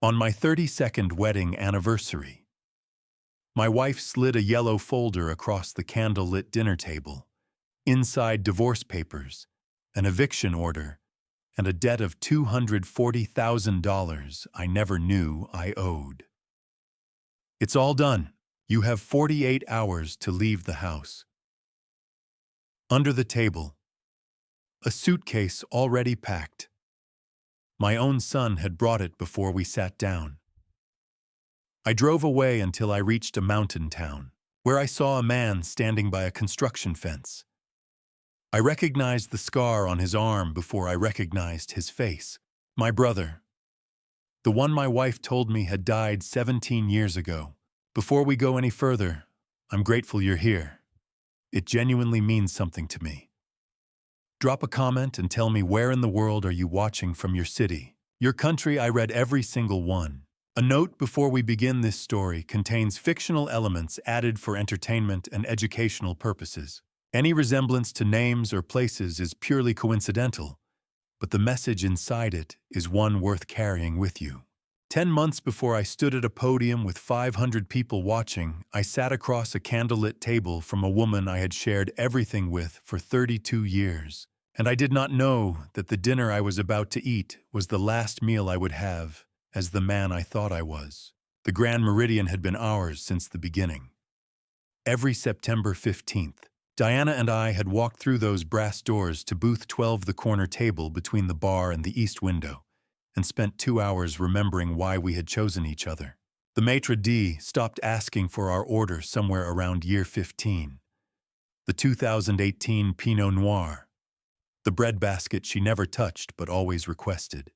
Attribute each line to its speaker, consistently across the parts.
Speaker 1: On my 32nd wedding anniversary, my wife slid a yellow folder across the candle-lit dinner table. Inside divorce papers, an eviction order, and a debt of $240,000 I never knew I owed. It's all done. You have 48 hours to leave the house. Under the table, a suitcase already packed. My own son had brought it before we sat down. I drove away until I reached a mountain town, where I saw a man standing by a construction fence. I recognized the scar on his arm before I recognized his face. My brother. The one my wife told me had died 17 years ago. Before we go any further, I'm grateful you're here. It genuinely means something to me. Drop a comment and tell me where in the world are you watching from your city. Your country, I read every single one. A note before we begin: this story contains fictional elements added for entertainment and educational purposes. Any resemblance to names or places is purely coincidental, but the message inside it is one worth carrying with you. 10 months before I stood at a podium with 500 people watching, I sat across a candlelit table from a woman I had shared everything with for 32 years. And I did not know that the dinner I was about to eat was the last meal I would have as the man I thought I was. The Grand Meridian had been ours since the beginning. Every September 15th, Diana and I had walked through those brass doors to booth 12, the corner table between the bar and the east window, and spent 2 hours remembering why we had chosen each other. The maitre d' stopped asking for our order somewhere around year 15. The 2018 Pinot Noir. The breadbasket she never touched but always requested.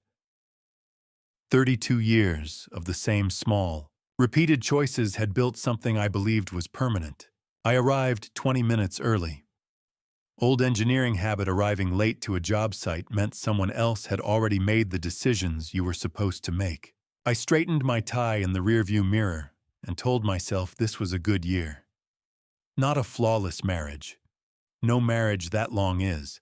Speaker 1: 32 years of the same small, repeated choices had built something I believed was permanent. I arrived 20 minutes early. Old engineering habit: arriving late to a job site meant someone else had already made the decisions you were supposed to make. I straightened my tie in the rearview mirror and told myself this was a good year. Not a flawless marriage. No marriage that long is.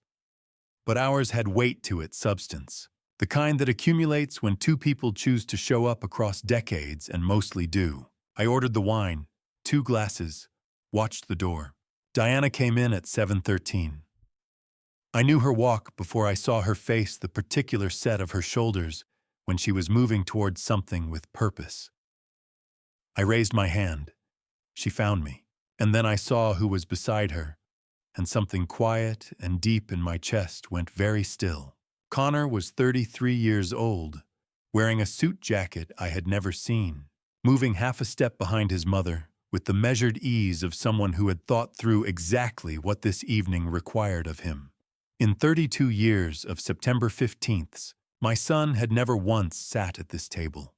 Speaker 1: But ours had weight to it, substance. The kind that accumulates when two people choose to show up across decades and mostly do. I ordered the wine, 2 glasses, watched the door. Diana came in at 7:13. I knew her walk before I saw her face, the particular set of her shoulders when she was moving towards something with purpose. I raised my hand. She found me. And then I saw who was beside her, and something quiet and deep in my chest went very still. Connor was 33 years old, wearing a suit jacket I had never seen, moving half a step behind his mother, with the measured ease of someone who had thought through exactly what this evening required of him. In 32 years of September 15ths, my son had never once sat at this table.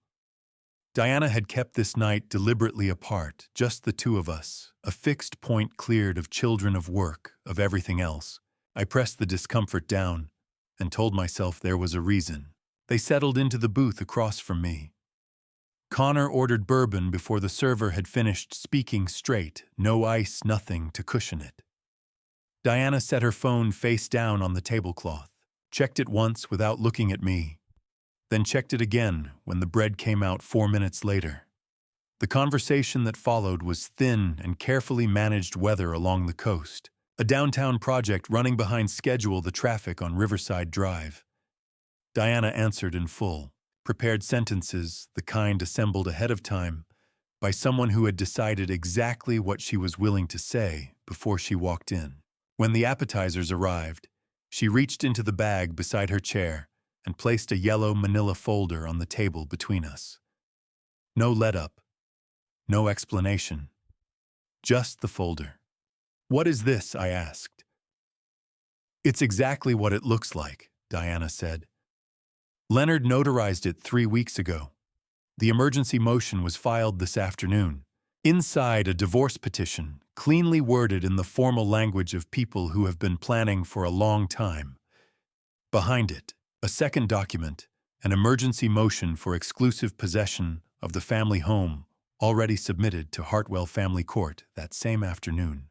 Speaker 1: Diana had kept this night deliberately apart, just the two of us, a fixed point cleared of children, of work, of everything else. I pressed the discomfort down and told myself there was a reason. They settled into the booth across from me. Connor ordered bourbon before the server had finished speaking straight, no ice, nothing to cushion it. Diana set her phone face down on the tablecloth, checked it once without looking at me, then checked it again when the bread came out 4 minutes later. The conversation that followed was thin and carefully managed weather along the coast, a downtown project running behind schedule, the traffic on Riverside Drive. Diana answered in full, prepared sentences, the kind assembled ahead of time by someone who had decided exactly what she was willing to say before she walked in. When the appetizers arrived, she reached into the bag beside her chair and placed a yellow manila folder on the table between us. No let-up, no explanation, just the folder. "What is this?" I asked. "It's exactly what it looks like," Diana said. "Leonard notarized it 3 weeks ago. The emergency motion was filed this afternoon. Inside, a divorce petition, cleanly worded in the formal language of people who have been planning for a long time. Behind it, a second document, an emergency motion for exclusive possession of the family home, already submitted to Hartwell Family Court that same afternoon.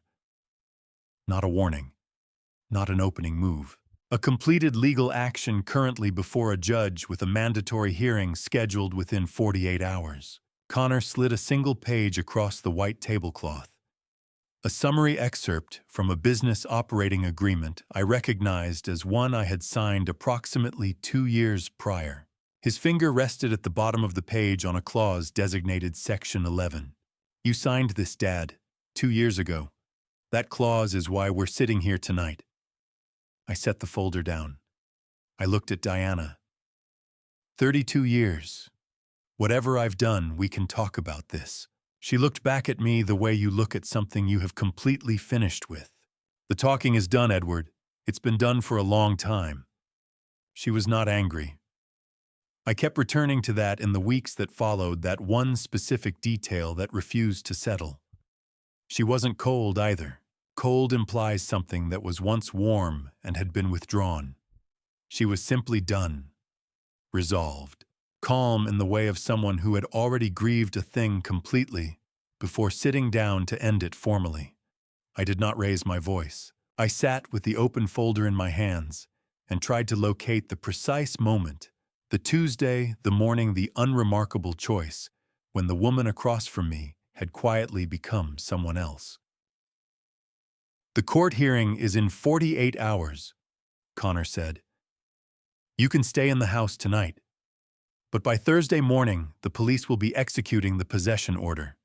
Speaker 1: Not a warning, not an opening move, A completed legal action currently before a judge with a mandatory hearing scheduled within 48 hours. Connor slid a single page across the white tablecloth. A summary excerpt from a business operating agreement I recognized as one I had signed approximately 2 years prior. His finger rested at the bottom of the page on a clause designated Section 11. You signed this, Dad, 2 years ago. That clause is why we're sitting here tonight. I set the folder down. I looked at Diana. 32 years. Whatever I've done, we can talk about this. She looked back at me the way you look at something you have completely finished with. The talking is done, Edward. It's been done for a long time. She was not angry. I kept returning to that in the weeks that followed, that one specific detail that refused to settle. She wasn't cold either. Cold implies something that was once warm and had been withdrawn. She was simply done. Resolved. Calm in the way of someone who had already grieved a thing completely before sitting down to end it formally. I did not raise my voice. I sat with the open folder in my hands and tried to locate the precise moment, the Tuesday, the morning, the unremarkable choice, when the woman across from me had quietly become someone else. The court hearing is in 48 hours, Connor said. You can stay in the house tonight. But by Thursday morning, the police will be executing the possession order.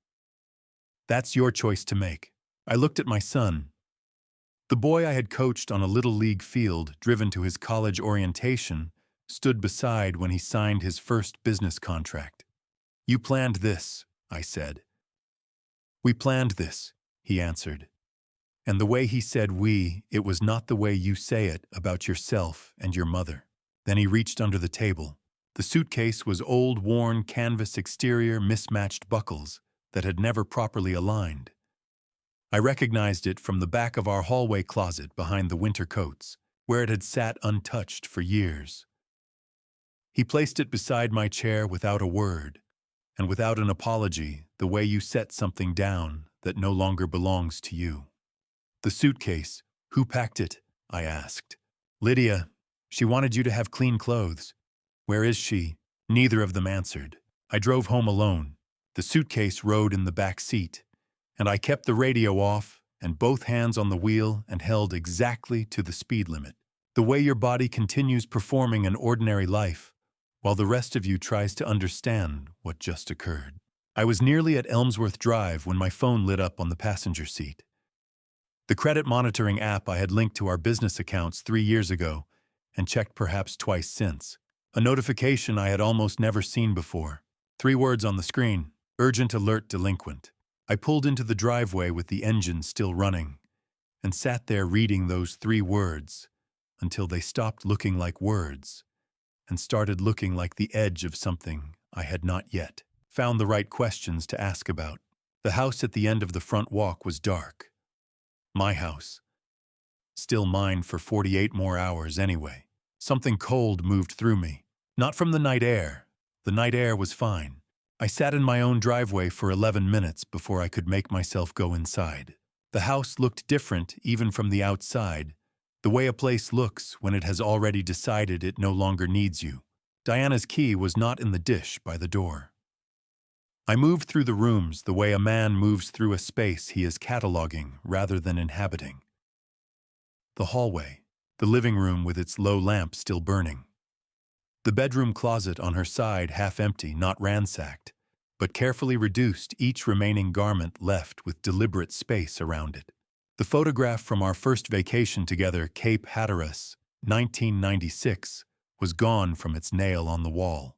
Speaker 1: That's your choice to make. I looked at my son. The boy I had coached on a little league field, driven to his college orientation, stood beside when he signed his first business contract. You planned this, I said. We planned this, he answered. And the way he said we, it was not the way you say it about yourself and your mother. Then he reached under the table. The suitcase was old, worn canvas exterior, mismatched buckles that had never properly aligned. I recognized it from the back of our hallway closet behind the winter coats, where it had sat untouched for years. He placed it beside my chair without a word, and without an apology, the way you set something down that no longer belongs to you. The suitcase, who packed it? I asked. Lydia. She wanted you to have clean clothes. Where is she? Neither of them answered. I drove home alone. The suitcase rode in the back seat, and I kept the radio off and both hands on the wheel and held exactly to the speed limit. The way your body continues performing an ordinary life, while the rest of you tries to understand what just occurred. I was nearly at Elmsworth Drive when my phone lit up on the passenger seat. The credit monitoring app I had linked to our business accounts 3 years ago and checked perhaps twice since. A notification I had almost never seen before. 3 words on the screen: urgent alert delinquent. I pulled into the driveway with the engine still running and sat there reading those 3 words until they stopped looking like words and started looking like the edge of something I had not yet found the right questions to ask about. The house at the end of the front walk was dark. My house. Still mine for 48 more hours anyway. Something cold moved through me. Not from the night air. The night air was fine. I sat in my own driveway for 11 minutes before I could make myself go inside. The house looked different even from the outside, the way a place looks when it has already decided it no longer needs you. Diana's key was not in the dish by the door. I moved through the rooms the way a man moves through a space he is cataloging rather than inhabiting. The hallway, the living room with its low lamp still burning. The bedroom closet on her side half empty, not ransacked, but carefully reduced, each remaining garment left with deliberate space around it. The photograph from our first vacation together, Cape Hatteras, 1996, was gone from its nail on the wall.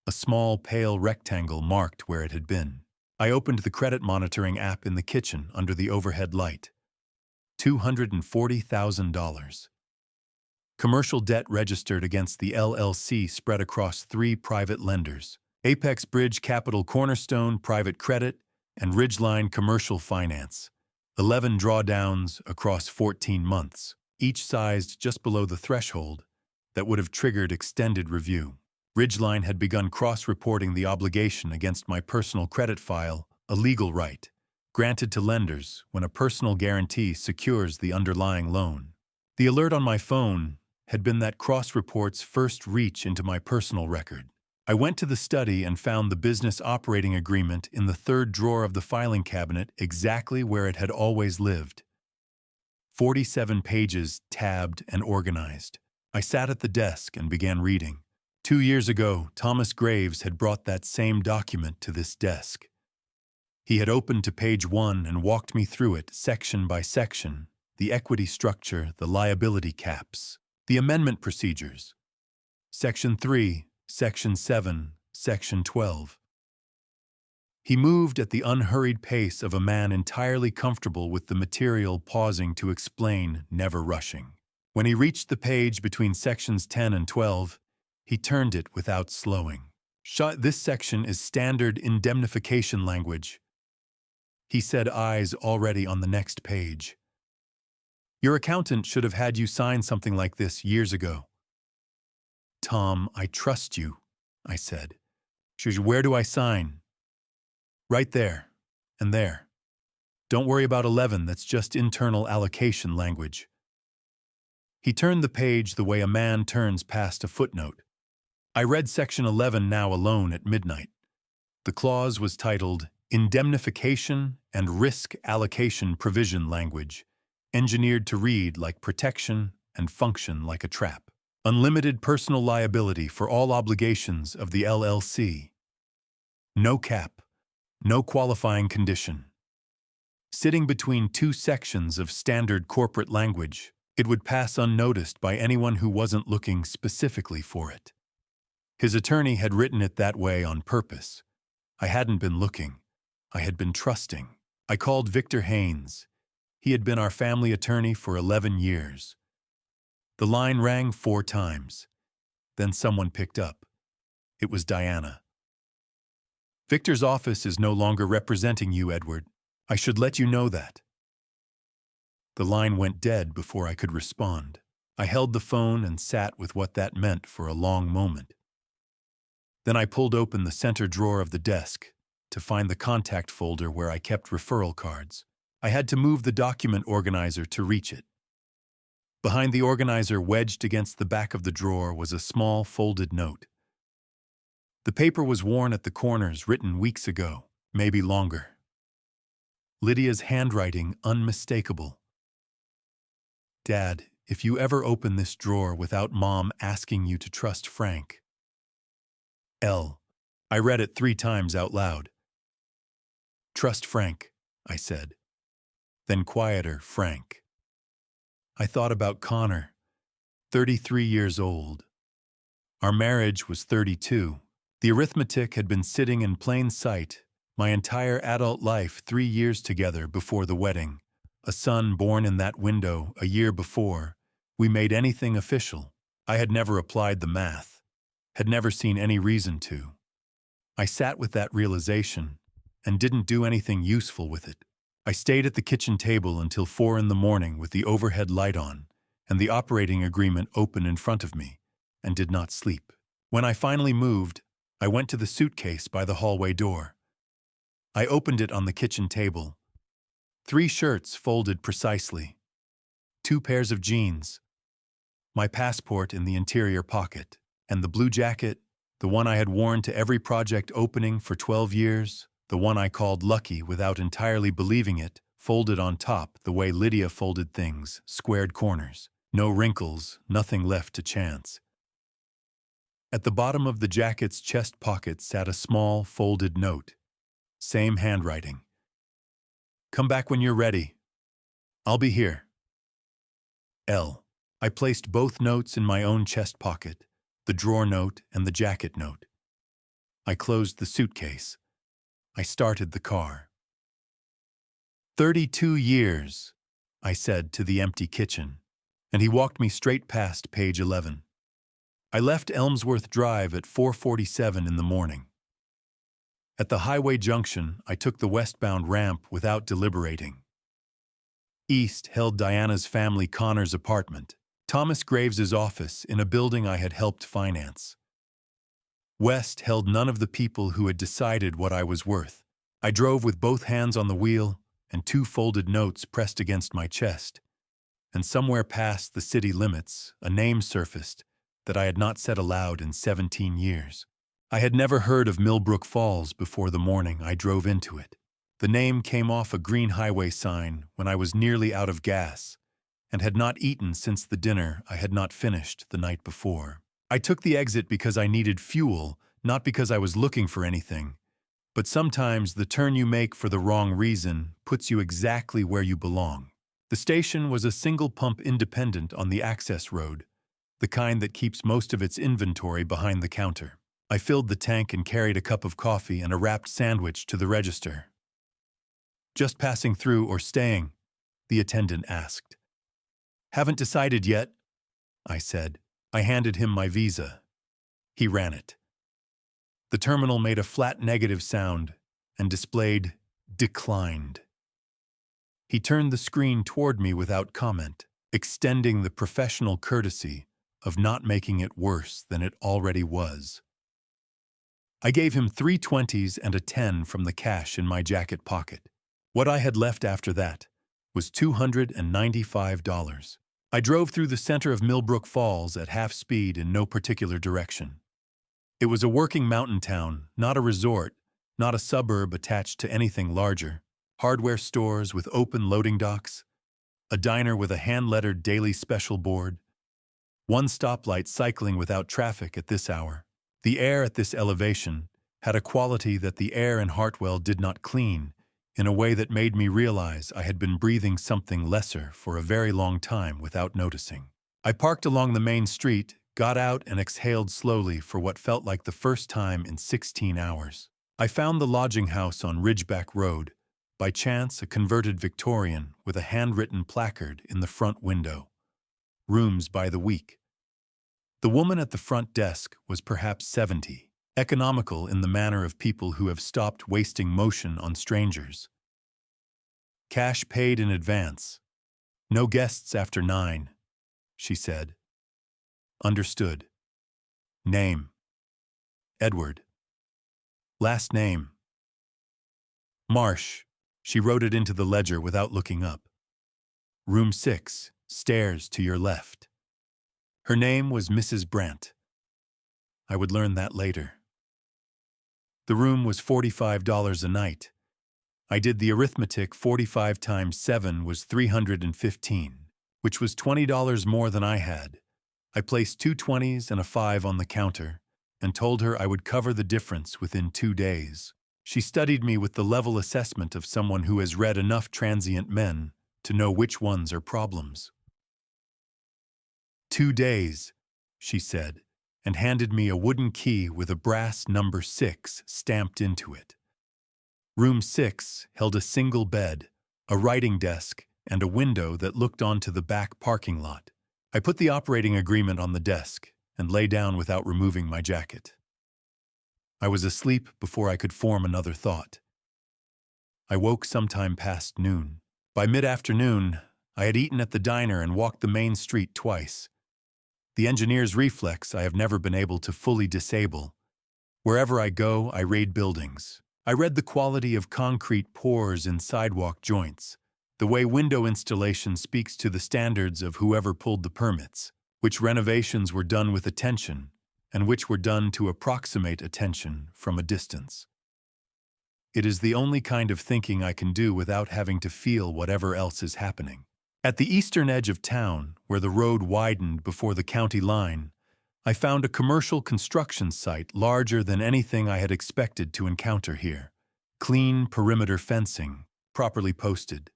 Speaker 1: A small, pale rectangle marked where it had been. I opened the credit monitoring app in the kitchen under the overhead light. $240,000. Commercial debt registered against the LLC spread across 3 private lenders: Apex Bridge Capital Cornerstone Private Credit and Ridgeline Commercial Finance. 11 drawdowns across 14 months, each sized just below the threshold that would have triggered extended review. Ridgeline had begun cross-reporting the obligation against my personal credit file, a legal right, granted to lenders when a personal guarantee secures the underlying loan. The alert on my phone had been that cross report's first reach into my personal record. I went to the study and found the business operating agreement in the third drawer of the filing cabinet exactly where it had always lived. 47 pages tabbed and organized. I sat at the desk and began reading. 2 years ago, Thomas Graves had brought that same document to this desk. He had opened to page 1 and walked me through it section by section, the equity structure, the liability caps, the amendment procedures. Section 3, Section 7, Section 12. He moved at the unhurried pace of a man entirely comfortable with the material, pausing to explain, never rushing. When he reached the page between sections 10 and 12, he turned it without slowing. This section is standard indemnification language, he said, eyes already on the next page. Your accountant should have had you sign something like this years ago. Tom, I trust you, I said. Where do I sign? Right there, and there. Don't worry about 11, that's just internal allocation language. He turned the page the way a man turns past a footnote. I read section 11 now alone at midnight. The clause was titled Indemnification and Risk Allocation Provision Language, engineered to read like protection and function like a trap. Unlimited personal liability for all obligations of the LLC. No cap, no qualifying condition. Sitting between two sections of standard corporate language, it would pass unnoticed by anyone who wasn't looking specifically for it. His attorney had written it that way on purpose. I hadn't been looking. I had been trusting. I called Victor Haynes. He had been our family attorney for 11 years. The line rang 4 times. Then someone picked up. It was Diana. Victor's office is no longer representing you, Edward. I should let you know that. The line went dead before I could respond. I held the phone and sat with what that meant for a long moment. Then I pulled open the center drawer of the desk to find the contact folder where I kept referral cards. I had to move the document organizer to reach it. Behind the organizer, wedged against the back of the drawer, was a small folded note. The paper was worn at the corners, written weeks ago, maybe longer. Lydia's handwriting unmistakable. Dad, if you ever open this drawer without Mom asking you to trust Frank. L. I read it 3 times out loud. Trust Frank, I said. Then quieter, Frank. I thought about Connor, 33 years old. Our marriage was 32. The arithmetic had been sitting in plain sight my entire adult life, 3 years together before the wedding. A son born in that window a year before we made anything official. I had never applied the math, had never seen any reason to. I sat with that realization and didn't do anything useful with it. I stayed at the kitchen table until 4 in the morning with the overhead light on and the operating agreement open in front of me, and did not sleep. When I finally moved, I went to the suitcase by the hallway door. I opened it on the kitchen table. 3 shirts folded precisely. 2 pairs of jeans. My passport in the interior pocket. And the blue jacket, the one I had worn to every project opening for 12 years, the one I called lucky without entirely believing it, folded on top the way Lydia folded things, squared corners. No wrinkles, nothing left to chance. At the bottom of the jacket's chest pocket sat a small, folded note. Same handwriting. Come back when you're ready. I'll be here. L. I placed both notes in my own chest pocket, the drawer note and the jacket note. I closed the suitcase. I started the car. 32 years, I said to the empty kitchen, and he walked me straight past page 11. I left Elmsworth Drive at 4:47 in the morning. At the highway junction, I took the westbound ramp without deliberating. East held Diana's family, Connor's apartment, Thomas Graves's office in a building I had helped finance. West held none of the people who had decided what I was worth. I drove with both hands on the wheel and 2 folded notes pressed against my chest, and somewhere past the city limits, a name surfaced that I had not said aloud in 17 years. I had never heard of Milbrook Falls before the morning I drove into it. The name came off a green highway sign when I was nearly out of gas and had not eaten since the dinner I had not finished the night before. I took the exit because I needed fuel, not because I was looking for anything. But sometimes the turn you make for the wrong reason puts you exactly where you belong. The station was a single-pump independent on the access road, the kind that keeps most of its inventory behind the counter. I filled the tank and carried a cup of coffee and a wrapped sandwich to the register. "Just passing through or staying?" the attendant asked. "Haven't decided yet," I said. I handed him my visa. He ran it. The terminal made a flat negative sound and displayed "declined." He turned the screen toward me without comment, extending the professional courtesy of not making it worse than it already was. I gave him 3 20s and a 10 from the cash in my jacket pocket. What I had left after that was $295. I drove through the center of Millbrook Falls at half speed in no particular direction. It was a working mountain town, not a resort, not a suburb attached to anything larger. Hardware stores with open loading docks, a diner with a hand-lettered daily special board, one stoplight cycling without traffic at this hour. The air at this elevation had a quality that the air in Hartwell did not clean, in a way that made me realize I had been breathing something lesser for a very long time without noticing. I parked along the main street, got out and exhaled slowly for what felt like the first time in 16 hours. I found the lodging house on Ridgeback Road, by chance a converted Victorian with a handwritten placard in the front window. Rooms by the week. The woman at the front desk was perhaps 70, economical in the manner of people who have stopped wasting motion on strangers. "Cash paid in advance. No guests after 9, she said. "Understood." "Name?" "Edward." "Last name?" "Marsh." She wrote it into the ledger without looking up. "Room 6, stairs to your left." Her name was Mrs. Brandt. I would learn that later. The room was $45 a night. I did the arithmetic. 45 times 7 was 315, which was $20 more than I had. I placed 2 20s and a 5 on the counter and told her I would cover the difference within 2 days. She studied me with the level assessment of someone who has read enough transient men to know which ones are problems. 2 days, she said, and handed me a wooden key with a brass number 6 stamped into it. Room 6 held a single bed, a writing desk, and a window that looked onto the back parking lot. I put the operating agreement on the desk and lay down without removing my jacket. I was asleep before I could form another thought. I woke sometime past noon. By mid-afternoon, I had eaten at the diner and walked the main street twice. The engineer's reflex I have never been able to fully disable. Wherever I go, I raid buildings. I read the quality of concrete pours in sidewalk joints, the way window installation speaks to the standards of whoever pulled the permits, which renovations were done with attention, and which were done to approximate attention from a distance. It is the only kind of thinking I can do without having to feel whatever else is happening. At the eastern edge of town, where the road widened before the county line, I found a commercial construction site larger than anything I had expected to encounter here. Clean perimeter fencing, properly posted.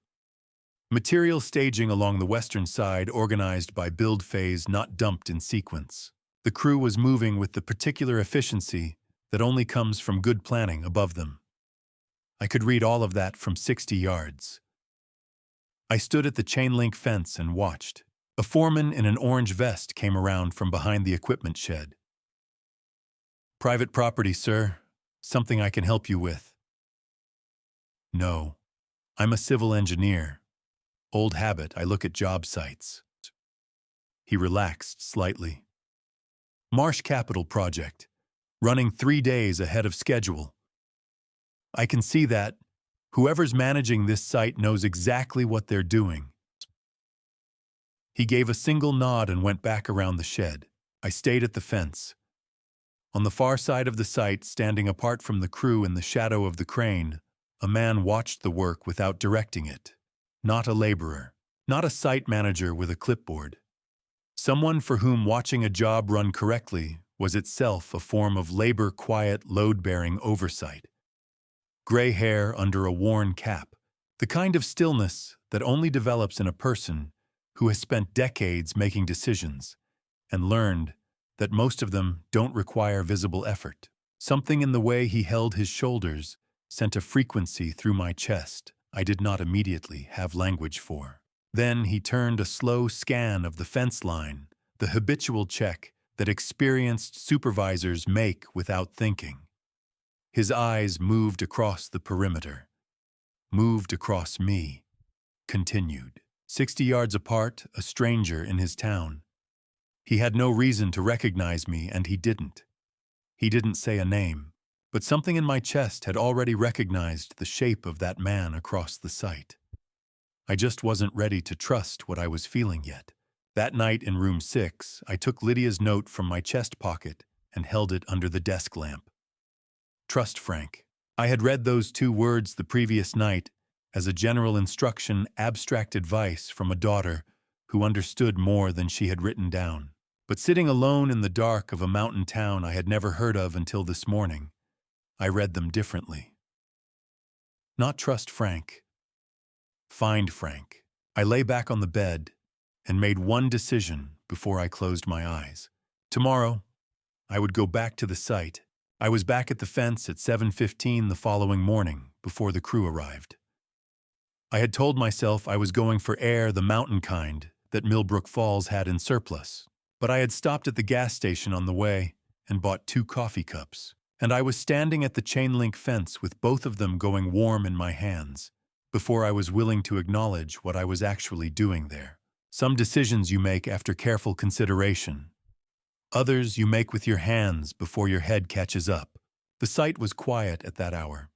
Speaker 1: Material staging along the western side organized by build phase, not dumped in sequence. The crew was moving with the particular efficiency that only comes from good planning above them. I could read all of that from 60 yards. I stood at the chain-link fence and watched. A foreman in an orange vest came around from behind the equipment shed. "Private property, sir. Something I can help you with." "No. I'm a civil engineer. Old habit, I look at job sites." He relaxed slightly. "Marsh Capital Project. Running 3 days ahead of schedule. I can see that. Whoever's managing this site knows exactly what they're doing. He gave a single nod and went back around the shed. I stayed at the fence. On the far side of the site, standing apart from the crew in the shadow of the crane, a man watched the work without directing it. Not a laborer, not a site manager with a clipboard. Someone for whom watching a job run correctly was itself a form of labor-quiet, load-bearing oversight. Gray hair under a worn cap, the kind of stillness that only develops in a person who has spent decades making decisions and learned that most of them don't require visible effort. Something in the way he held his shoulders sent a frequency through my chest I did not immediately have language for. Then he turned a slow scan of the fence line, the habitual check that experienced supervisors make without thinking. His eyes moved across the perimeter, moved across me, continued. 60 yards apart, a stranger in his town. He had no reason to recognize me, and he didn't. He didn't say a name, but something in my chest had already recognized the shape of that man across the site. I just wasn't ready to trust what I was feeling yet. That night in room 6, I took Lydia's note from my chest pocket and held it under the desk lamp. Trust Frank. I had read those 2 words the previous night as a general instruction, abstract advice from a daughter who understood more than she had written down. But sitting alone in the dark of a mountain town I had never heard of until this morning, I read them differently. Not trust Frank. Find Frank. I lay back on the bed and made one decision before I closed my eyes. Tomorrow, I would go back to the site. I was back at the fence at 7:15 the following morning before the crew arrived. I had told myself I was going for air the mountain kind that Milbrook Falls had in surplus, but I had stopped at the gas station on the way and bought 2 coffee cups, and I was standing at the chain-link fence with both of them going warm in my hands before I was willing to acknowledge what I was actually doing there. Some decisions you make after careful consideration. Others you make with your hands before your head catches up. The site was quiet at that hour.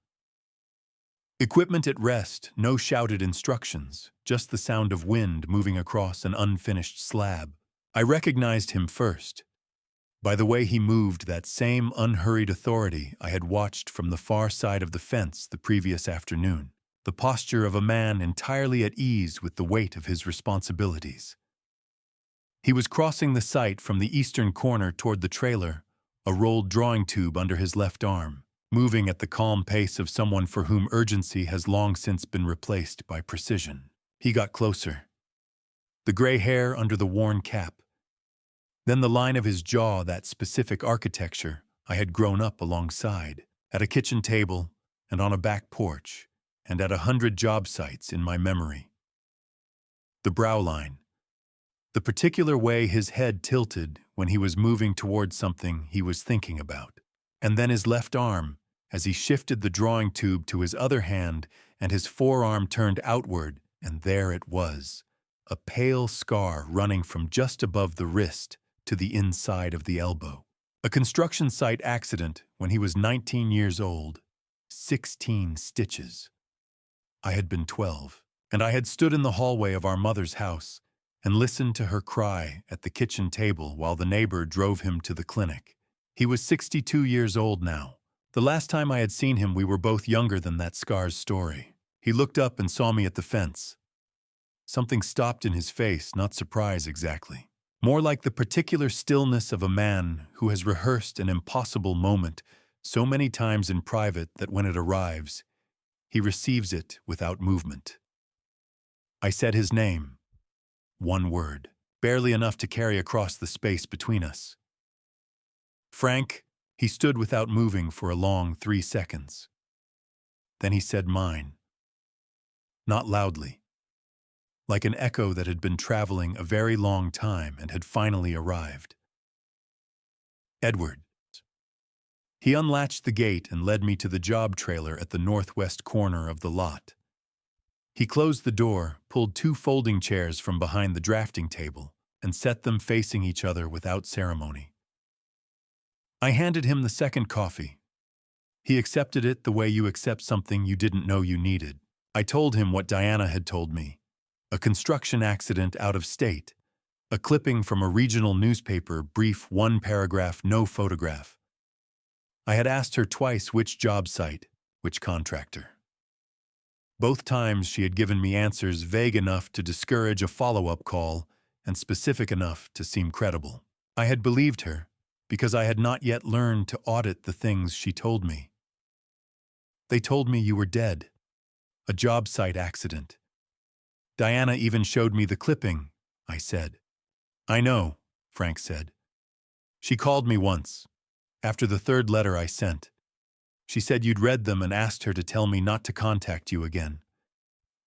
Speaker 1: Equipment at rest, no shouted instructions, just the sound of wind moving across an unfinished slab. I recognized him first, by the way he moved, that same unhurried authority I had watched from the far side of the fence the previous afternoon, the posture of a man entirely at ease with the weight of his responsibilities. He was crossing the site from the eastern corner toward the trailer, a rolled drawing tube under his left arm, moving at the calm pace of someone for whom urgency has long since been replaced by precision. He got closer. The gray hair under the worn cap. Then the line of his jaw, that specific architecture I had grown up alongside, at a kitchen table and on a back porch, and at 100 job sites in my memory. The brow line. The particular way his head tilted when he was moving towards something he was thinking about. And then his left arm, as he shifted the drawing tube to his other hand and his forearm turned outward, and there it was, a pale scar running from just above the wrist to the inside of the elbow. A construction site accident when he was 19 years old. 16 stitches. I had been 12, and I had stood in the hallway of our mother's house and listened to her cry at the kitchen table while the neighbor drove him to the clinic. He was 62 years old now. The last time I had seen him, we were both younger than that scar's story. He looked up and saw me at the fence. Something stopped in his face, not surprise exactly. More like the particular stillness of a man who has rehearsed an impossible moment so many times in private that when it arrives, he receives it without movement. I said his name. One word, barely enough to carry across the space between us. Frank. He stood without moving for a long 3 seconds. Then he said mine. Not loudly. Like an echo that had been traveling a very long time and had finally arrived. Edward. He unlatched the gate and led me to the job trailer at the northwest corner of the lot. He closed the door, pulled 2 folding chairs from behind the drafting table, and set them facing each other without ceremony. I handed him the second coffee. He accepted it the way you accept something you didn't know you needed. I told him what Diana had told me. A construction accident out of state, A clipping from a regional newspaper, brief, one paragraph, no photograph. I had asked her twice which job site, which contractor. Both times she had given me answers vague enough to discourage a follow-up call and specific enough to seem credible. I had believed her because I had not yet learned to audit the things she told me. They told me you were dead. A job site accident. Diana even showed me the clipping, I said. I know, Frank said. She called me once, after the third letter I sent. She said you'd read them and asked her to tell me not to contact you again.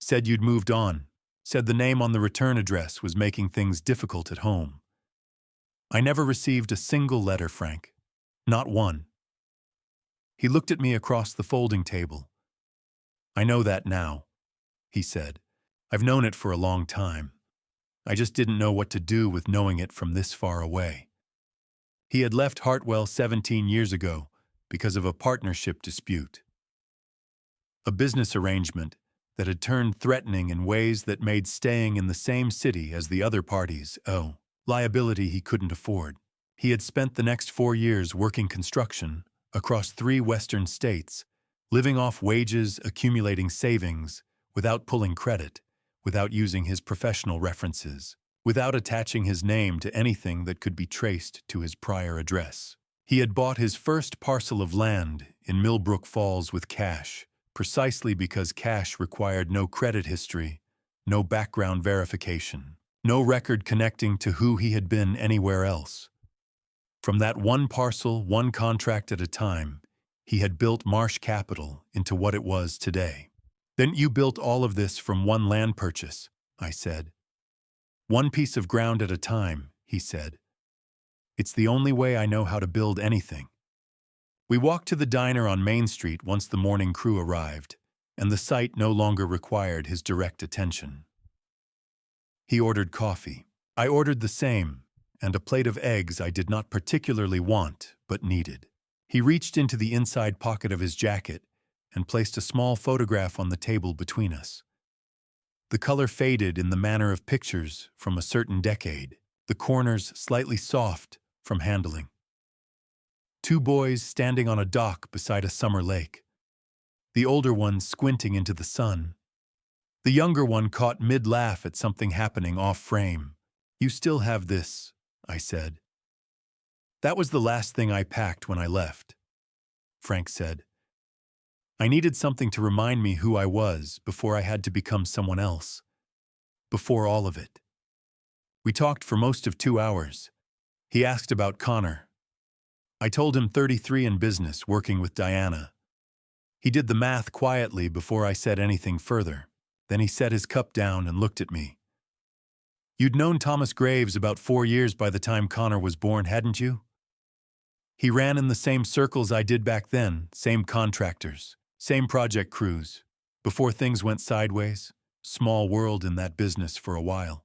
Speaker 1: Said you'd moved on. Said the name on the return address was making things difficult at home. I never received a single letter, Frank. Not one. He looked at me across the folding table. I know that now, he said. I've known it for a long time. I just didn't know what to do with knowing it from this far away. He had left Hartwell 17 years ago because of a partnership dispute. A business arrangement that had turned threatening in ways that made staying in the same city as the other parties, liability he couldn't afford. He had spent the next 4 years working construction across 3 western states, living off wages, accumulating savings, without pulling credit, without using his professional references, without attaching his name to anything that could be traced to his prior address. He had bought his first parcel of land in Milbrook Falls with cash, precisely because cash required no credit history, no background verification, no record connecting to who he had been anywhere else. From that one parcel, one contract at a time, he had built Marsh Capital into what it was today. Then you built all of this from one land purchase, I said. One piece of ground at a time, he said. It's the only way I know how to build anything. We walked to the diner on Main Street once the morning crew arrived, and the sight no longer required his direct attention. He ordered coffee. I ordered the same, and a plate of eggs I did not particularly want, but needed. He reached into the inside pocket of his jacket and placed a small photograph on the table between us. The color faded in the manner of pictures from a certain decade, the corners slightly soft from handling. 2 boys standing on a dock beside a summer lake. The older one squinting into the sun. The younger one caught mid-laugh at something happening off-frame. You still have this, I said. That was the last thing I packed when I left, Frank said. I needed something to remind me who I was before I had to become someone else. Before all of it. We talked for most of 2 hours. He asked about Connor. I told him 33 in business, working with Diana. He did the math quietly before I said anything further. Then he set his cup down and looked at me. You'd known Thomas Graves about 4 years by the time Connor was born, hadn't you? He ran in the same circles I did back then, same contractors, same project crews. Before things went sideways, small world in that business for a while.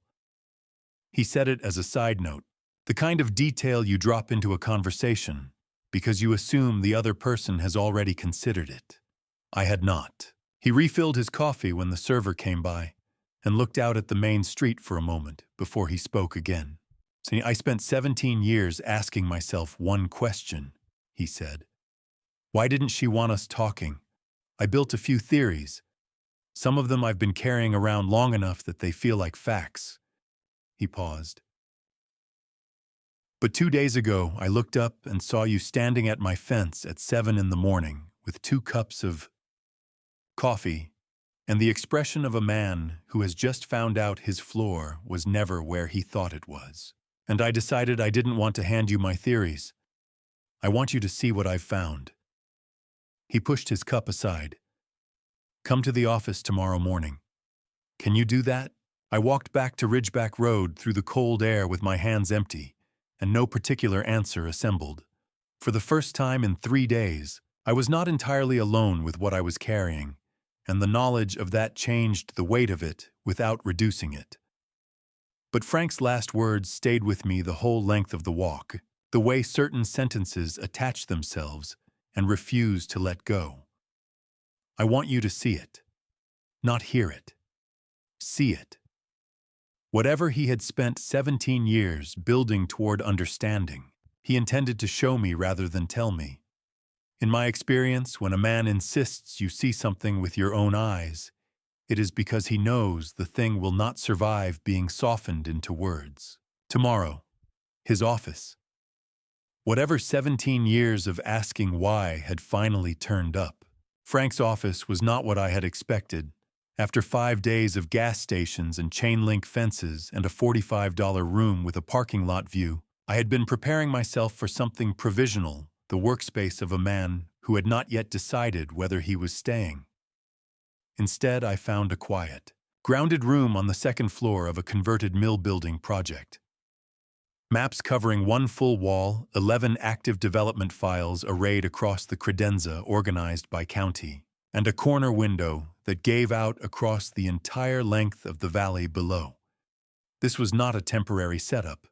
Speaker 1: He said it as a side note. The kind of detail you drop into a conversation because you assume the other person has already considered it. I had not. He refilled his coffee when the server came by and looked out at the main street for a moment before he spoke again. See, I spent 17 years asking myself one question, he said. Why didn't she want us talking? I built a few theories. Some of them I've been carrying around long enough that they feel like facts. He paused. But 2 days ago, I looked up and saw you standing at my fence at 7 in the morning with 2 cups of coffee and the expression of a man who has just found out his floor was never where he thought it was. And I decided I didn't want to hand you my theories. I want you to see what I've found. He pushed his cup aside. Come to the office tomorrow morning. Can you do that? I walked back to Ridgeback Road through the cold air with my hands empty, and no particular answer assembled. For the first time in 3 days, I was not entirely alone with what I was carrying, and the knowledge of that changed the weight of it without reducing it. But Frank's last words stayed with me the whole length of the walk, the way certain sentences attach themselves and refuse to let go. I want you to see it, not hear it. See it. Whatever he had spent 17 years building toward understanding, he intended to show me rather than tell me. In my experience, when a man insists you see something with your own eyes, it is because he knows the thing will not survive being softened into words. Tomorrow, his office. Whatever 17 years of asking why had finally turned up. Frank's office was not what I had expected. After 5 days of gas stations and chain-link fences and a $45 room with a parking lot view, I had been preparing myself for something provisional, the workspace of a man who had not yet decided whether he was staying. Instead, I found a quiet, grounded room on the second floor of a converted mill building project. Maps covering one full wall, 11 active development files arrayed across the credenza organized by county, and a corner window that gave out across the entire length of the valley below. This was not a temporary setup.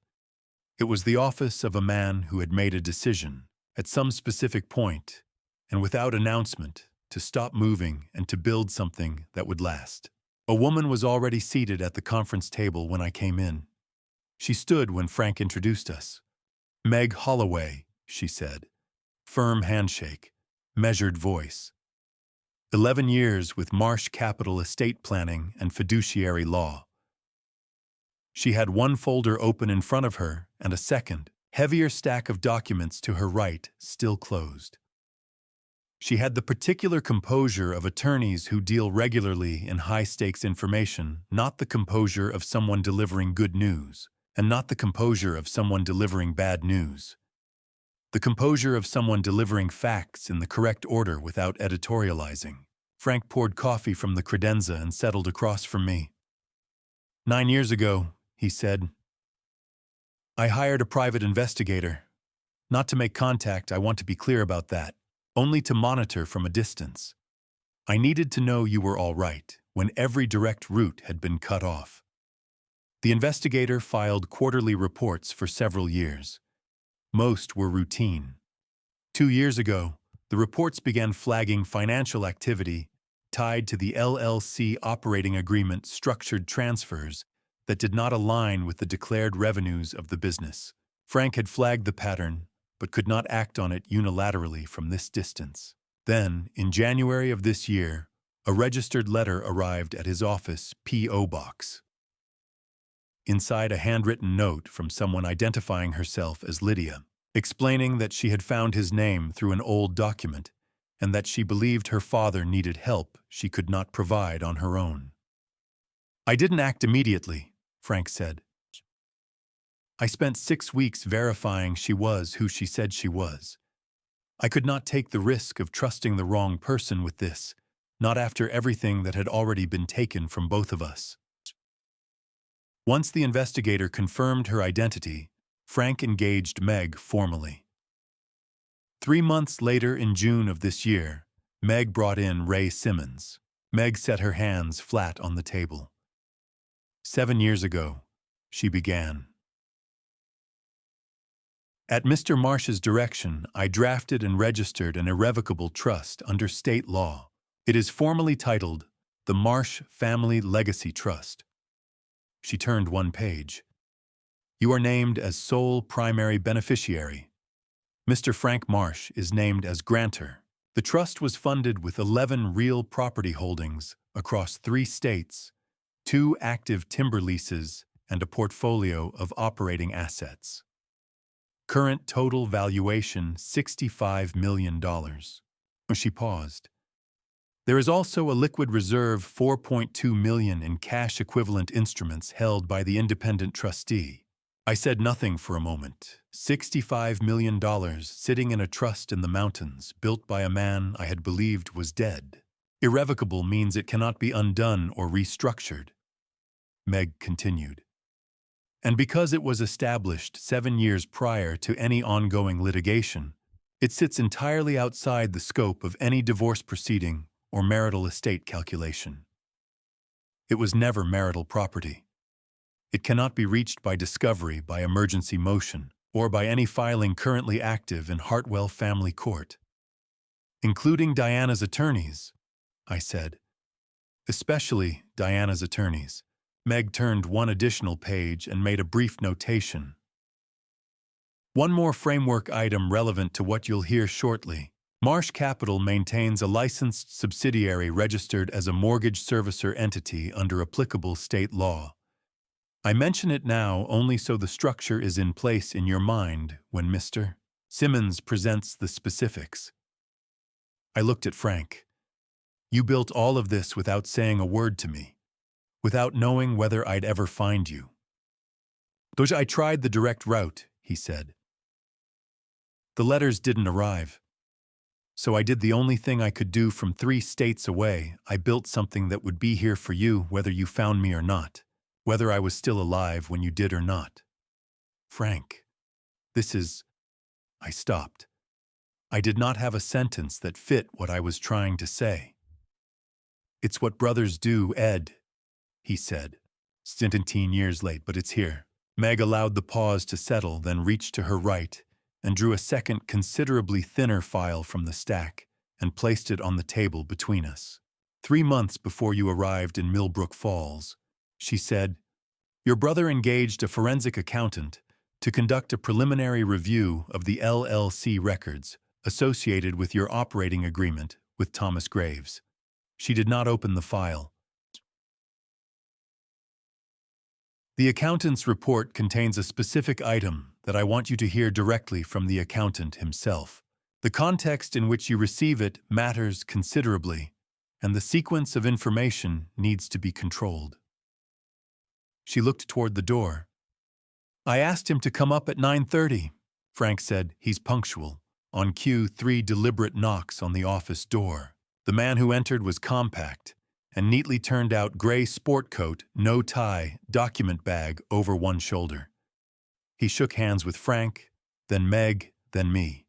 Speaker 1: It was the office of a man who had made a decision, at some specific point, and without announcement, to stop moving and to build something that would last. A woman was already seated at the conference table when I came in. She stood when Frank introduced us. "Meg Holloway," she said. Firm handshake, measured voice. 11 years with Marsh Capital estate planning and fiduciary law. She had one folder open in front of her and a second, heavier stack of documents to her right, still closed. She had the particular composure of attorneys who deal regularly in high-stakes information, not the composure of someone delivering good news, and not the composure of someone delivering bad news. The composure of someone delivering facts in the correct order without editorializing. Frank poured coffee from the credenza and settled across from me. 9 years ago, he said, I hired a private investigator. Not to make contact, I want to be clear about that. Only to monitor from a distance. I needed to know you were all right when every direct route had been cut off. The investigator filed quarterly reports for several years. Most were routine. 2 years ago, the reports began flagging financial activity tied to the LLC operating agreement structured transfers that did not align with the declared revenues of the business. Frank had flagged the pattern, but could not act on it unilaterally from this distance. Then, in January of this year, a registered letter arrived at his office P.O. box. Inside a handwritten note from someone identifying herself as Lydia, explaining that she had found his name through an old document and that she believed her father needed help she could not provide on her own. I didn't act immediately, Frank said. I spent 6 weeks verifying she was who she said she was. I could not take the risk of trusting the wrong person with this, not after everything that had already been taken from both of us. Once the investigator confirmed her identity, Frank engaged Meg formally. 3 months later, in June of this year, Meg brought in Ray Simmons. Meg set her hands flat on the table. 7 years ago, she began. At Mr. Marsh's direction, I drafted and registered an irrevocable trust under state law. It is formally titled the Marsh Family Legacy Trust. She turned one page. You are named as sole primary beneficiary. Mr. Frank Marsh is named as grantor. The trust was funded with 11 real property holdings across 3 states, 2 active timber leases, and a portfolio of operating assets. Current total valuation $65 million. She paused. There is also a liquid reserve $4.2 million in cash equivalent instruments held by the independent trustee. I said nothing for a moment. $65 million sitting in a trust in the mountains, built by a man I had believed was dead. Irrevocable means it cannot be undone or restructured. Meg continued. And because it was established 7 years prior to any ongoing litigation, it sits entirely outside the scope of any divorce proceeding or marital estate calculation. It was never marital property. It cannot be reached by discovery, by emergency motion, or by any filing currently active in Hartwell Family Court. Including Diana's attorneys, I said. Especially Diana's attorneys. Meg turned one additional page and made a brief notation. One more framework item relevant to what you'll hear shortly. Marsh Capital maintains a licensed subsidiary registered as a mortgage servicer entity under applicable state law. I mention it now only so the structure is in place in your mind when Mr. Simmons presents the specifics. I looked at Frank. You built all of this without saying a word to me, without knowing whether I'd ever find you. Doja, I tried the direct route, he said. The letters didn't arrive. So I did the only thing I could do from 3 states away. I built something that would be here for you whether you found me or not, whether I was still alive when you did or not. Frank, this is... I stopped. I did not have a sentence that fit what I was trying to say. It's what brothers do, Ed, he said. 17 years late, but it's here. Meg allowed the pause to settle, then reached to her right and drew a second, considerably thinner file from the stack and placed it on the table between us. 3 months before you arrived in Milbrook Falls, she said, your brother engaged a forensic accountant to conduct a preliminary review of the LLC records associated with your operating agreement with Thomas Graves. She did not open the file. The accountant's report contains a specific item that I want you to hear directly from the accountant himself. The context in which you receive it matters considerably, and the sequence of information needs to be controlled. She looked toward the door. I asked him to come up at 9:30. Frank said, he's punctual. On cue, 3 deliberate knocks on the office door. The man who entered was compact and neatly turned out gray sport coat, no tie, document bag over one shoulder. He shook hands with Frank, then Meg, then me.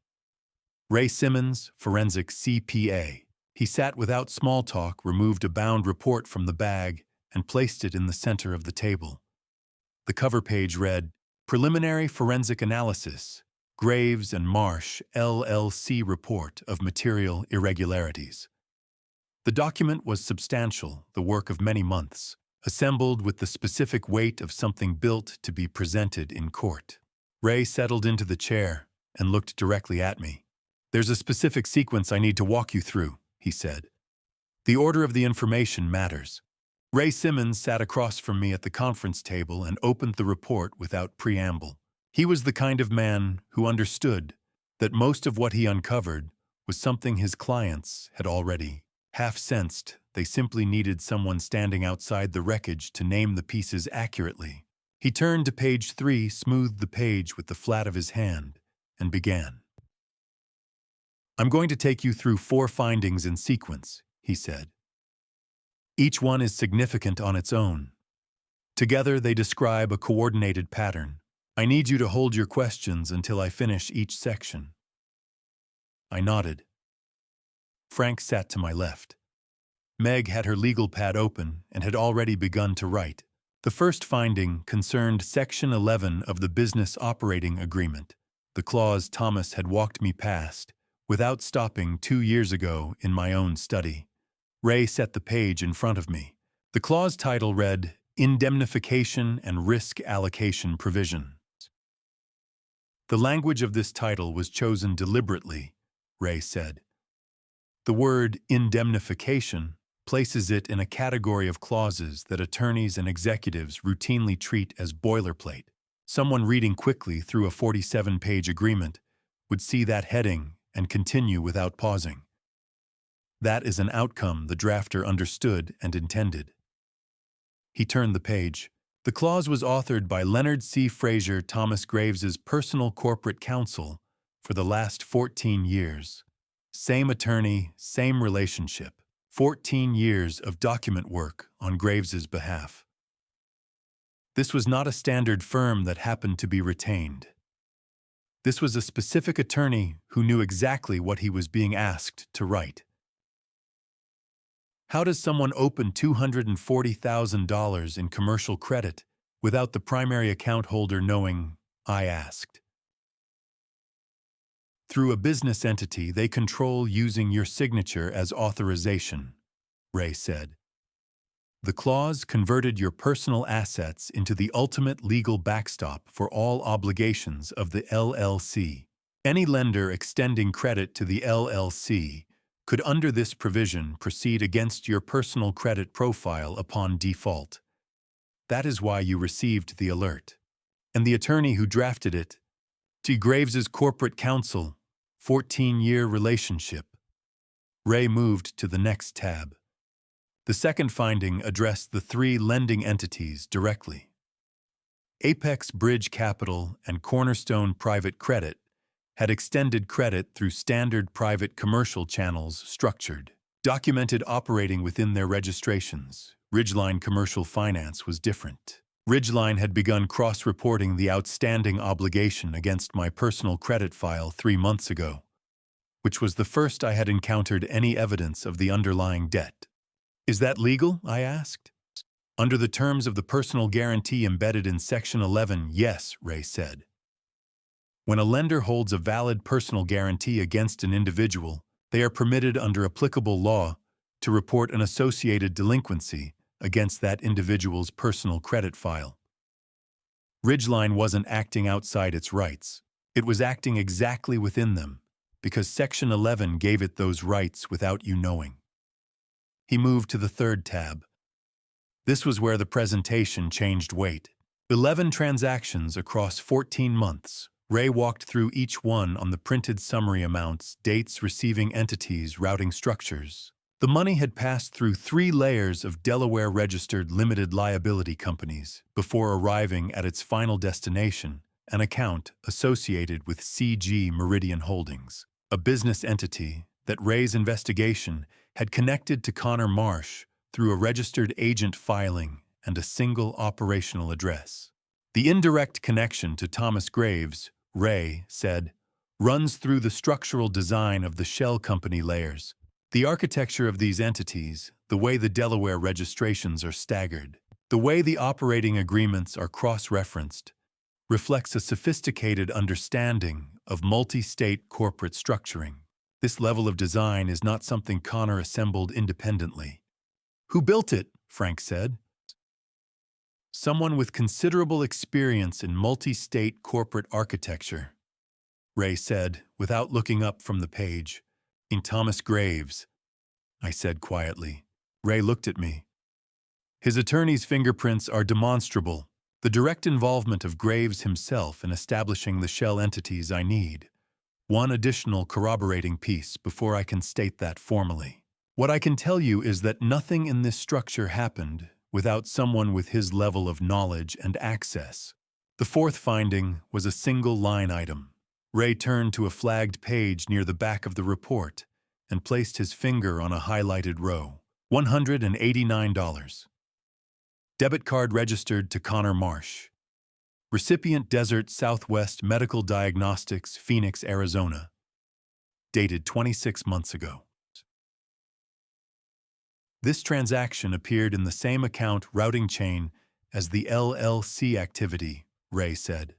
Speaker 1: Ray Simmons, forensic CPA. He sat without small talk, removed a bound report from the bag, and placed it in the center of the table. The cover page read, Preliminary Forensic Analysis, Graves and Marsh, LLC Report of Material Irregularities. The document was substantial, the work of many months, assembled with the specific weight of something built to be presented in court. Ray settled into the chair and looked directly at me. There's a specific sequence I need to walk you through, he said. The order of the information matters. Ray Simmons sat across from me at the conference table and opened the report without preamble. He was the kind of man who understood that most of what he uncovered was something his clients had already half-sensed. They simply needed someone standing outside the wreckage to name the pieces accurately. He turned to page 3, smoothed the page with the flat of his hand, and began. I'm going to take you through 4 findings in sequence, he said. Each one is significant on its own. Together they describe a coordinated pattern. I need you to hold your questions until I finish each section. I nodded. Frank sat to my left. Meg had her legal pad open and had already begun to write. The first finding concerned Section 11 of the Business Operating Agreement, the clause Thomas had walked me past, without stopping 2 years ago in my own study. Ray set the page in front of me. The clause title read, Indemnification and Risk Allocation Provisions. The language of this title was chosen deliberately, Ray said. The word indemnification places it in a category of clauses that attorneys and executives routinely treat as boilerplate. Someone reading quickly through a 47-page agreement would see that heading and continue without pausing. That is an outcome the drafter understood and intended. He turned the page. The clause was authored by Leonard C. Frazier, Thomas Graves's personal corporate counsel for the last 14 years. Same attorney, same relationship. 14 years of document work on Graves's behalf. This was not a standard firm that happened to be retained. This was a specific attorney who knew exactly what he was being asked to write. How does someone open $240,000 in commercial credit without the primary account holder knowing? I asked. Through a business entity they control using your signature as authorization, Ray said. The clause converted your personal assets into the ultimate legal backstop for all obligations of the LLC. Any lender extending credit to the LLC could, under this provision, proceed against your personal credit profile upon default. That is why you received the alert. And the attorney who drafted it, T. Graves's corporate counsel, 14-year relationship. Ray moved to the next tab. The second finding addressed the three lending entities directly. Apex Bridge Capital and Cornerstone Private Credit had extended credit through standard private commercial channels structured, documented operating within their registrations. Ridgeline Commercial Finance was different. Ridgeline had begun cross-reporting the outstanding obligation against my personal credit file 3 months ago, which was the first I had encountered any evidence of the underlying debt. Is that legal? I asked. Under the terms of the personal guarantee embedded in Section 11, yes, Ray said. When a lender holds a valid personal guarantee against an individual, they are permitted under applicable law to report an associated delinquency against that individual's personal credit file. Ridgeline wasn't acting outside its rights. It was acting exactly within them, because Section 11 gave it those rights without you knowing. He moved to the third tab. This was where the presentation changed weight. 11 transactions across 14 months. Ray walked through each one on the printed summary amounts, dates, receiving entities, routing structures. The money had passed through 3 layers of Delaware-registered limited liability companies before arriving at its final destination, an account associated with CG Meridian Holdings, a business entity that Ray's investigation had connected to Connor Marsh through a registered agent filing and a single operational address. The indirect connection to Thomas Graves, Ray said, runs through the structural design of the shell company layers. The architecture of these entities, the way the Delaware registrations are staggered, the way the operating agreements are cross-referenced, reflects a sophisticated understanding of multi-state corporate structuring. This level of design is not something Connor assembled independently. Who built it? Frank said. Someone with considerable experience in multi-state corporate architecture, Ray said, without looking up from the page. In Thomas Graves, I said quietly. Ray looked at me. His attorney's fingerprints are demonstrable. The direct involvement of Graves himself in establishing the shell entities I need. One additional corroborating piece before I can state that formally. What I can tell you is that nothing in this structure happened without someone with his level of knowledge and access. The fourth finding was a single line item. Ray turned to a flagged page near the back of the report and placed his finger on a highlighted row. $189. Debit card registered to Connor Marsh. Recipient Desert Southwest Medical Diagnostics, Phoenix, Arizona. Dated 26 months ago. This transaction appeared in the same account routing chain as the LLC activity, Ray said.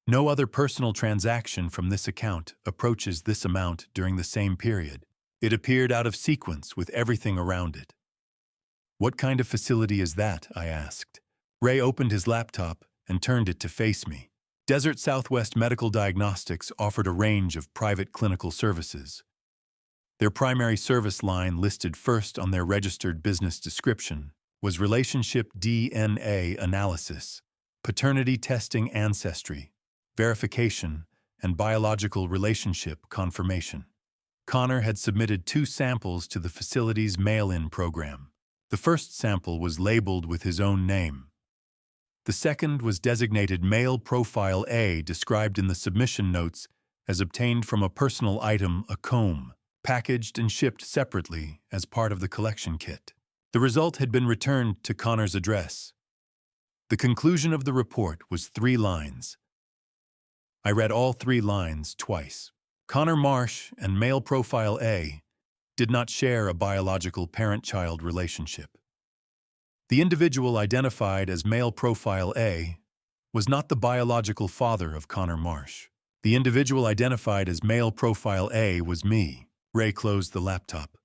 Speaker 1: No other personal transaction from this account approaches this amount during the same period. It appeared out of sequence with everything around it. What kind of facility is that? I asked. Ray opened his laptop and turned it to face me. Desert Southwest Medical Diagnostics offered a range of private clinical services. Their primary service line, listed first on their registered business description, was relationship DNA analysis, paternity testing, ancestry verification, and biological relationship confirmation. Connor had submitted 2 samples to the facility's mail-in program. The first sample was labeled with his own name. The second was designated Male Profile A, described in the submission notes as obtained from a personal item, a comb, packaged and shipped separately as part of the collection kit. The result had been returned to Connor's address. The conclusion of the report was 3 lines. I read all 3 lines twice. Connor Marsh and Male Profile A did not share a biological parent-child relationship. The individual identified as Male Profile A was not the biological father of Connor Marsh. The individual identified as Male Profile A was me. Ray closed the laptop.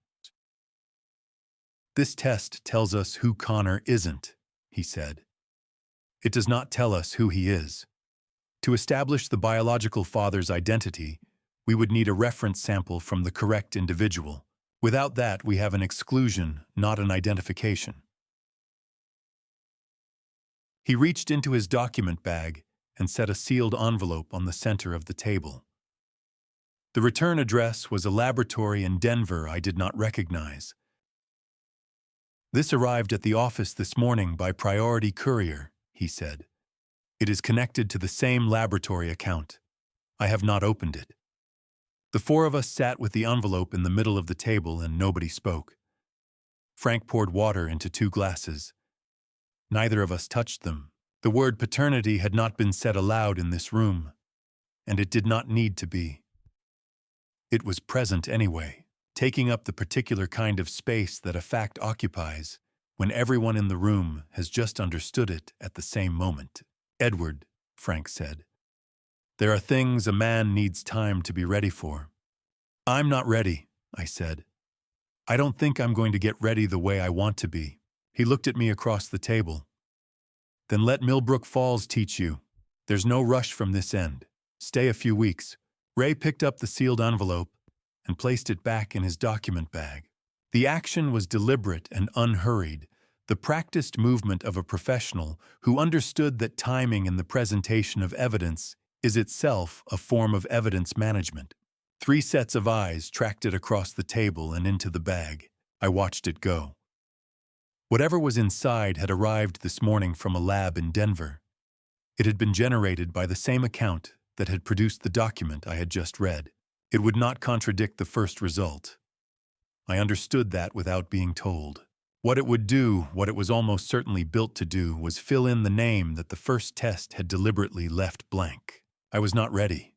Speaker 1: This test tells us who Connor isn't, he said. It does not tell us who he is. To establish the biological father's identity, we would need a reference sample from the correct individual. Without that, we have an exclusion, not an identification. He reached into his document bag and set a sealed envelope on the center of the table. The return address was a laboratory in Denver I did not recognize. This arrived at the office this morning by priority courier, he said. It is connected to the same laboratory account. I have not opened it. The four of us sat with the envelope in the middle of the table and nobody spoke. Frank poured water into 2 glasses. Neither of us touched them. The word paternity had not been said aloud in this room, and it did not need to be. It was present anyway, taking up the particular kind of space that a fact occupies when everyone in the room has just understood it at the same moment. Edward, Frank said, there are things a man needs time to be ready for. I'm not ready, I said. I don't think I'm going to get ready the way I want to be. He looked at me across the table. Then let Milbrook Falls teach you. There's no rush from this end. Stay a few weeks. Ray picked up the sealed envelope and placed it back in his document bag. The action was deliberate and unhurried, the practiced movement of a professional who understood that timing in the presentation of evidence is itself a form of evidence management. 3 sets of eyes tracked it across the table and into the bag. I watched it go. Whatever was inside had arrived this morning from a lab in Denver. It had been generated by the same account that had produced the document I had just read. It would not contradict the first result. I understood that without being told. What it would do, what it was almost certainly built to do, was fill in the name that the first test had deliberately left blank. I was not ready.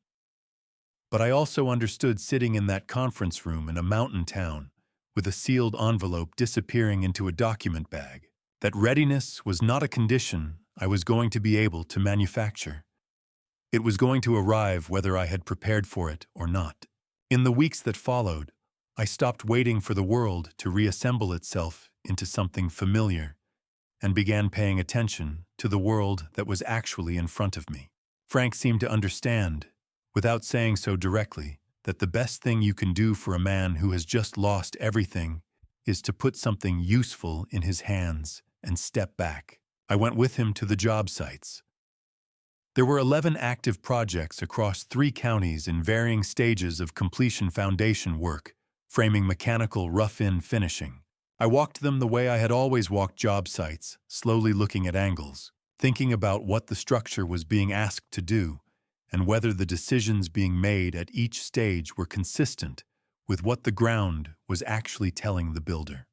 Speaker 1: But I also understood sitting in that conference room in a mountain town with a sealed envelope disappearing into a document bag, that readiness was not a condition I was going to be able to manufacture. It was going to arrive whether I had prepared for it or not. In the weeks that followed, I stopped waiting for the world to reassemble itself into something familiar and began paying attention to the world that was actually in front of me. Frank seemed to understand, without saying so directly, that the best thing you can do for a man who has just lost everything is to put something useful in his hands and step back. I went with him to the job sites. There were 11 active projects across 3 counties in varying stages of completion foundation work, framing mechanical rough-in finishing. I walked them the way I had always walked job sites, slowly looking at angles, thinking about what the structure was being asked to do, and whether the decisions being made at each stage were consistent with what the ground was actually telling the builder.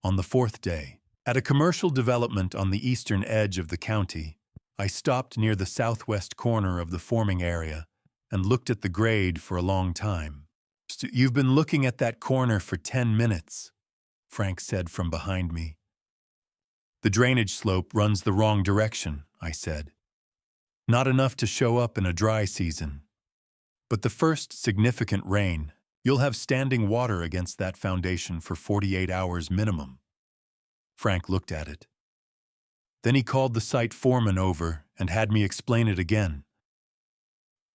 Speaker 1: On the 4th day, at a commercial development on the eastern edge of the county, I stopped near the southwest corner of the forming area and looked at the grade for a long time. "You've been looking at that corner for 10 minutes, Frank said from behind me. "The drainage slope runs the wrong direction," I said. "Not enough to show up in a dry season. But the first significant rain, you'll have standing water against that foundation for 48 hours minimum." Frank looked at it. Then he called the site foreman over and had me explain it again.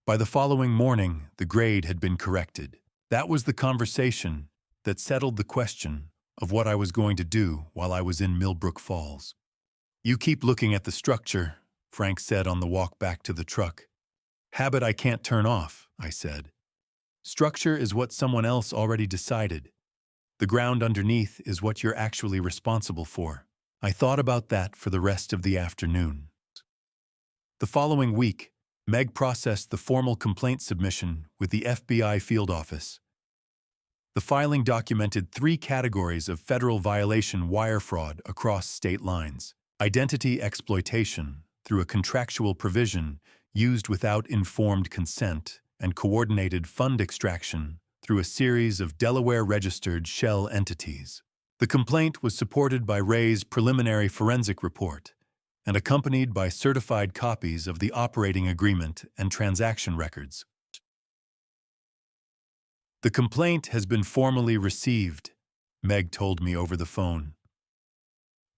Speaker 1: By the following morning, the grade had been corrected. That was the conversation that settled the question of what I was going to do while I was in Milbrook Falls. "You keep looking at the structure," Frank said on the walk back to the truck. "Habit I can't turn off," I said. "Structure is what someone else already decided. The ground underneath is what you're actually responsible for." I thought about that for the rest of the afternoon. The following week, Meg processed the formal complaint submission with the FBI field office. The filing documented 3 categories of federal violation wire fraud across state lines: identity exploitation through a contractual provision used without informed consent, and coordinated fund extraction through a series of Delaware-registered shell entities. The complaint was supported by Ray's preliminary forensic report and accompanied by certified copies of the operating agreement and transaction records. "The complaint has been formally received," Meg told me over the phone.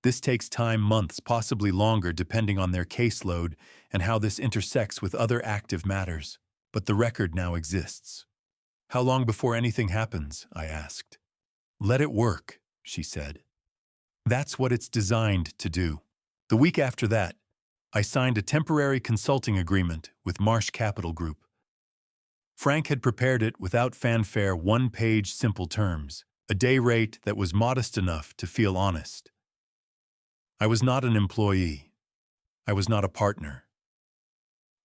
Speaker 1: This takes time, months, possibly longer, depending on their caseload and how this intersects with other active matters. But the record now exists. How long before anything happens? I asked. Let it work, she said. That's what it's designed to do. The week after that, I signed a temporary consulting agreement with Marsh Capital Group. Frank had prepared it without fanfare, one-page simple terms, a day rate that was modest enough to feel honest. I was not an employee. I was not a partner.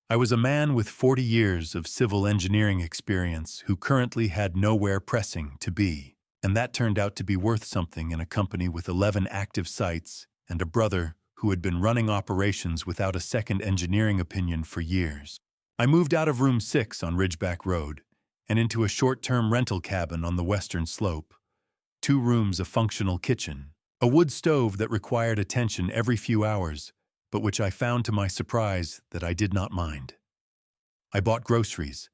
Speaker 1: I was a man with 40 years of civil engineering experience who currently had nowhere pressing to be, and that turned out to be worth something in a company with 11 active sites and a brother who had been running operations without a second engineering opinion for years. I moved out of room 6 on Ridgeback Road and into a short-term rental cabin on the western slope. 2 rooms, a functional kitchen, a wood stove that required attention every few hours, but which I found to my surprise that I did not mind. I bought groceries.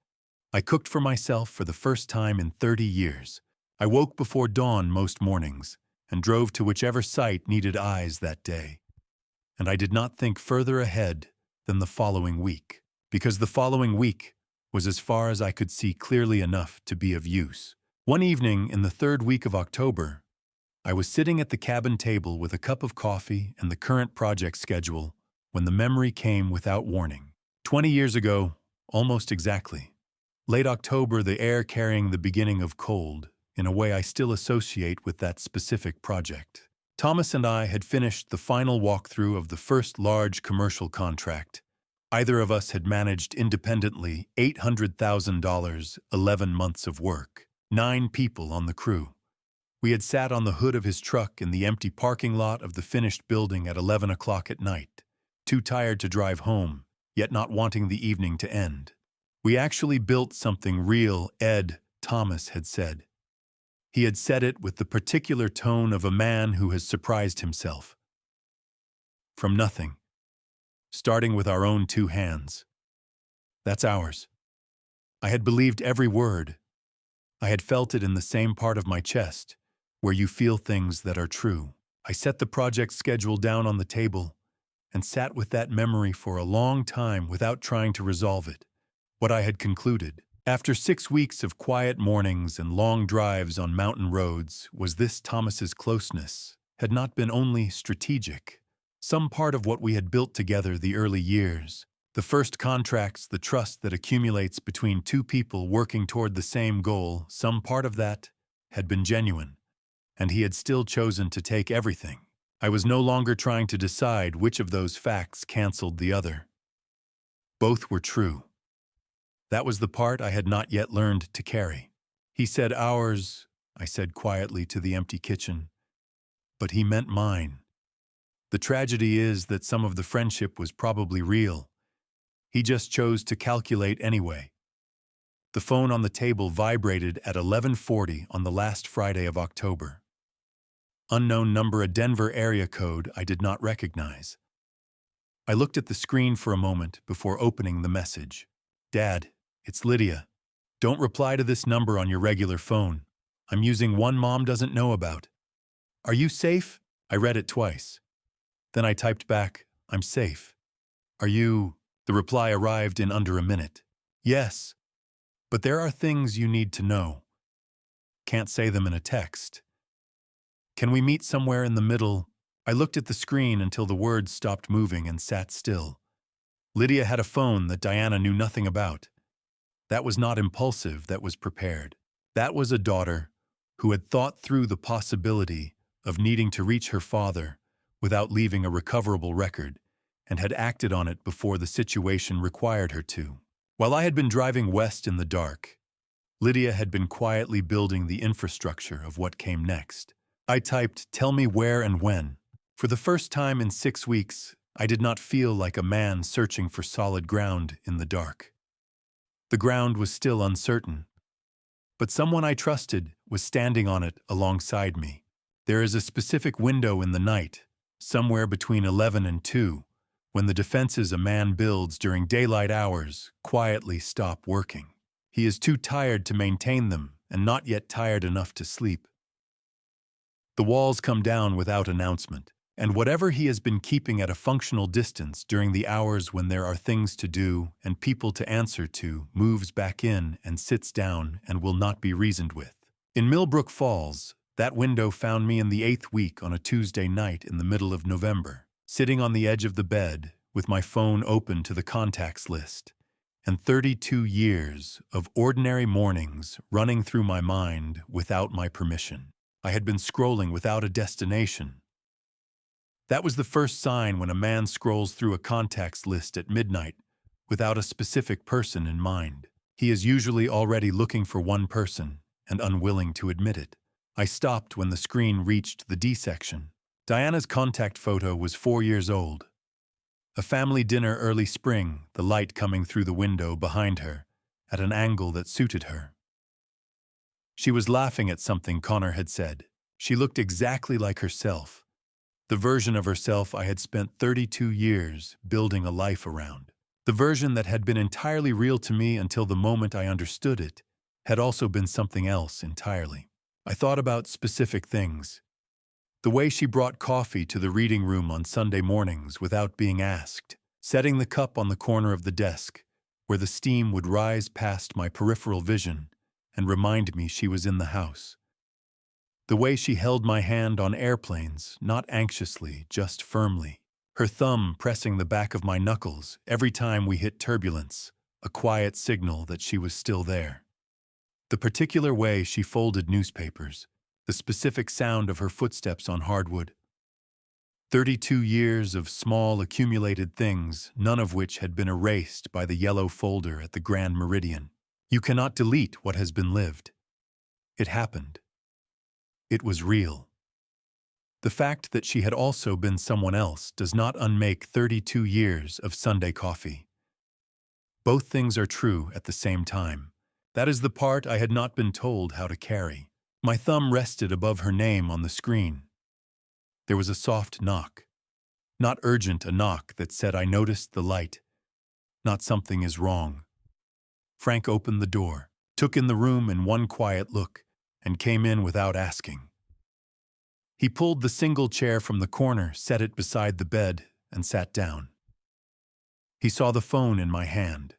Speaker 1: I cooked for myself for the first time in 30 years. I woke before dawn most mornings and drove to whichever site needed eyes that day. And I did not think further ahead than the following week, because the following week was as far as I could see clearly enough to be of use. One evening in the 3rd week of October, I was sitting at the cabin table with a cup of coffee and the current project schedule when the memory came without warning. 20 years ago, almost exactly. Late October, the air carrying the beginning of cold, in a way I still associate with that specific project. Thomas and I had finished the final walkthrough of the first large commercial contract. Either of us had managed independently $800,000, 11 months of work, 9 people on the crew. We had sat on the hood of his truck in the empty parking lot of the finished building at 11 o'clock at night, too tired to drive home, yet not wanting the evening to end. We actually built something real, Ed, Thomas had said. He had said it with the particular tone of a man who has surprised himself. From nothing. Starting with our own 2 hands. That's ours. I had believed every word. I had felt it in the same part of my chest, where you feel things that are true. I set the project schedule down on the table and sat with that memory for a long time without trying to resolve it. What I had concluded, after 6 weeks of quiet mornings and long drives on mountain roads, was this: Thomas's closeness had not been only strategic. Some part of what we had built together the early years, the first contracts, the trust that accumulates between 2 people working toward the same goal, some part of that had been genuine, and he had still chosen to take everything. I was no longer trying to decide which of those facts canceled the other. Both were true. That was the part I had not yet learned to carry. He said ours, I said quietly to the empty kitchen, but he meant mine. The tragedy is that some of the friendship was probably real. He just chose to calculate anyway. The phone on the table vibrated at 11:40 on the last Friday of October. Unknown number, a Denver area code I did not recognize. I looked at the screen for a moment before opening the message. Dad, it's Lydia. Don't reply to this number on your regular phone. I'm using one Mom doesn't know about. Are you safe? I read it twice. Then I typed back, I'm safe. Are you? The reply arrived in under a minute. Yes, but there are things you need to know. Can't say them in a text. Can we meet somewhere in the middle? I looked at the screen until the words stopped moving and sat still. Lydia had a phone that Diana knew nothing about. That was not impulsive, that was prepared. That was a daughter who had thought through the possibility of needing to reach her father without leaving a recoverable record, and had acted on it before the situation required her to. While I had been driving west in the dark, Lydia had been quietly building the infrastructure of what came next. I typed, tell me where and when. For the first time in 6 weeks, I did not feel like a man searching for solid ground in the dark. The ground was still uncertain, but someone I trusted was standing on it alongside me. There is a specific window in the night, somewhere between 11 and 2, when the defenses a man builds during daylight hours quietly stop working. He is too tired to maintain them and not yet tired enough to sleep. The walls come down without announcement, And whatever he has been keeping at a functional distance during the hours when there are things to do and people to answer to moves back in and sits down and will not be reasoned with. In Milbrook Falls, that window found me in the 8th week on a Tuesday night in the middle of November, sitting on the edge of the bed with my phone open to the contacts list, and 32 years of ordinary mornings running through my mind without my permission. I had been scrolling without a destination. That was the first sign when a man scrolls through a contacts list at midnight without a specific person in mind. He is usually already looking for one person and unwilling to admit it. I stopped when the screen reached the D section. Diana's contact photo was 4 years old. A family dinner early spring, the light coming through the window behind her at an angle that suited her. She was laughing at something Connor had said. She looked exactly like herself, the version of herself I had spent 32 years building a life around. The version that had been entirely real to me until the moment I understood it had also been something else entirely. I thought about specific things. The way she brought coffee to the reading room on Sunday mornings without being asked, setting the cup on the corner of the desk, where the steam would rise past my peripheral vision and remind me she was in the house. The way she held my hand on airplanes, not anxiously, just firmly, her thumb pressing the back of my knuckles every time we hit turbulence, a quiet signal that she was still there. The particular way she folded newspapers, the specific sound of her footsteps on hardwood. 32 years of small accumulated things, none of which had been erased by the yellow folder at the Grand Meridian. You cannot delete what has been lived. It happened. It was real. The fact that she had also been someone else does not unmake 32 years of Sunday coffee. Both things are true at the same time. That is the part I had not been told how to carry. My thumb rested above her name on the screen. There was a soft knock. Not urgent a knock that said I noticed the light. Not something is wrong. Frank opened the door, took in the room in one quiet look, and came in without asking. He pulled the single chair from the corner, set it beside the bed, and sat down. He saw the phone in my hand.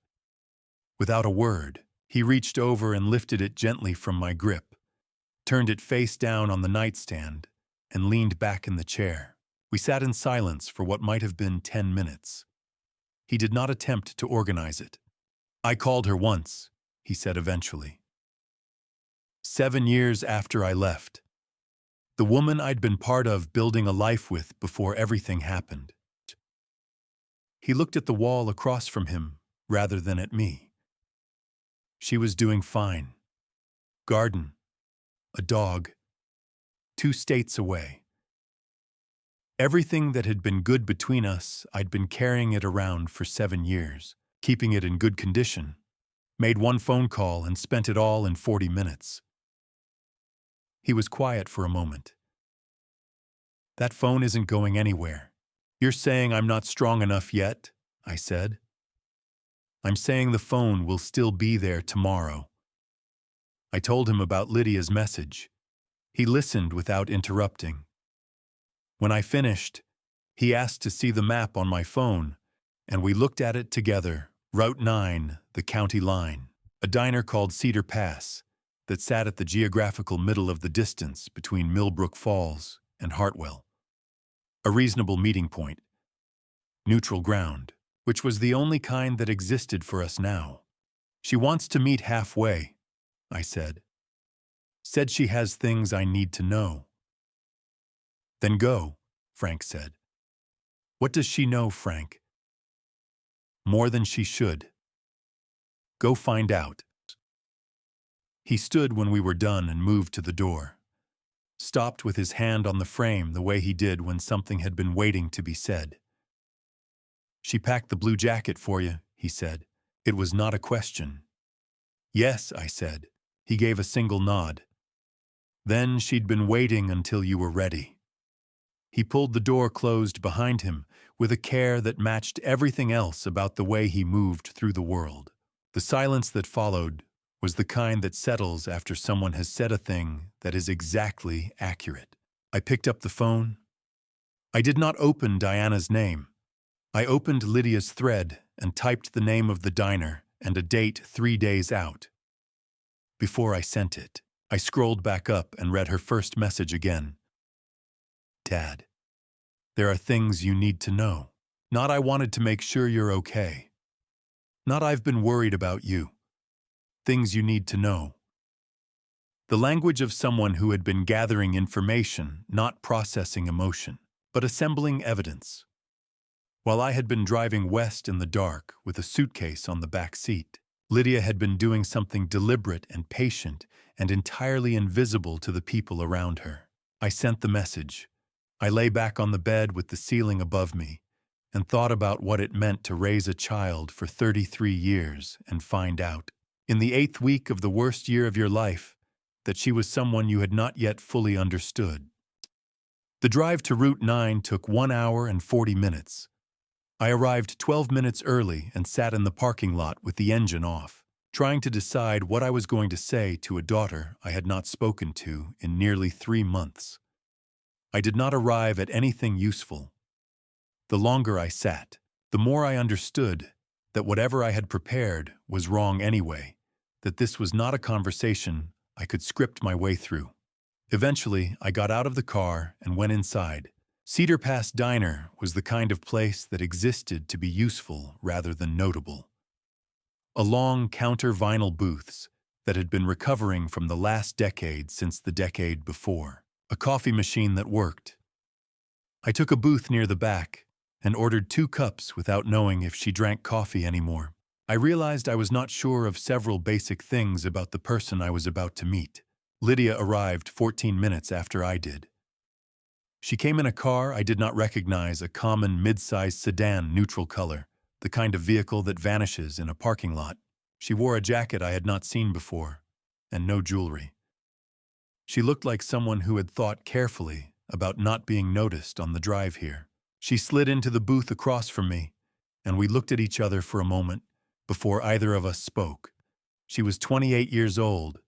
Speaker 1: Without a word, he reached over and lifted it gently from my grip, turned it face down on the nightstand, and leaned back in the chair. We sat in silence for what might have been 10 minutes. He did not attempt to organize it. I called her once, he said eventually. 7 years after I left. The woman I'd been part of building a life with before everything happened. He looked at the wall across from him rather than at me. She was doing fine. Garden. A dog. 2 states away. Everything that had been good between us, I'd been carrying it around for 7 years, keeping it in good condition. Made one phone call and spent it all in 40 minutes. He was quiet for a moment. That phone isn't going anywhere. You're saying I'm not strong enough yet, I said. I'm saying the phone will still be there tomorrow. I told him about Lydia's message. He listened without interrupting. When I finished, he asked to see the map on my phone, and we looked at it together. Route 9, the county line, a diner called Cedar Pass that sat at the geographical middle of the distance between Millbrook Falls and Hartwell. A reasonable meeting point. Neutral ground, which was the only kind that existed for us now. She wants to meet halfway, I said. Said she has things I need to know. Then go, Frank said. What does she know, Frank? More than she should. Go find out. He stood when we were done and moved to the door. Stopped with his hand on the frame the way he did when something had been waiting to be said. She packed the blue jacket for you, he said. It was not a question. Yes, I said. He gave a single nod. Then she'd been waiting until you were ready. He pulled the door closed behind him with a care that matched everything else about the way he moved through the world. The silence that followed was the kind that settles after someone has said a thing that is exactly accurate. I picked up the phone. I did not open Diana's name. I opened Lydia's thread and typed the name of the diner and a date 3 days out. Before I sent it, I scrolled back up and read her first message again. Dad, there are things you need to know. Not I wanted to make sure you're okay. Not I've been worried about you. Things you need to know. The language of someone who had been gathering information, not processing emotion, but assembling evidence. While I had been driving west in the dark with a suitcase on the back seat, Lydia had been doing something deliberate and patient and entirely invisible to the people around her. I sent the message. I lay back on the bed with the ceiling above me and thought about what it meant to raise a child for 33 years and find out, in the 8th week of the worst year of your life, that she was someone you had not yet fully understood. The drive to Route 9 took 1 hour and 40 minutes. I arrived 12 minutes early and sat in the parking lot with the engine off, trying to decide what I was going to say to a daughter I had not spoken to in nearly 3 months. I did not arrive at anything useful. The longer I sat, the more I understood that whatever I had prepared was wrong anyway, that this was not a conversation I could script my way through. Eventually, I got out of the car and went inside. Cedar Pass Diner was the kind of place that existed to be useful rather than notable. A long counter vinyl booths that had been recovering from the last decade since the decade before. A coffee machine that worked. I took a booth near the back and ordered 2 cups without knowing if she drank coffee anymore. I realized I was not sure of several basic things about the person I was about to meet. Lydia arrived 14 minutes after I did. She came in a car I did not recognize, a common mid-sized sedan neutral color, the kind of vehicle that vanishes in a parking lot. She wore a jacket I had not seen before, and no jewelry. She looked like someone who had thought carefully about not being noticed on the drive here. She slid into the booth across from me, and we looked at each other for a moment before either of us spoke. She was 28 years old,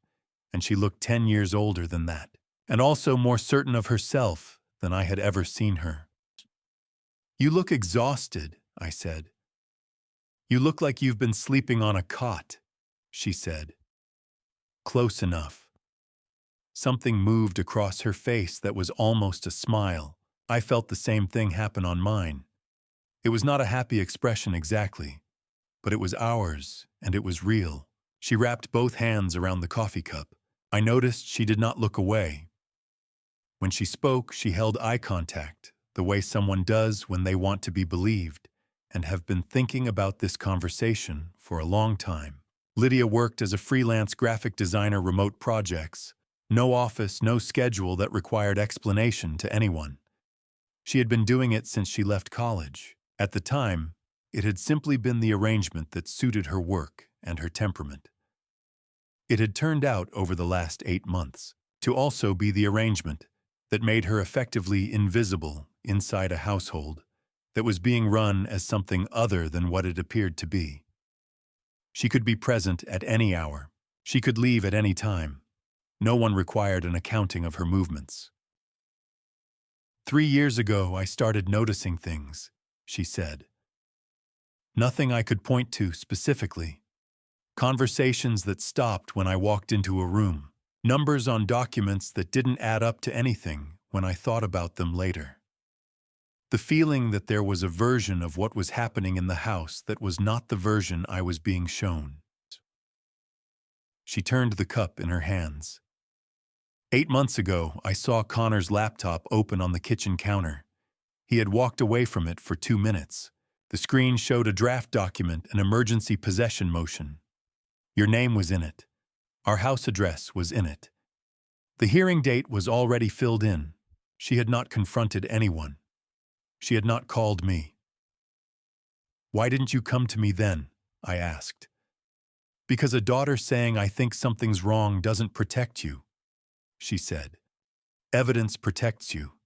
Speaker 1: and she looked 10 years older than that, and also more certain of herself than I had ever seen her. "You look exhausted," I said. "You look like you've been sleeping on a cot," she said. Close enough. Something moved across her face that was almost a smile. I felt the same thing happen on mine. It was not a happy expression exactly, but it was ours, and it was real. She wrapped both hands around the coffee cup. I noticed she did not look away. When she spoke, she held eye contact, the way someone does when they want to be believed, and have been thinking about this conversation for a long time. Lydia worked as a freelance graphic designer, remote projects. No office, no schedule that required explanation to anyone. She had been doing it since she left college. At the time, it had simply been the arrangement that suited her work and her temperament. It had turned out over the last 8 months to also be the arrangement that made her effectively invisible inside a household that was being run as something other than what it appeared to be. She could be present at any hour. She could leave at any time. No one required an accounting of her movements. 3 years ago, I started noticing things, she said. Nothing I could point to specifically. Conversations that stopped when I walked into a room. Numbers on documents that didn't add up to anything when I thought about them later. The feeling that there was a version of what was happening in the house that was not the version I was being shown. She turned the cup in her hands. 8 months ago, I saw Connor's laptop open on the kitchen counter. He had walked away from it for 2 minutes. The screen showed a draft document, an emergency possession motion. Your name was in it. Our house address was in it. The hearing date was already filled in. She had not confronted anyone. She had not called me. "Why didn't you come to me then?" I asked. "Because a daughter saying I think something's wrong doesn't protect you," she said. "Evidence protects you.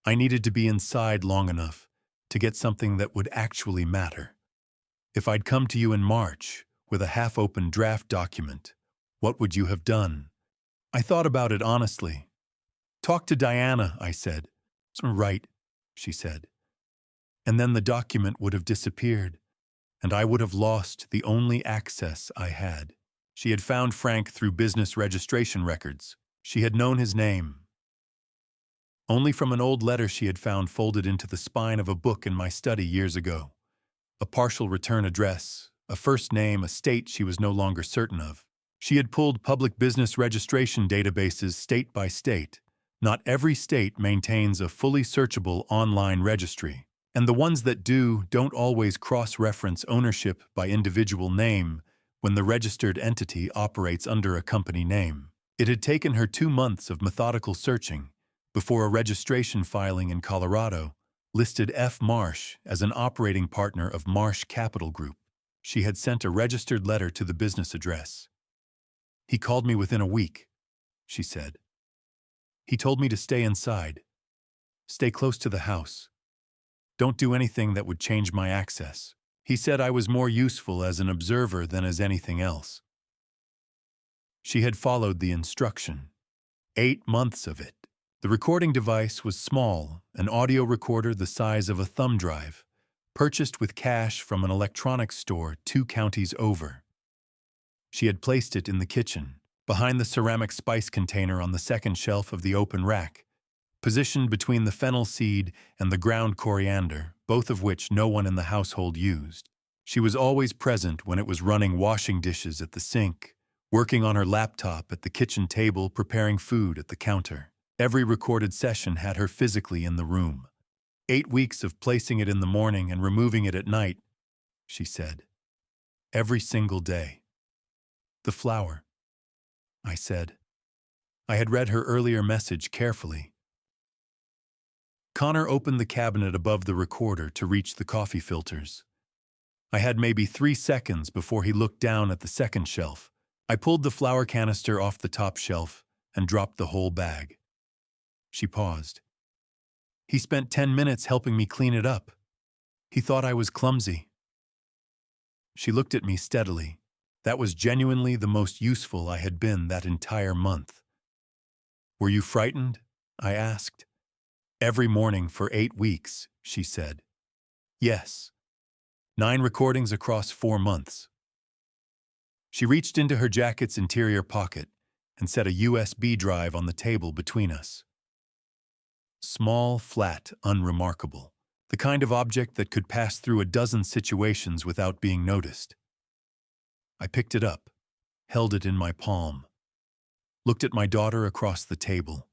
Speaker 1: I needed to be inside long enough to get something that would actually matter. If I'd come to you in March with a half-open draft document, what would you have done?" I thought about it honestly. "Talk to Diana," I said. "Right. she said. And then the document would have disappeared, and I would have lost the only access I had. She had found Frank through business registration records. She had known his name only from an old letter she had found folded into the spine of a book in my study years ago. A partial return address, a first name, a state she was no longer certain of. She had pulled public business registration databases state by state. Not every state maintains a fully searchable online registry, and the ones that do don't always cross-reference ownership by individual name when the registered entity operates under a company name. It had taken her 2 months of methodical searching before a registration filing in Colorado listed F. Marsh as an operating partner of Marsh Capital Group. She had sent a registered letter to the business address. He called me within a week, she said. He told me to stay inside, stay close to the house. Don't do anything that would change my access. He said I was more useful as an observer than as anything else. She had followed the instruction. 8 months of it. The recording device was small, an audio recorder the size of a thumb drive, purchased with cash from an electronics store 2 counties over. She had placed it in the kitchen, behind the ceramic spice container on the second shelf of the open rack, positioned between the fennel seed and the ground coriander, both of which no one in the household used. She was always present when it was running washing dishes at the sink, working on her laptop at the kitchen table, preparing food at the counter. Every recorded session had her physically in the room. 8 weeks of placing it in the morning and removing it at night, she said. Every single day. The flower, I said. I had read her earlier message carefully. Connor opened the cabinet above the recorder to reach the coffee filters. I had maybe 3 seconds before he looked down at the second shelf. I pulled the flour canister off the top shelf and dropped the whole bag. She paused. He spent 10 minutes helping me clean it up. He thought I was clumsy. She looked at me steadily. That was genuinely the most useful I had been that entire month. Were you frightened? I asked. Every morning for 8 weeks, she said. Yes. 9 recordings across 4 months. She reached into her jacket's interior pocket and set a USB drive on the table between us. Small, flat, unremarkable. The kind of object that could pass through a dozen situations without being noticed. I picked it up, held it in my palm, looked at my daughter across the table.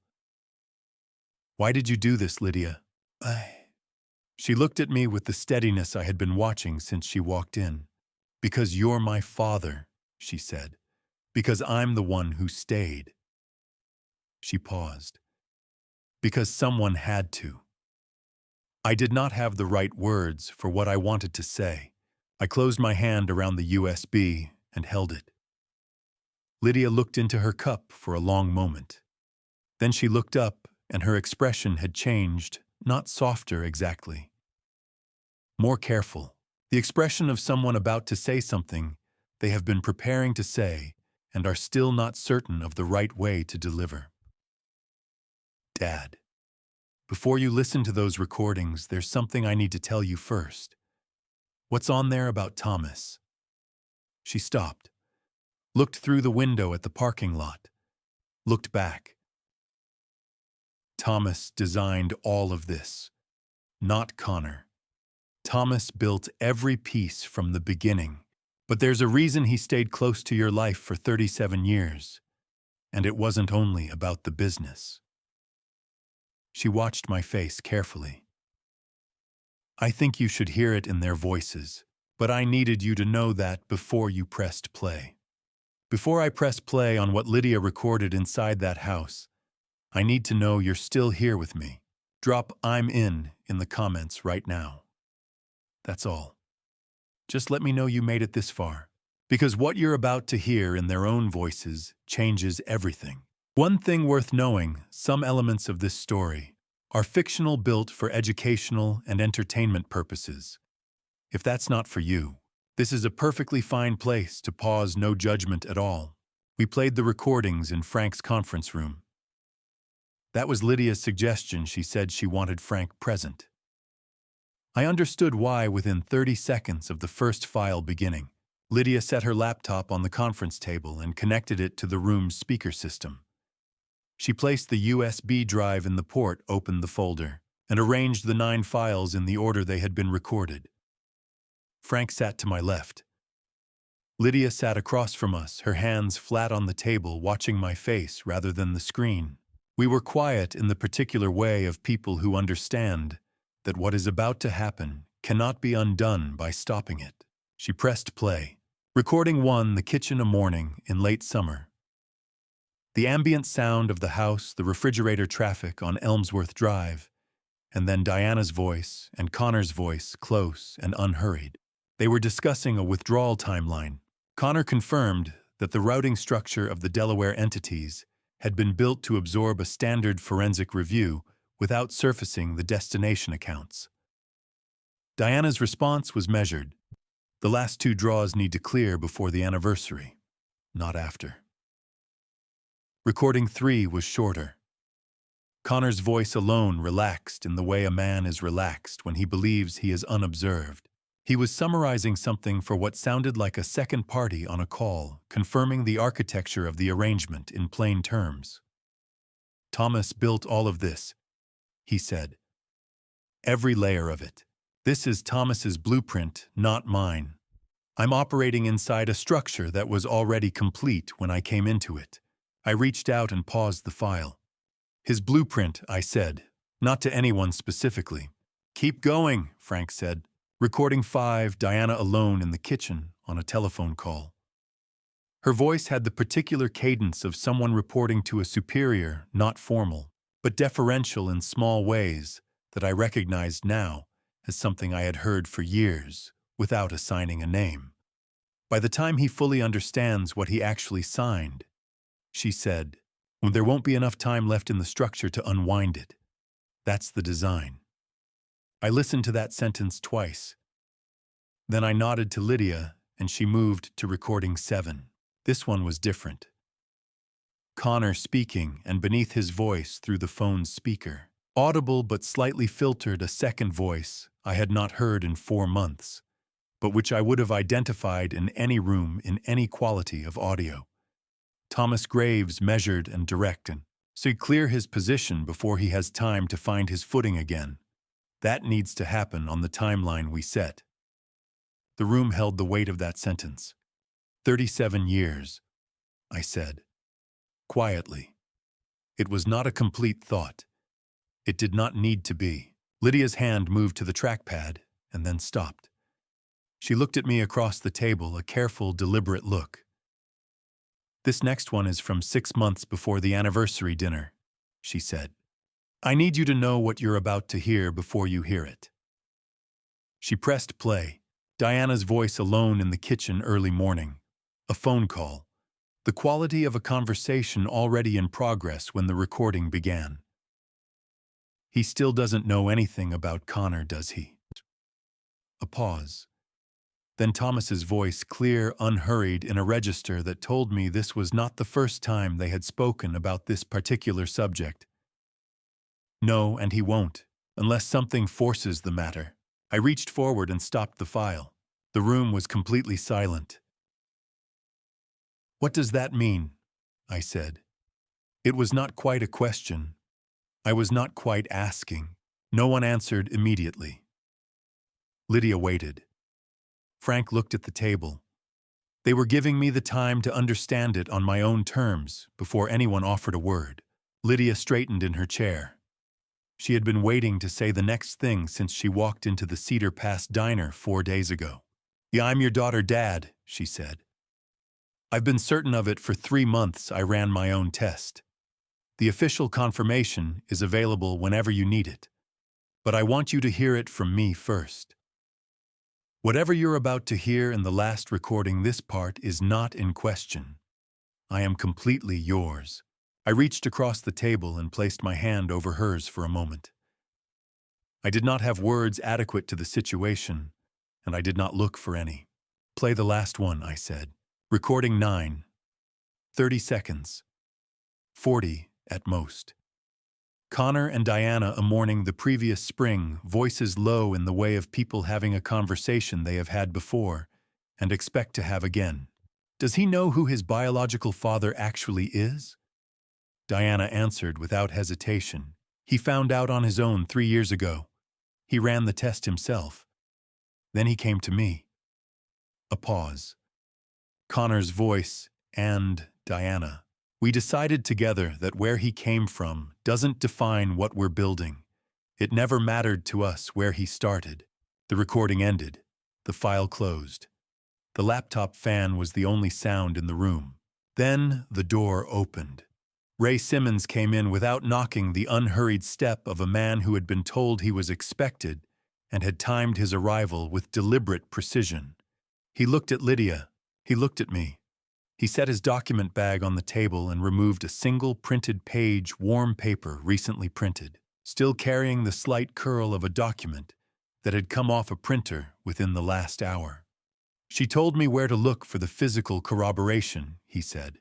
Speaker 1: Why did you do this, Lydia? She looked at me with the steadiness I had been watching since she walked in. Because you're my father, she said. Because I'm the one who stayed. She paused. Because someone had to. I did not have the right words for what I wanted to say. I closed my hand around the USB and held it. Lydia looked into her cup for a long moment. Then she looked up, and her expression had changed, not softer exactly. More careful. The expression of someone about to say something they have been preparing to say and are still not certain of the right way to deliver. Dad, before you listen to those recordings, there's something I need to tell you first. What's on there about Thomas? She stopped, looked through the window at the parking lot, looked back. Thomas designed all of this, not Connor. Thomas built every piece from the beginning, but there's a reason he stayed close to your life for 37 years, and it wasn't only about the business. She watched my face carefully. I think you should hear it in their voices, but I needed you to know that before you pressed play. Before I press play on what Lydia recorded inside that house, I need to know you're still here with me. Drop "I'm in" the comments right now. That's all. Just let me know you made it this far, because what you're about to hear in their own voices changes everything. One thing worth knowing, some elements of this story are fictional, built for educational and entertainment purposes. If that's not for you, this is a perfectly fine place to pause, no judgment at all. We played the recordings in Frank's conference room. That was Lydia's suggestion. She said she wanted Frank present. I understood why within 30 seconds of the first file beginning. Lydia set her laptop on the conference table and connected it to the room's speaker system. She placed the USB drive in the port, opened the folder, and arranged the 9 files in the order they had been recorded. Frank sat to my left. Lydia sat across from us, her hands flat on the table, watching my face rather than the screen. We were quiet in the particular way of people who understand that what is about to happen cannot be undone by stopping it. She pressed play. Recording 1, the kitchen a morning in late summer. The ambient sound of the house, the refrigerator traffic on Elmsworth Drive, and then Diana's voice and Connor's voice, close and unhurried. They were discussing a withdrawal timeline. Connor confirmed that the routing structure of the Delaware entities had been built to absorb a standard forensic review without surfacing the destination accounts. Diana's response was measured. The last 2 draws need to clear before the anniversary, not after. Recording 3 was shorter. Connor's voice alone relaxed in the way a man is relaxed when he believes he is unobserved. He was summarizing something for what sounded like a second party on a call, confirming the architecture of the arrangement in plain terms. Thomas built all of this, he said. Every layer of it. This is Thomas's blueprint, not mine. I'm operating inside a structure that was already complete when I came into it. I reached out and paused the file. His blueprint, I said, not to anyone specifically. Keep going, Frank said. Recording 5, Diana alone in the kitchen on a telephone call. Her voice had the particular cadence of someone reporting to a superior, not formal, but deferential in small ways that I recognized now as something I had heard for years without assigning a name. By the time he fully understands what he actually signed, she said, when there won't be enough time left in the structure to unwind it. That's the design. I listened to that sentence twice. Then I nodded to Lydia, and she moved to recording 7. This one was different. Connor speaking, and beneath his voice through the phone's speaker, audible but slightly filtered, a second voice I had not heard in 4 months, but which I would have identified in any room in any quality of audio. Thomas Graves, measured and direct, and so clear his position before he has time to find his footing again. That needs to happen on the timeline we set. The room held the weight of that sentence. 37 years, I said, quietly. It was not a complete thought. It did not need to be. Lydia's hand moved to the trackpad and then stopped. She looked at me across the table, a careful, deliberate look. This next one is from 6 months before the anniversary dinner, she said. I need you to know what you're about to hear before you hear it. She pressed play. Diana's voice alone in the kitchen early morning. A phone call. The quality of a conversation already in progress when the recording began. He still doesn't know anything about Connor, does he? A pause. Then Thomas's voice, clear, unhurried, in a register that told me this was not the first time they had spoken about this particular subject. No, and he won't, unless something forces the matter. I reached forward and stopped the file. The room was completely silent. What does that mean? I said. It was not quite a question. I was not quite asking. No one answered immediately. Lydia waited. Frank looked at the table. They were giving me the time to understand it on my own terms before anyone offered a word. Lydia straightened in her chair. She had been waiting to say the next thing since she walked into the Cedar Pass diner 4 days ago. Yeah, I'm your daughter, Dad, she said. I've been certain of it for 3 months. I ran my own test. The official confirmation is available whenever you need it. But I want you to hear it from me first. Whatever you're about to hear in the last recording, this part is not in question. I am completely yours. I reached across the table and placed my hand over hers for a moment. I did not have words adequate to the situation, and I did not look for any. Play the last one, I said. Recording 9. 30 seconds. 40 at most. Connor and Diana a morning the previous spring, voices low in the way of people having a conversation they have had before and expect to have again. Does he know who his biological father actually is? Diana answered without hesitation. He found out on his own 3 years ago. He ran the test himself. Then he came to me. A pause. Connor's voice and Diana. We decided together that where he came from doesn't define what we're building. It never mattered to us where he started. The recording ended. The file closed. The laptop fan was the only sound in the room. Then the door opened. Ray Simmons came in without knocking, the unhurried step of a man who had been told he was expected and had timed his arrival with deliberate precision. He looked at Lydia. He looked at me. He set his document bag on the table and removed a single printed page, warm paper recently printed, still carrying the slight curl of a document that had come off a printer within the last hour. She told me where to look for the physical corroboration, he said.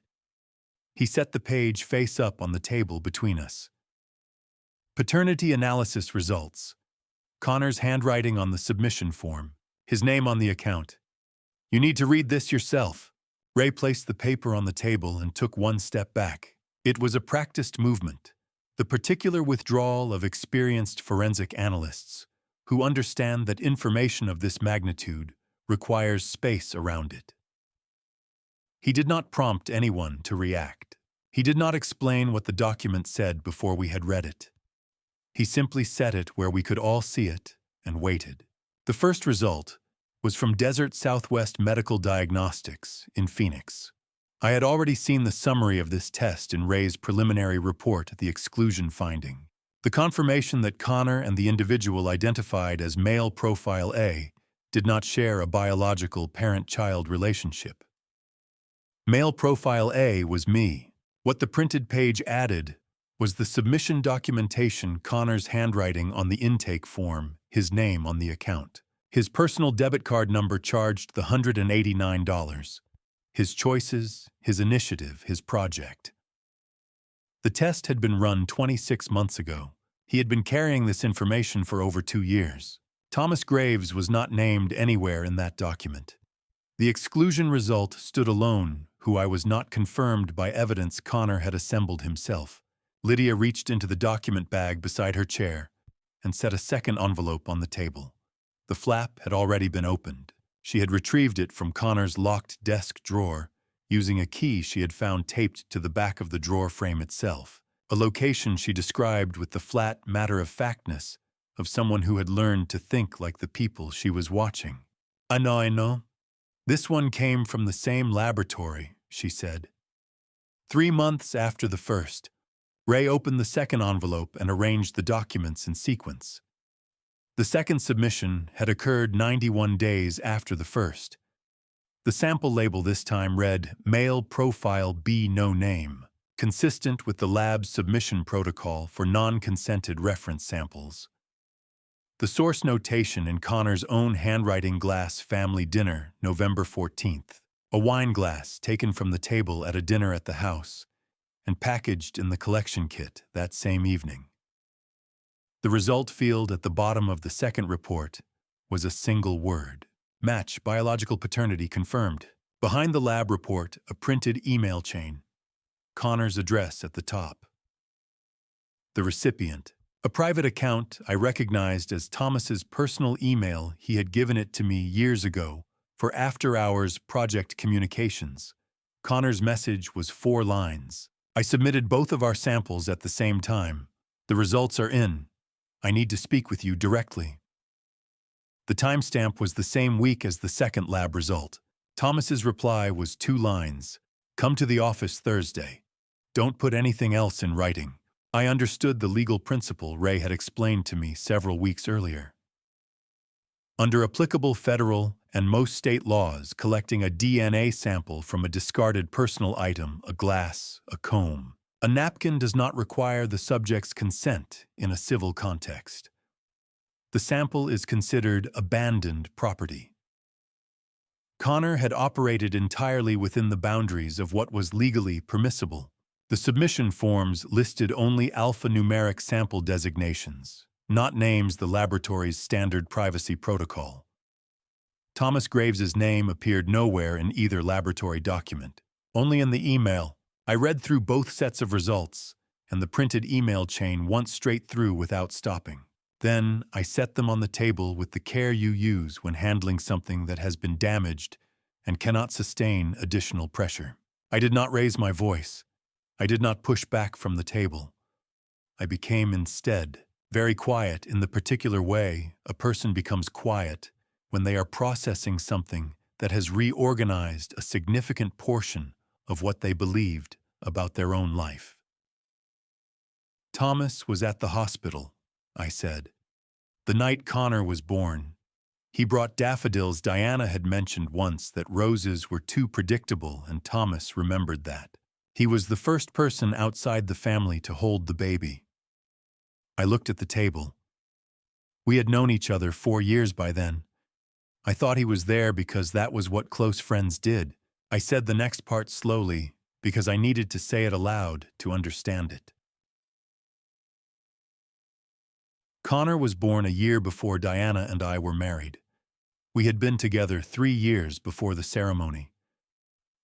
Speaker 1: He set the page face up on the table between us. Paternity analysis results. Connor's handwriting on the submission form, his name on the account. You need to read this yourself. Ray placed the paper on the table and took one step back. It was a practiced movement, the particular withdrawal of experienced forensic analysts who understand that information of this magnitude requires space around it. He did not prompt anyone to react. He did not explain what the document said before we had read it. He simply set it where we could all see it and waited. The first result was from Desert Southwest Medical Diagnostics in Phoenix. I had already seen the summary of this test in Ray's preliminary report, the exclusion finding. The confirmation that Connor and the individual identified as male profile A did not share a biological parent-child relationship. Male profile A was me. What the printed page added was the submission documentation, Connor's handwriting on the intake form, his name on the account. His personal debit card number charged the $189. His choices, his initiative, his project. The test had been run 26 months ago. He had been carrying this information for over 2 years. Thomas Graves was not named anywhere in that document. The exclusion result stood alone, who I was not confirmed by evidence Connor had assembled himself. Lydia reached into the document bag beside her chair and set a second envelope on the table. The flap had already been opened. She had retrieved it from Connor's locked desk drawer, using a key she had found taped to the back of the drawer frame itself, a location she described with the flat matter-of-factness of someone who had learned to think like the people she was watching. I know. This one came from the same laboratory, she said. 3 months after the first, Ray opened the second envelope and arranged the documents in sequence. The second submission had occurred 91 days after the first. The sample label this time read, Male Profile B No Name, consistent with the lab's submission protocol for non-consented reference samples. The source notation in Connor's own handwriting: glass family dinner, November 14th. A wine glass taken from the table at a dinner at the house and packaged in the collection kit that same evening. The result field at the bottom of the second report was a single word. Match biological paternity confirmed. Behind the lab report, a printed email chain. Connor's address at the top. The recipient. A private account I recognized as Thomas's personal email. He had given it to me years ago for after-hours project communications. Connor's message was 4 lines. I submitted both of our samples at the same time. The results are in. I need to speak with you directly. The timestamp was the same week as the second lab result. Thomas's reply was 2 lines. Come to the office Thursday. Don't put anything else in writing. I understood the legal principle Ray had explained to me several weeks earlier. Under applicable federal and most state laws, collecting a DNA sample from a discarded personal item, a glass, a comb, a napkin, does not require the subject's consent in a civil context. The sample is considered abandoned property. Connor had operated entirely within the boundaries of what was legally permissible. The submission forms listed only alphanumeric sample designations, not names the laboratory's standard privacy protocol. Thomas Graves's name appeared nowhere in either laboratory document, only in the email. I read through both sets of results, and the printed email chain once straight through without stopping. Then I set them on the table with the care you use when handling something that has been damaged and cannot sustain additional pressure. I did not raise my voice. I did not push back from the table. I became instead very quiet in the particular way a person becomes quiet when they are processing something that has reorganized a significant portion of what they believed about their own life. Thomas was at the hospital, I said. The night Connor was born. He brought daffodils. Diana had mentioned once that roses were too predictable, and Thomas remembered that. He was the first person outside the family to hold the baby. I looked at the table. We had known each other 4 years by then. I thought he was there because that was what close friends did. I said the next part slowly because I needed to say it aloud to understand it. Connor was born a year before Diana and I were married. We had been together 3 years before the ceremony.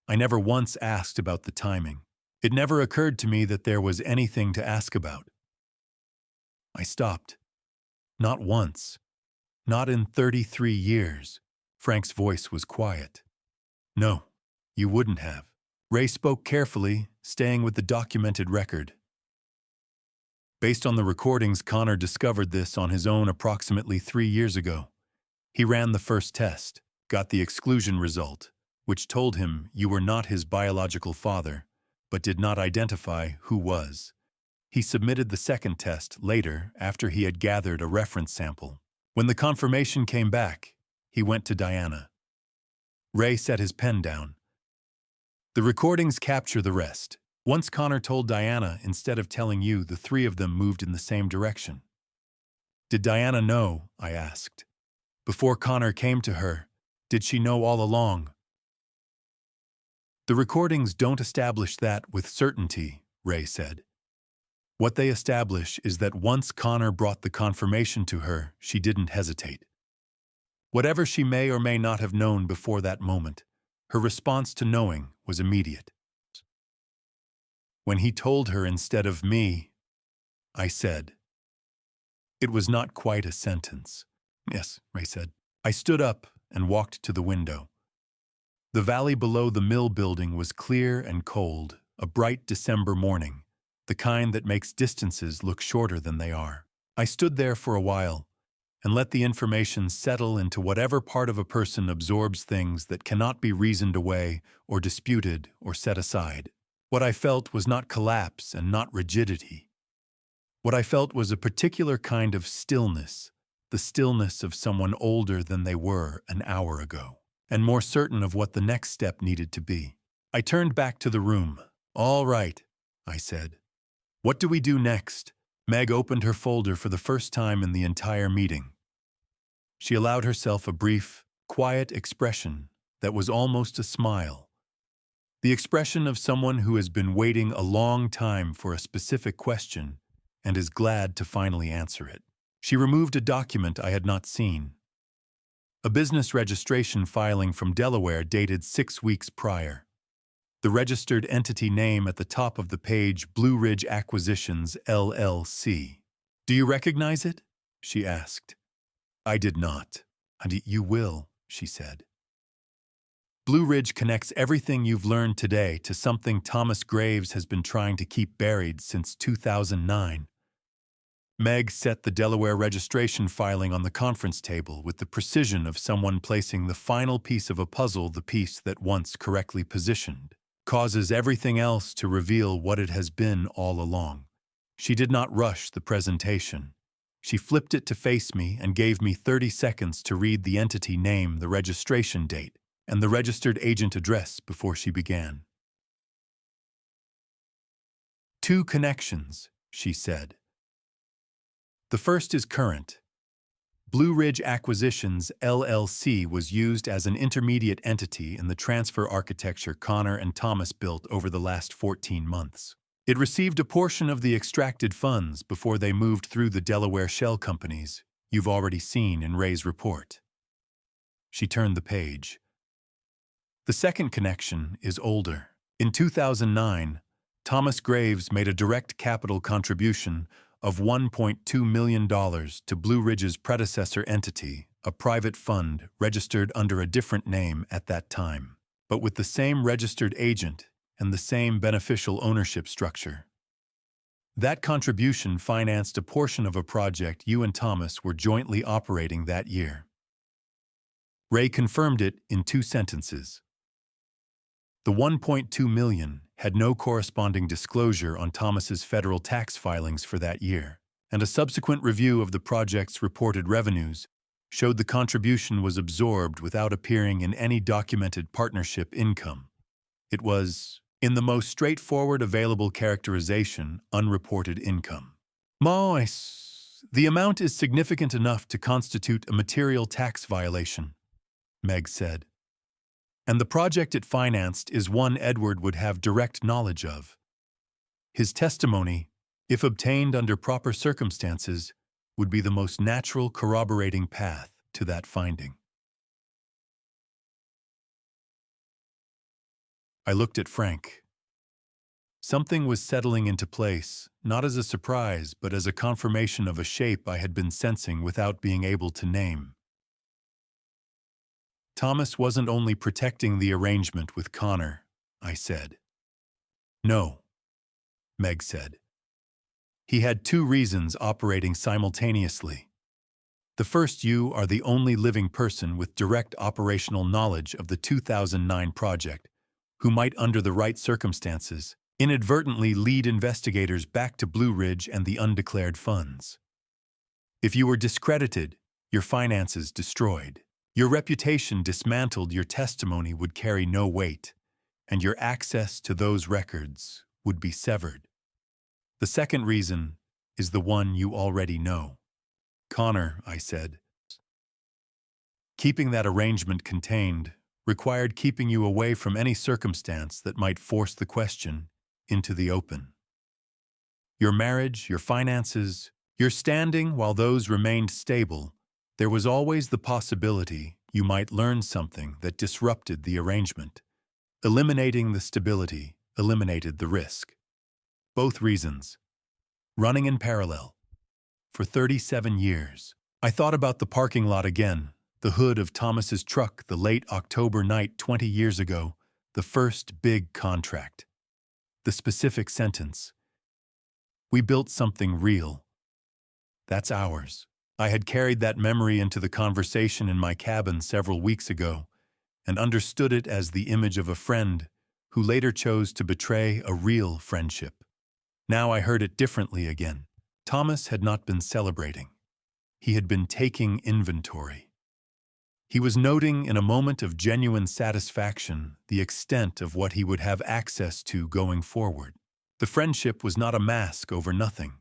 Speaker 1: I never once asked about the timing. It never occurred to me that there was anything to ask about. I stopped. Not once. Not in 33 years. Frank's voice was quiet. No, you wouldn't have. Ray spoke carefully, staying with the documented record. Based on the recordings, Connor discovered this on his own approximately 3 years ago. He ran the first test, got the exclusion result, which told him you were not his biological father, but did not identify who was. He submitted the second test later after he had gathered a reference sample. When the confirmation came back, he went to Diana. Ray set his pen down. The recordings capture the rest. Once Connor told Diana, instead of telling you, the three of them moved in the same direction. Did Diana know? I asked. Before Connor came to her, did she know all along? The recordings don't establish that with certainty, Ray said. What they establish is that once Connor brought the confirmation to her, she didn't hesitate. Whatever she may or may not have known before that moment, her response to knowing was immediate. When he told her instead of me, I said. It was not quite a sentence. Yes, Ray said. I stood up and walked to the window. The valley below the mill building was clear and cold, a bright December morning, the kind that makes distances look shorter than they are. I stood there for a while and let the information settle into whatever part of a person absorbs things that cannot be reasoned away or disputed or set aside. What I felt was not collapse and not rigidity. What I felt was a particular kind of stillness, the stillness of someone older than they were an hour ago, and more certain of what the next step needed to be. I turned back to the room. All right, I said. What do we do next? Meg opened her folder for the first time in the entire meeting. She allowed herself a brief, quiet expression that was almost a smile. The expression of someone who has been waiting a long time for a specific question and is glad to finally answer it. She removed a document I had not seen. A business registration filing from Delaware dated 6 weeks prior. The registered entity name at the top of the page, Blue Ridge Acquisitions, LLC. Do you recognize it? She asked. I did not. And you will, she said. Blue Ridge connects everything you've learned today to something Thomas Graves has been trying to keep buried since 2009. Meg set the Delaware registration filing on the conference table with the precision of someone placing the final piece of a puzzle, the piece that once correctly positioned causes everything else to reveal what it has been all along. She did not rush the presentation. She flipped it to face me and gave me 30 seconds to read the entity name, the registration date, and the registered agent address before she began. 2 connections, she said. The first is current. Blue Ridge Acquisitions, LLC was used as an intermediate entity in the transfer architecture Connor and Thomas built over the last 14 months. It received a portion of the extracted funds before they moved through the Delaware shell companies you've already seen in Ray's report. She turned the page. The second connection is older. In 2009, Thomas Graves made a direct capital contribution of $1.2 million to Blue Ridge's predecessor entity, a private fund registered under a different name at that time, but with the same registered agent and the same beneficial ownership structure. That contribution financed a portion of a project you and Thomas were jointly operating that year. Ray confirmed it in 2 sentences. The $1.2 million had no corresponding disclosure on Thomas's federal tax filings for that year, and a subsequent review of the project's reported revenues showed the contribution was absorbed without appearing in any documented partnership income. It was, in the most straightforward available characterization, unreported income. The amount is significant enough to constitute a material tax violation, Meg said. And the project it financed is one Edward would have direct knowledge of. His testimony, if obtained under proper circumstances, would be the most natural corroborating path to that finding. I looked at Frank. Something was settling into place, not as a surprise, but as a confirmation of a shape I had been sensing without being able to name. Thomas wasn't only protecting the arrangement with Connor, I said. No, Meg said. He had 2 reasons operating simultaneously. The first, you are the only living person with direct operational knowledge of the 2009 project, who might, under the right circumstances, inadvertently lead investigators back to Blue Ridge and the undeclared funds. If you were discredited, your finances destroyed. Your reputation dismantled, your testimony would carry no weight, and your access to those records would be severed. The second reason is the one you already know. Connor, I said. Keeping that arrangement contained required keeping you away from any circumstance that might force the question into the open. Your marriage, your finances, your standing, while those remained stable, there was always the possibility you might learn something that disrupted the arrangement. Eliminating the stability eliminated the risk. Both reasons, running in parallel. For 37 years, I thought about the parking lot again, the hood of Thomas's truck, the late October night 20 years ago, the first big contract. The specific sentence. We built something real. That's ours. I had carried that memory into the conversation in my cabin several weeks ago and understood it as the image of a friend who later chose to betray a real friendship. Now I heard it differently again. Thomas had not been celebrating. He had been taking inventory. He was noting in a moment of genuine satisfaction the extent of what he would have access to going forward. The friendship was not a mask over nothing.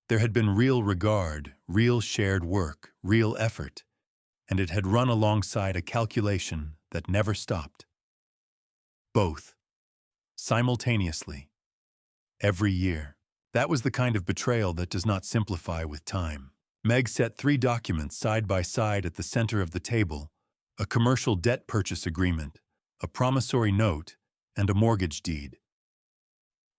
Speaker 1: There had been real regard, real shared work, real effort, and it had run alongside a calculation that never stopped. Both. Simultaneously. Every year. That was the kind of betrayal that does not simplify with time. Meg set 3 documents side by side at the center of the table: a commercial debt purchase agreement, a promissory note, and a mortgage deed.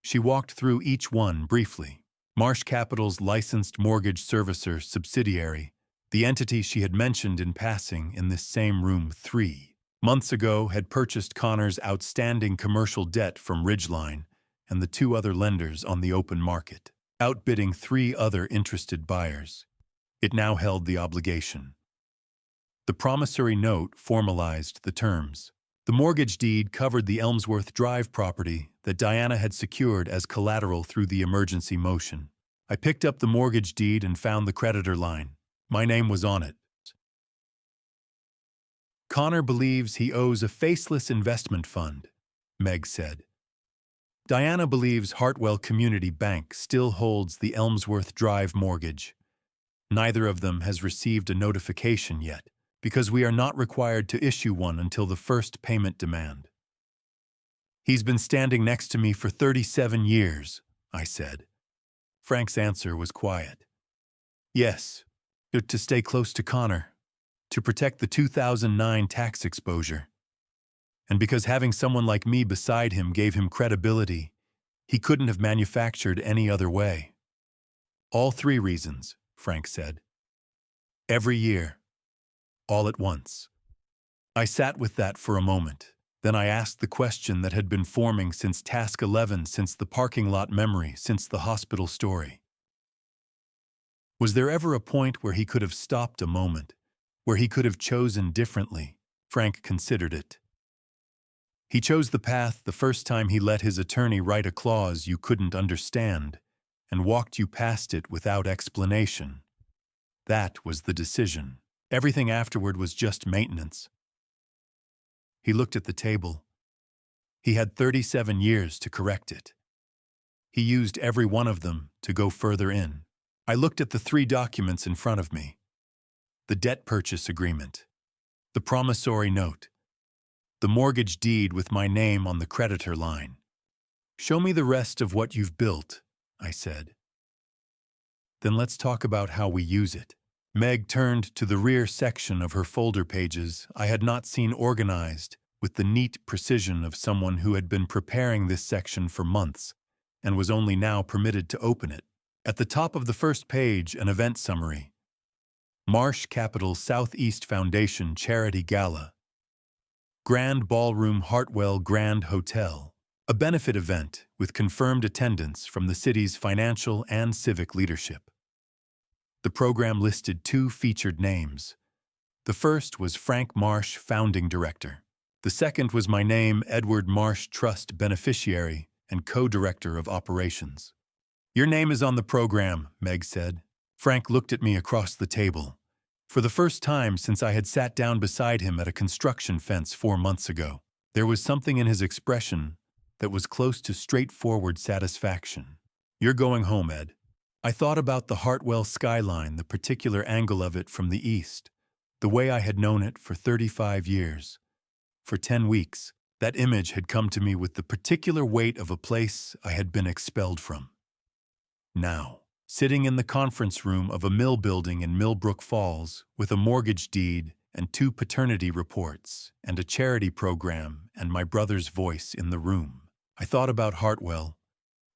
Speaker 1: She walked through each one briefly. Marsh Capital's licensed mortgage servicer subsidiary, the entity she had mentioned in passing in this same room 3 months ago, had purchased Connor's outstanding commercial debt from Ridgeline and the 2 other lenders on the open market, outbidding 3 other interested buyers. It now held the obligation. The promissory note formalized the terms. The mortgage deed covered the Elmsworth Drive property that Diana had secured as collateral through the emergency motion. I picked up the mortgage deed and found the creditor line. My name was on it. Connor believes he owes a faceless investment fund, Meg said. Diana believes Hartwell Community Bank still holds the Elmsworth Drive mortgage. Neither of them has received a notification yet, because we are not required to issue one until the first payment demand. He's been standing next to me for 37 years, I said. Frank's answer was quiet. Yes, to stay close to Connor, to protect the 2009 tax exposure. And because having someone like me beside him gave him credibility, he couldn't have manufactured any other way. All three reasons, Frank said. Every year. All at once. I sat with that for a moment. Then I asked the question that had been forming since task 11, since the parking lot memory, since the hospital story. Was there ever a point where he could have stopped a moment, where he could have chosen differently? Frank considered it. He chose the path the first time he let his attorney write a clause you couldn't understand and walked you past it without explanation. That was the decision. Everything afterward was just maintenance. He looked at the table. He had 37 years to correct it. He used every one of them to go further in. I looked at the three documents in front of me. The debt purchase agreement, the promissory note, the mortgage deed with my name on the creditor line. Show me the rest of what you've built, I said. Then let's talk about how we use it. Meg turned to the rear section of her folder pages I had not seen organized with the neat precision of someone who had been preparing this section for months and was only now permitted to open it. At the top of the first page, an event summary. Marsh Capital Southeast Foundation Charity Gala. Grand Ballroom Hartwell Grand Hotel. A benefit event with confirmed attendance from the city's financial and civic leadership. The program listed two featured names. The first was Frank Marsh, founding director. The second was my name, Edward Marsh Trust beneficiary and co-director of operations. Your name is on the program, Meg said. Frank looked at me across the table. For the first time since I had sat down beside him at a construction fence 4 months ago, there was something in his expression that was close to straightforward satisfaction. You're going home, Ed. I thought about the Hartwell skyline, the particular angle of it from the east, the way I had known it for 35 years. For 10 weeks, that image had come to me with the particular weight of a place I had been expelled from. Now, sitting in the conference room of a mill building in Milbrook Falls with a mortgage deed and 2 paternity reports and a charity program and my brother's voice in the room, I thought about Hartwell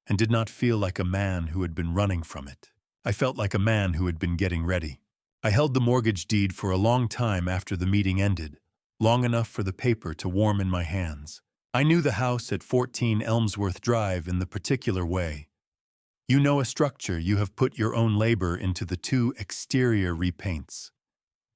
Speaker 1: and did not feel like a man who had been running from it. I felt like a man who had been getting ready. I held the mortgage deed for a long time after the meeting ended, long enough for the paper to warm in my hands. I knew the house at 14 Elmsworth Drive in the particular way. You know a structure you have put your own labor into the 2 exterior repaints,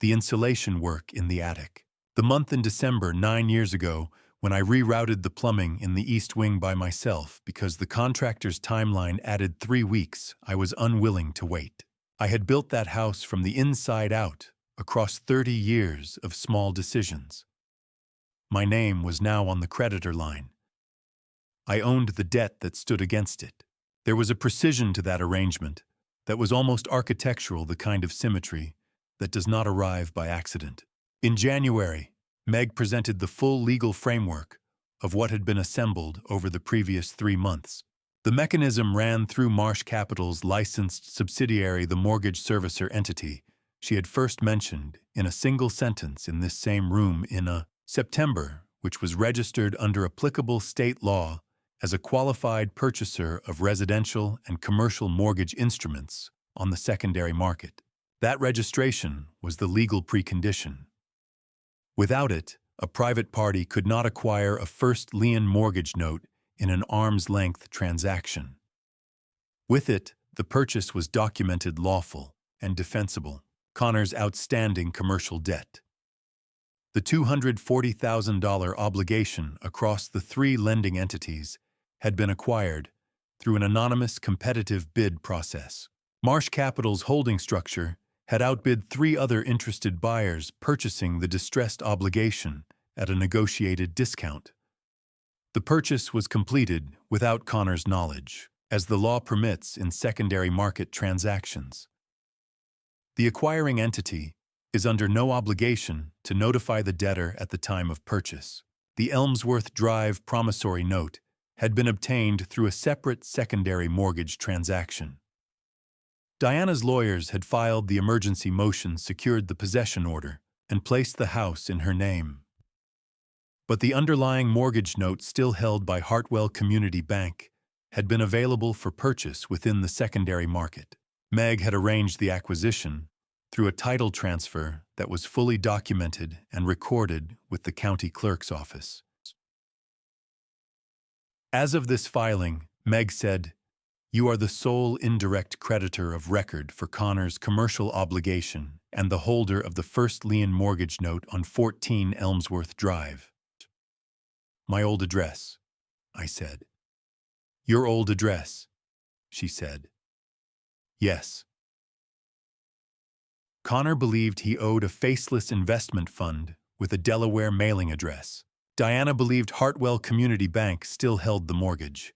Speaker 1: the insulation work in the attic. The month in December 9 years ago, when I rerouted the plumbing in the east wing by myself because the contractor's timeline added 3 weeks, I was unwilling to wait. I had built that house from the inside out, across 30 years of small decisions. My name was now on the creditor line. I owned the debt that stood against it. There was a precision to that arrangement that was almost architectural, the kind of symmetry that does not arrive by accident. In January, Meg presented the full legal framework of what had been assembled over the previous 3 months. The mechanism ran through Marsh Capital's licensed subsidiary, the mortgage servicer entity she had first mentioned in a single sentence in this same room in September, which was registered under applicable state law as a qualified purchaser of residential and commercial mortgage instruments on the secondary market. That registration was the legal precondition. Without it, a private party could not acquire a first lien mortgage note in an arm's-length transaction. With it, the purchase was documented lawful and defensible. Connor's outstanding commercial debt. The $240,000 obligation across the 3 lending entities had been acquired through an anonymous competitive bid process. Marsh Capital's holding structure had outbid 3 other interested buyers purchasing the distressed obligation at a negotiated discount. The purchase was completed without Connor's knowledge, as the law permits in secondary market transactions. The acquiring entity is under no obligation to notify the debtor at the time of purchase. The Elmsworth Drive promissory note had been obtained through a separate secondary mortgage transaction. Diana's lawyers had filed the emergency motion, secured the possession order, and placed the house in her name. But the underlying mortgage note, still held by Hartwell Community Bank, had been available for purchase within the secondary market. Meg had arranged the acquisition through a title transfer that was fully documented and recorded with the county clerk's office. As of this filing, Meg said, "You are the sole indirect creditor of record for Connor's commercial obligation and the holder of the first lien mortgage note on 14 Elmsworth Drive." "My old address," I said. "Your old address," she said. "Yes." Connor believed he owed a faceless investment fund with a Delaware mailing address. Diana believed Hartwell Community Bank still held the mortgage.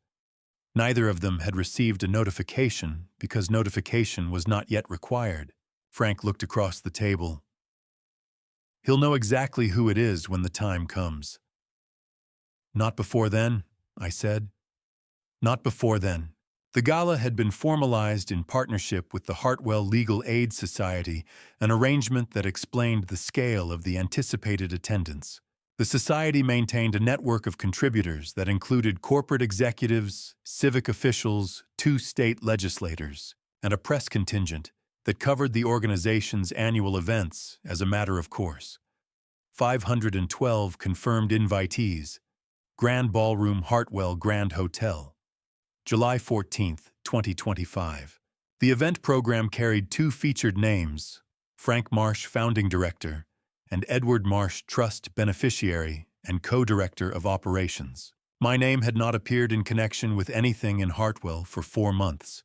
Speaker 1: Neither of them had received a notification because notification was not yet required. Frank looked across the table. "He'll know exactly who it is when the time comes." "Not before then," I said. "Not before then." The gala had been formalized in partnership with the Hartwell Legal Aid Society, an arrangement that explained the scale of the anticipated attendance. The society maintained a network of contributors that included corporate executives, civic officials, 2 state legislators, and a press contingent that covered the organization's annual events as a matter of course. 512 confirmed invitees. Grand Ballroom, Hartwell Grand Hotel. July 14, 2025. The event program carried 2 featured names, Frank Marsh, founding director, and Edward Marsh, trust beneficiary and co-director of operations. My name had not appeared in connection with anything in Hartwell for 4 months.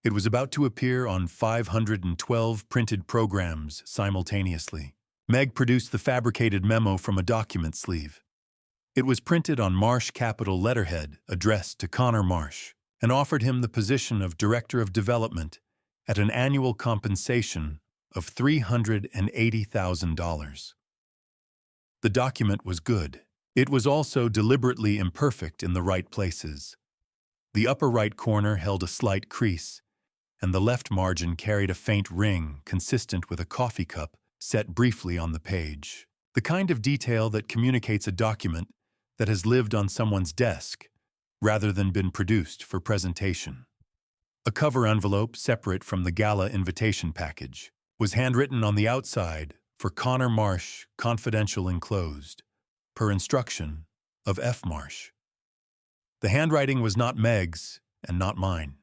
Speaker 1: It was about to appear on 512 printed programs simultaneously. Meg produced the fabricated memo from a document sleeve. It was printed on Marsh capital letterhead addressed to Connor Marsh and offered him the position of Director of Development at an annual compensation of $380,000. The document was good. It was also deliberately imperfect in the right places. The upper right corner held a slight crease, and the left margin carried a faint ring consistent with a coffee cup set briefly on the page. The kind of detail that communicates a document that has lived on someone's desk rather than been produced for presentation. A cover envelope, separate from the gala invitation package, was handwritten on the outside for Connor Marsh, confidential enclosed, per instruction of F. Marsh. The handwriting was not Meg's and not mine.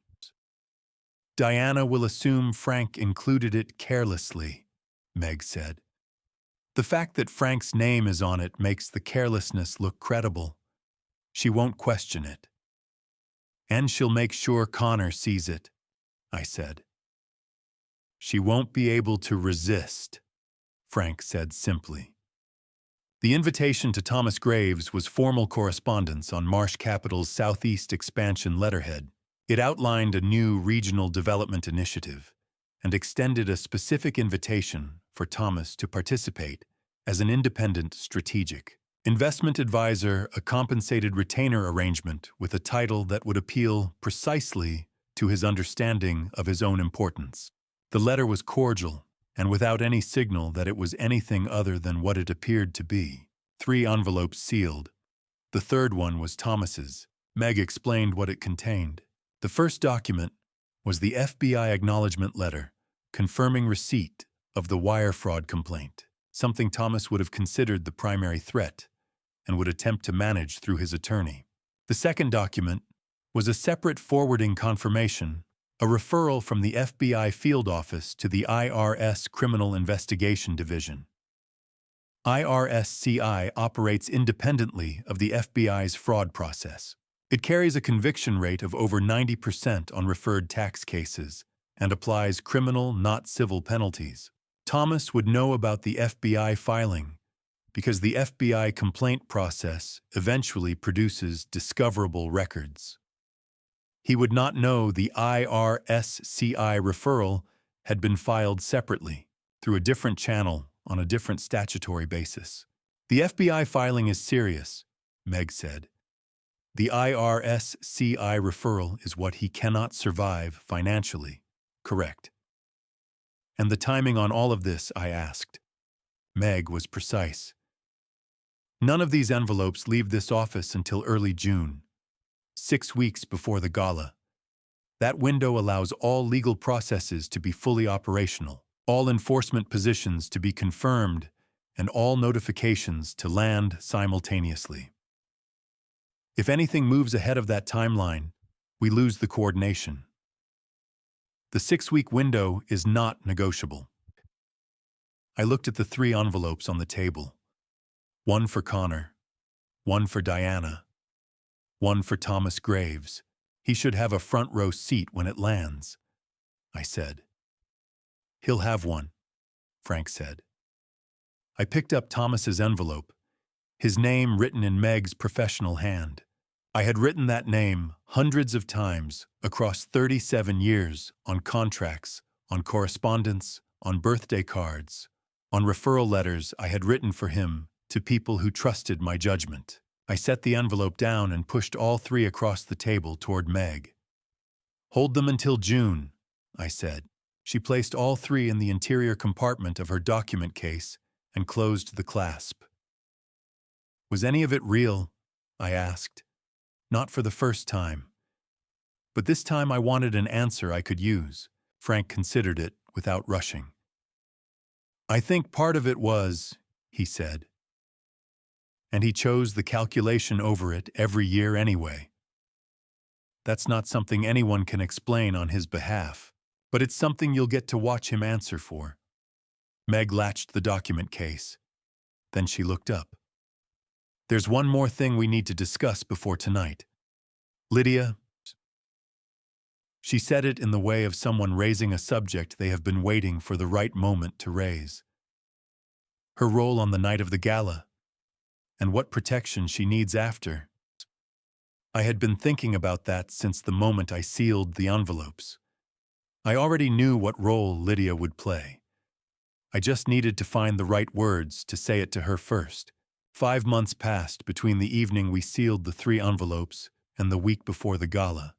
Speaker 1: "Diana will assume Frank included it carelessly," Meg said. "The fact that Frank's name is on it makes the carelessness look credible. She won't question it. And she'll make sure Connor sees it," I said. "She won't be able to resist," Frank said simply. The invitation to Thomas Graves was formal correspondence on Marsh Capital's Southeast Expansion letterhead. It outlined a new regional development initiative and extended a specific invitation for Thomas to participate as an independent strategic investment advisor, a compensated retainer arrangement with a title that would appeal precisely to his understanding of his own importance. The letter was cordial and without any signal that it was anything other than what it appeared to be. 3 envelopes sealed. The third one was Thomas's. Meg explained what it contained. The first document was the FBI acknowledgement letter confirming receipt of the wire fraud complaint, something Thomas would have considered the primary threat and would attempt to manage through his attorney. The second document was a separate forwarding confirmation, a referral from the FBI field office to the IRS Criminal Investigation Division. IRSCI operates independently of the FBI's fraud process. It carries a conviction rate of over 90% on referred tax cases and applies criminal, not civil penalties. Thomas would know about the FBI filing because the FBI complaint process eventually produces discoverable records. He would not know the IRSCI referral had been filed separately through a different channel on a different statutory basis. The FBI filing is serious, Meg said. The IRSCI referral is what he cannot survive financially. Correct. And the timing on all of this, I asked. Meg was precise. None of these envelopes leave this office until early June, 6 weeks before the gala. That window allows all legal processes to be fully operational, all enforcement positions to be confirmed, and all notifications to land simultaneously. If anything moves ahead of that timeline, we lose the coordination. The 6-week window is not negotiable. I looked at the 3 envelopes on the table. One for Connor, one for Diana, one for Thomas Graves. He should have a front row seat when it lands, I said. He'll have one, Frank said. I picked up Thomas's envelope, his name written in Meg's professional hand. I had written that name hundreds of times across 37 years on contracts, on correspondence, on birthday cards, on referral letters I had written for him to people who trusted my judgment. I set the envelope down and pushed all 3 across the table toward Meg. Hold them until June, I said. She placed all 3 in the interior compartment of her document case and closed the clasp. Was any of it real? I asked. Not for the first time. But this time I wanted an answer I could use. Frank considered it without rushing. I think part of it was, he said. And he chose the calculation over it every year anyway. That's not something anyone can explain on his behalf, but it's something you'll get to watch him answer for. Meg latched the document case. Then she looked up. There's one more thing we need to discuss before tonight. Lydia. She said it in the way of someone raising a subject they have been waiting for the right moment to raise. Her role on the night of the gala, and what protection she needs after. I had been thinking about that since the moment I sealed the envelopes. I already knew what role Lydia would play. I just needed to find the right words to say it to her first. 5 months passed between the evening we sealed the 3 envelopes and the week before the gala.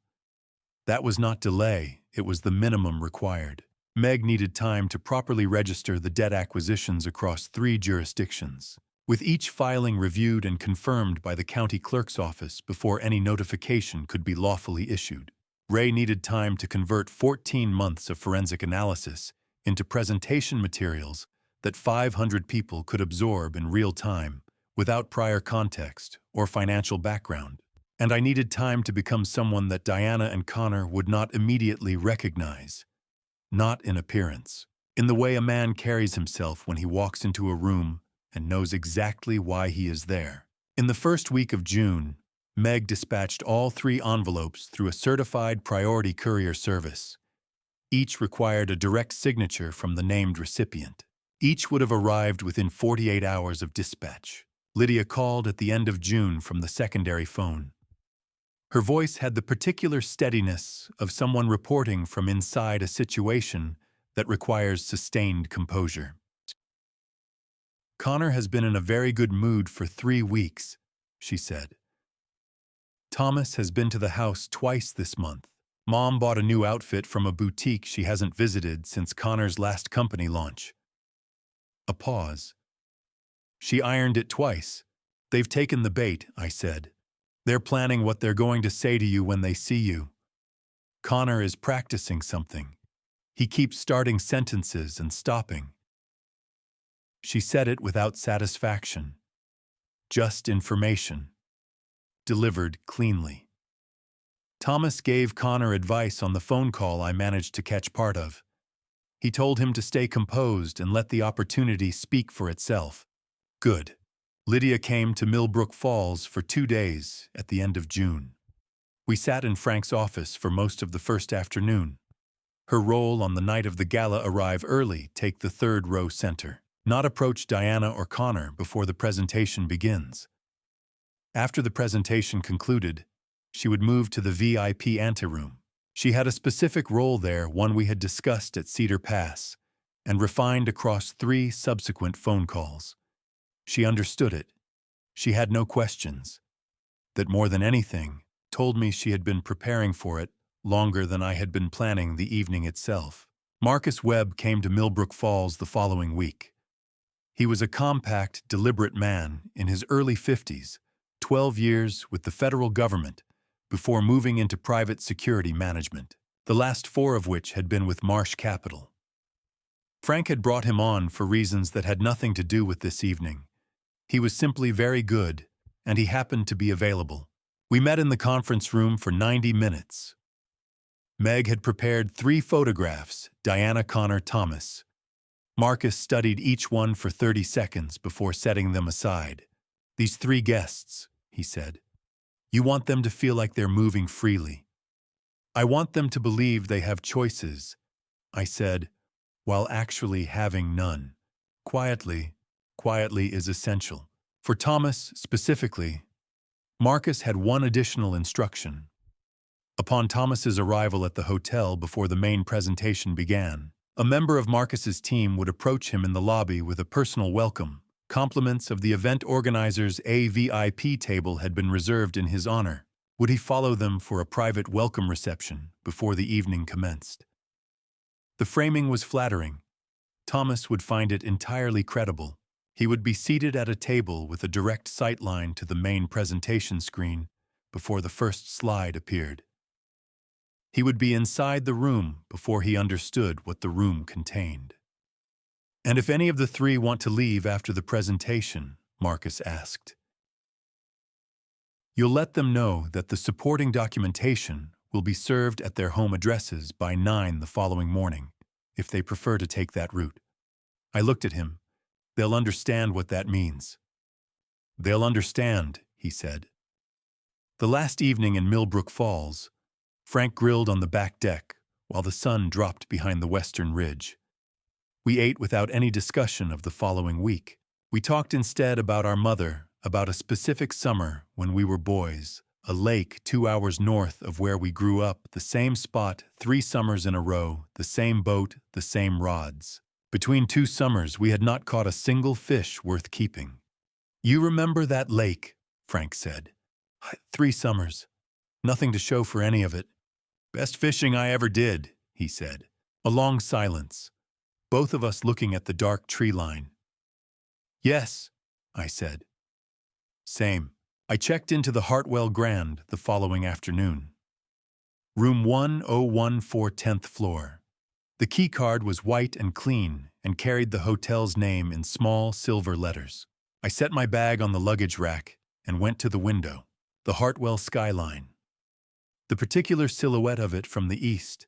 Speaker 1: That was not delay, it was the minimum required. Meg needed time to properly register the debt acquisitions across 3 jurisdictions, with each filing reviewed and confirmed by the county clerk's office before any notification could be lawfully issued. Ray needed time to convert 14 months of forensic analysis into presentation materials that 500 people could absorb in real time, without prior context or financial background. And I needed time to become someone that Diana and Connor would not immediately recognize. Not in appearance, in the way a man carries himself when he walks into a room and knows exactly why he is there. In the first week of June, Meg dispatched all 3 envelopes through a certified priority courier service. Each required a direct signature from the named recipient. Each would have arrived within 48 hours of dispatch. Lydia called at the end of June from the secondary phone. Her voice had the particular steadiness of someone reporting from inside a situation that requires sustained composure. Connor has been in a very good mood for 3 weeks, she said. Thomas has been to the house twice this month. Mom bought a new outfit from a boutique she hasn't visited since Connor's last company launch. A pause. She ironed it twice. They've taken the bait, I said. They're planning what they're going to say to you when they see you. Connor is practicing something. He keeps starting sentences and stopping. She said it without satisfaction. Just information. Delivered cleanly. Thomas gave Connor advice on the phone call I managed to catch part of. He told him to stay composed and let the opportunity speak for itself. Good. Lydia came to Milbrook Falls for 2 days at the end of June. We sat in Frank's office for most of the first afternoon. Her role on the night of the gala arrive early, take the 3rd row center. Not approach Diana or Connor before the presentation begins. After the presentation concluded, she would move to the VIP anteroom. She had a specific role there, one we had discussed at Cedar Pass, and refined across 3 subsequent phone calls. She understood it. She had no questions. That more than anything, told me she had been preparing for it longer than I had been planning the evening itself. Marcus Webb came to Milbrook Falls the following week. He was a compact, deliberate man in his early 50s, 12 years with the federal government, before moving into private security management, the last 4 of which had been with Marsh Capital. Frank had brought him on for reasons that had nothing to do with this evening. He was simply very good, and he happened to be available. We met in the conference room for 90 minutes. Meg had prepared 3 photographs, Diana Connor Thomas. Marcus studied each one for 30 seconds before setting them aside. These 3 guests, he said. You want them to feel like they're moving freely. I want them to believe they have choices, I said, while actually having none. Quietly is essential. For Thomas, specifically, Marcus had one additional instruction. Upon Thomas's arrival at the hotel before the main presentation began, a member of Marcus's team would approach him in the lobby with a personal welcome. Compliments of the event organizers' VIP table had been reserved in his honor. Would he follow them for a private welcome reception before the evening commenced? The framing was flattering. Thomas would find it entirely credible. He would be seated at a table with a direct sightline to the main presentation screen before the first slide appeared. He would be inside the room before he understood what the room contained. And if any of the 3 want to leave after the presentation, Marcus asked. You'll let them know that the supporting documentation will be served at their home addresses by 9 the following morning, if they prefer to take that route. I looked at him. They'll understand what that means. They'll understand, he said. The last evening in Millbrook Falls, Frank grilled on the back deck while the sun dropped behind the western ridge. We ate without any discussion of the following week. We talked instead about our mother, about a specific summer when we were boys, a lake 2 hours north of where we grew up, the same spot 3 summers in a row, the same boat, the same rods. Between 2 summers, we had not caught a single fish worth keeping. You remember that lake, Frank said. 3 summers. Nothing to show for any of it. Best fishing I ever did, he said. A long silence, both of us looking at the dark tree line. Yes, I said. Same. I checked into the Hartwell Grand the following afternoon. Room 1014, 10th floor. The key card was white and clean and carried the hotel's name in small silver letters. I set my bag on the luggage rack and went to the window, the Hartwell skyline. The particular silhouette of it from the east,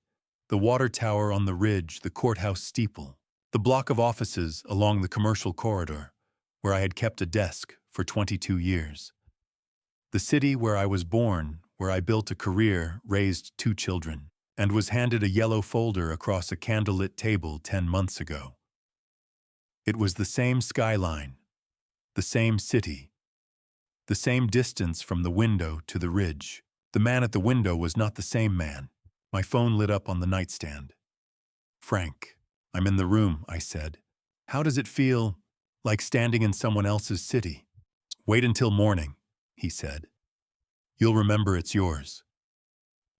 Speaker 1: the water tower on the ridge, the courthouse steeple, the block of offices along the commercial corridor, where I had kept a desk for 22 years. The city where I was born, where I built a career, raised 2 children, and was handed a yellow folder across a candlelit table 10 months ago. It was the same skyline, the same city, the same distance from the window to the ridge. The man at the window was not the same man. My phone lit up on the nightstand. Frank, I'm in the room, I said. How does it feel, like standing in someone else's city? Wait until morning, he said. You'll remember it's yours.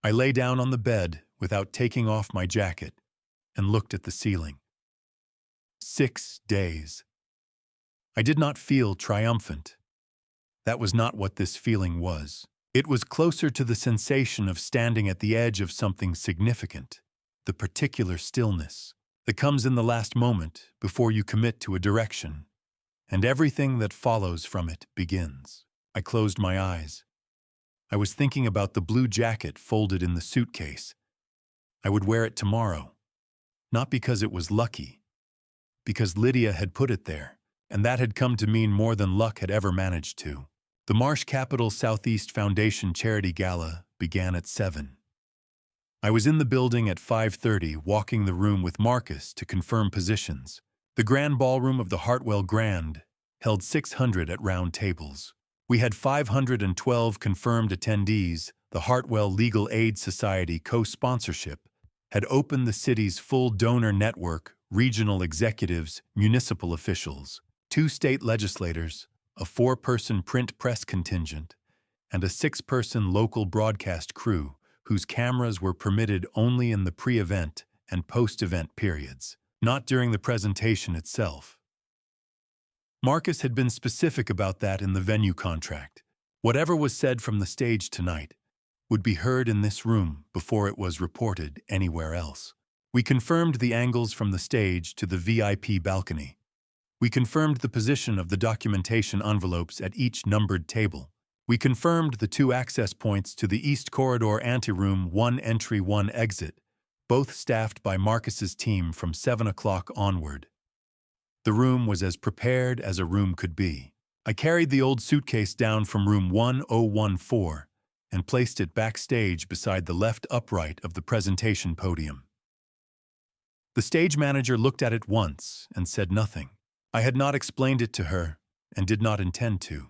Speaker 1: I lay down on the bed without taking off my jacket and looked at the ceiling. 6 days. I did not feel triumphant. That was not what this feeling was. It was closer to the sensation of standing at the edge of something significant, the particular stillness that comes in the last moment before you commit to a direction, and everything that follows from it begins. I closed my eyes. I was thinking about the blue jacket folded in the suitcase. I would wear it tomorrow, not because it was lucky, because Lydia had put it there, and that had come to mean more than luck had ever managed to. The Marsh Capital Southeast Foundation Charity Gala began at 7. I was in the building at 5:30, walking the room with Marcus to confirm positions. The grand ballroom of the Hartwell Grand held 600 at round tables. We had 512 confirmed attendees. The Hartwell Legal Aid Society co-sponsorship had opened the city's full donor network, regional executives, municipal officials. 2 state legislators, a 4-person print press contingent, and a 6-person local broadcast crew whose cameras were permitted only in the pre-event and post-event periods, not during the presentation itself. Marcus had been specific about that in the venue contract. Whatever was said from the stage tonight would be heard in this room before it was reported anywhere else. We confirmed the angles from the stage to the VIP balcony. We confirmed the position of the documentation envelopes at each numbered table. We confirmed the 2 access points to the East Corridor anteroom, 1 entry, 1 exit, both staffed by Marcus's team from 7 o'clock onward. The room was as prepared as a room could be. I carried the old suitcase down from room 1014 and placed it backstage beside the left upright of the presentation podium. The stage manager looked at it once and said nothing. I had not explained it to her and did not intend to.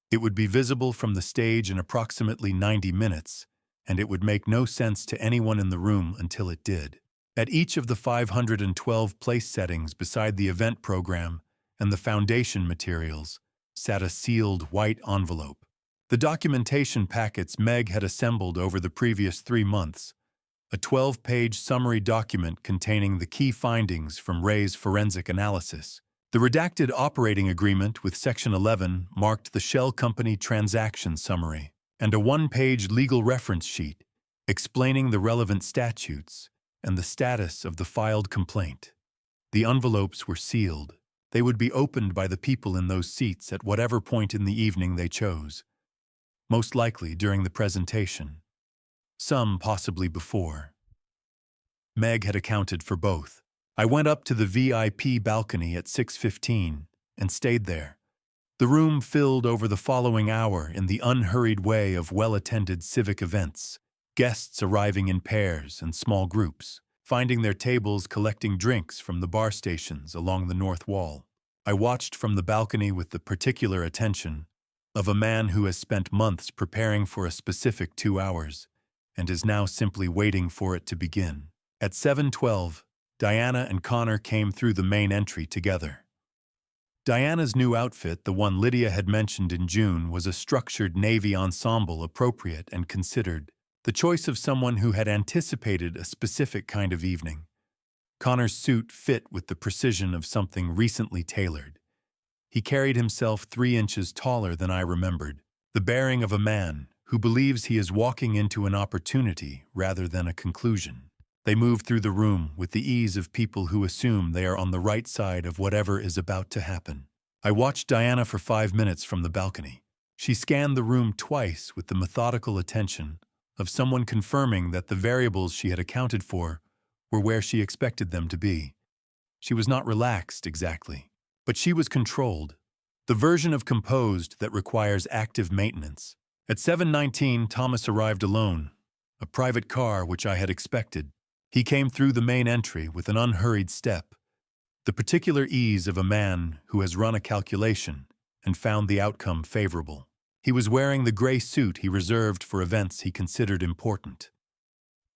Speaker 1: It would be visible from the stage in approximately 90 minutes, and it would make no sense to anyone in the room until it did. At each of the 512 place settings beside the event program and the foundation materials sat a sealed white envelope. The documentation packets Meg had assembled over the previous 3 months, a 12-page summary document containing the key findings from Ray's forensic analysis. The redacted operating agreement with Section 11 marked the shell company transaction summary, and a 1-page legal reference sheet explaining the relevant statutes and the status of the filed complaint. The envelopes were sealed. They would be opened by the people in those seats at whatever point in the evening they chose, most likely during the presentation, some possibly before. Meg had accounted for both. I went up to the VIP balcony at 6:15 and stayed there. The room filled over the following hour in the unhurried way of well-attended civic events, guests arriving in pairs and small groups, finding their tables collecting drinks from the bar stations along the north wall. I watched from the balcony with the particular attention of a man who has spent months preparing for a specific 2 hours and is now simply waiting for it to begin. At 7:12, Diana and Connor came through the main entry together. Diana's new outfit, the one Lydia had mentioned in June, was a structured navy ensemble appropriate and considered, the choice of someone who had anticipated a specific kind of evening. Connor's suit fit with the precision of something recently tailored. He carried himself 3 inches taller than I remembered, the bearing of a man who believes he is walking into an opportunity rather than a conclusion. They move through the room with the ease of people who assume they are on the right side of whatever is about to happen. I watched Diana for 5 minutes from the balcony. She scanned the room twice with the methodical attention of someone confirming that the variables she had accounted for were where she expected them to be. She was not relaxed exactly, but she was controlled, the version of composed that requires active maintenance. At 7:19, Thomas arrived alone, a private car which I had expected. He came through the main entry with an unhurried step, the particular ease of a man who has run a calculation and found the outcome favorable. He was wearing the gray suit he reserved for events he considered important.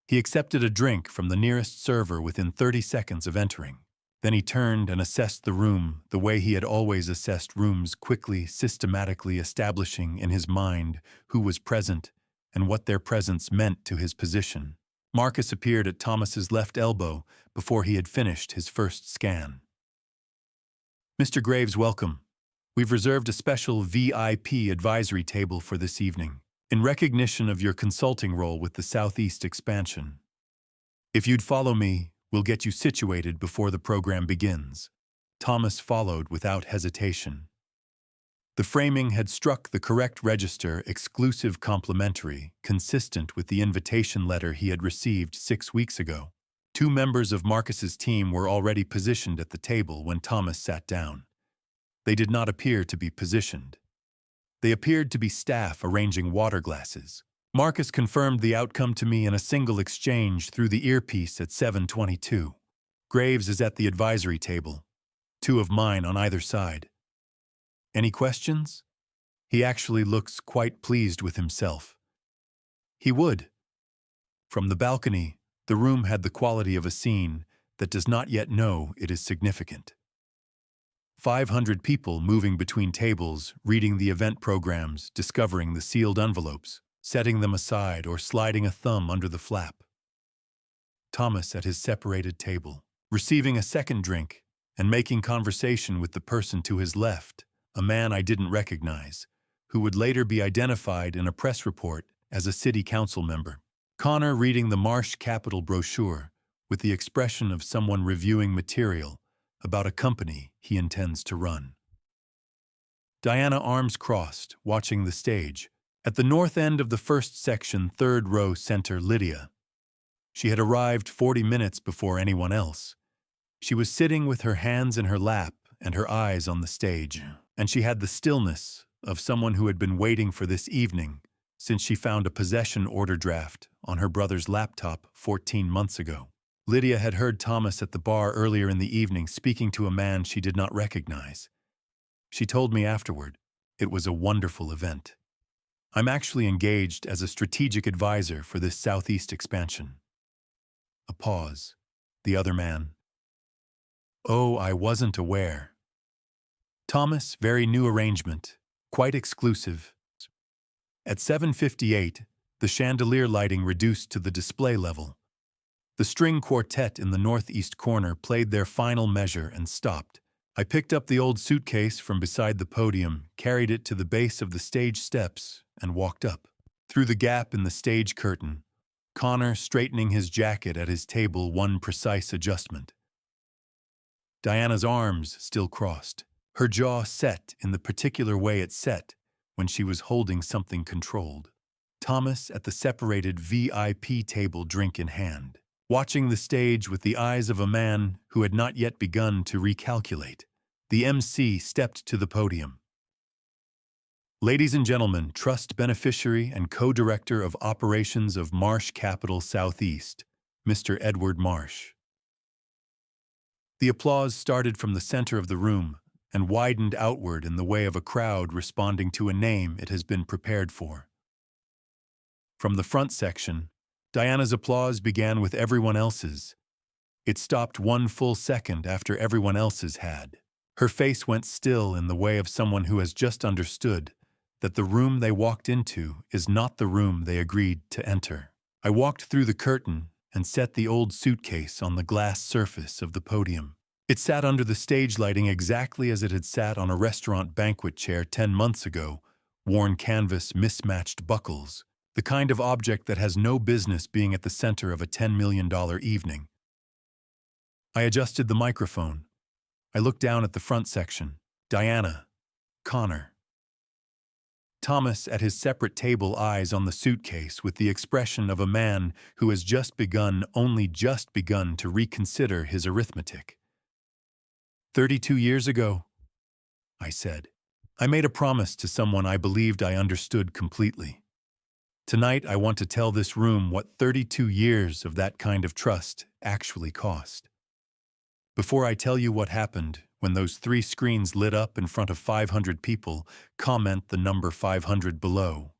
Speaker 1: He accepted a drink from the nearest server within 30 seconds of entering. Then he turned and assessed the room the way he had always assessed rooms, quickly, systematically establishing in his mind who was present and what their presence meant to his position. Marcus appeared at Thomas's left elbow before he had finished his first scan. "Mr. Graves, welcome. We've reserved a special VIP advisory table for this evening, in recognition of your consulting role with the Southeast expansion. If you'd follow me, we'll get you situated before the program begins." Thomas followed without hesitation. The framing had struck the correct register, exclusive complimentary, consistent with the invitation letter he had received 6 weeks ago. 2 members of Marcus's team were already positioned at the table when Thomas sat down. They did not appear to be positioned. They appeared to be staff arranging water glasses. Marcus confirmed the outcome to me in a single exchange through the earpiece at 7:22. "Graves is at the advisory table, 2 of mine on either side. Any questions?" He actually looks quite pleased with himself. He would. From the balcony, the room had the quality of a scene that does not yet know it is significant. 500 people moving between tables, reading the event programs, discovering the sealed envelopes, setting them aside or sliding a thumb under the flap. Thomas at his separated table, receiving a second drink and making conversation with the person to his left, a man I didn't recognize, who would later be identified in a press report as a city council member. Connor reading the Marsh Capital brochure with the expression of someone reviewing material about a company he intends to run. Diana, arms crossed, watching the stage. At the north end of the first section, third row center, Lydia. She had arrived 40 minutes before anyone else. She was sitting with her hands in her lap and her eyes on the stage, and she had the stillness of someone who had been waiting for this evening since she found a possession order draft on her brother's laptop 14 months ago. Lydia had heard Thomas at the bar earlier in the evening speaking to a man she did not recognize. She told me afterward, it was a wonderful event. I'm actually engaged as a strategic advisor for this Southeast expansion. A pause. The other man. Oh, I wasn't aware. Thomas, very new arrangement, quite exclusive. At 7:58, the chandelier lighting reduced to the display level. The string quartet in the northeast corner played their final measure and stopped. I picked up the old suitcase from beside the podium, carried it to the base of the stage steps, and walked up. Through the gap in the stage curtain, Connor straightening his jacket at his table, one precise adjustment. Diana's arms still crossed, her jaw set in the particular way it set when she was holding something controlled. Thomas at the separated VIP table, drink in hand, watching the stage with the eyes of a man who had not yet begun to recalculate. The MC stepped to the podium. Ladies and gentlemen, trust beneficiary and co-director of operations of Marsh Capital Southeast, Mr. Edward Marsh. The applause started from the center of the room and widened outward in the way of a crowd responding to a name it has been prepared for. From the front section, Diana's applause began with everyone else's. It stopped 1 full second after everyone else's had. Her face went still in the way of someone who has just understood that the room they walked into is not the room they agreed to enter. I walked through the curtain and set the old suitcase on the glass surface of the podium. It sat under the stage lighting exactly as it had sat on a restaurant banquet chair 10 months ago, worn canvas, mismatched buckles, the kind of object that has no business being at the center of a $10 million evening. I adjusted the microphone. I looked down at the front section. Diana, Connor. Thomas at his separate table, eyes on the suitcase with the expression of a man who has only just begun to reconsider his arithmetic. 32 years ago, I said, I made a promise to someone I believed I understood completely. Tonight I want to tell this room what 32 years of that kind of trust actually cost. Before I tell you what happened when those 3 screens lit up in front of 500 people, comment the number 500 below.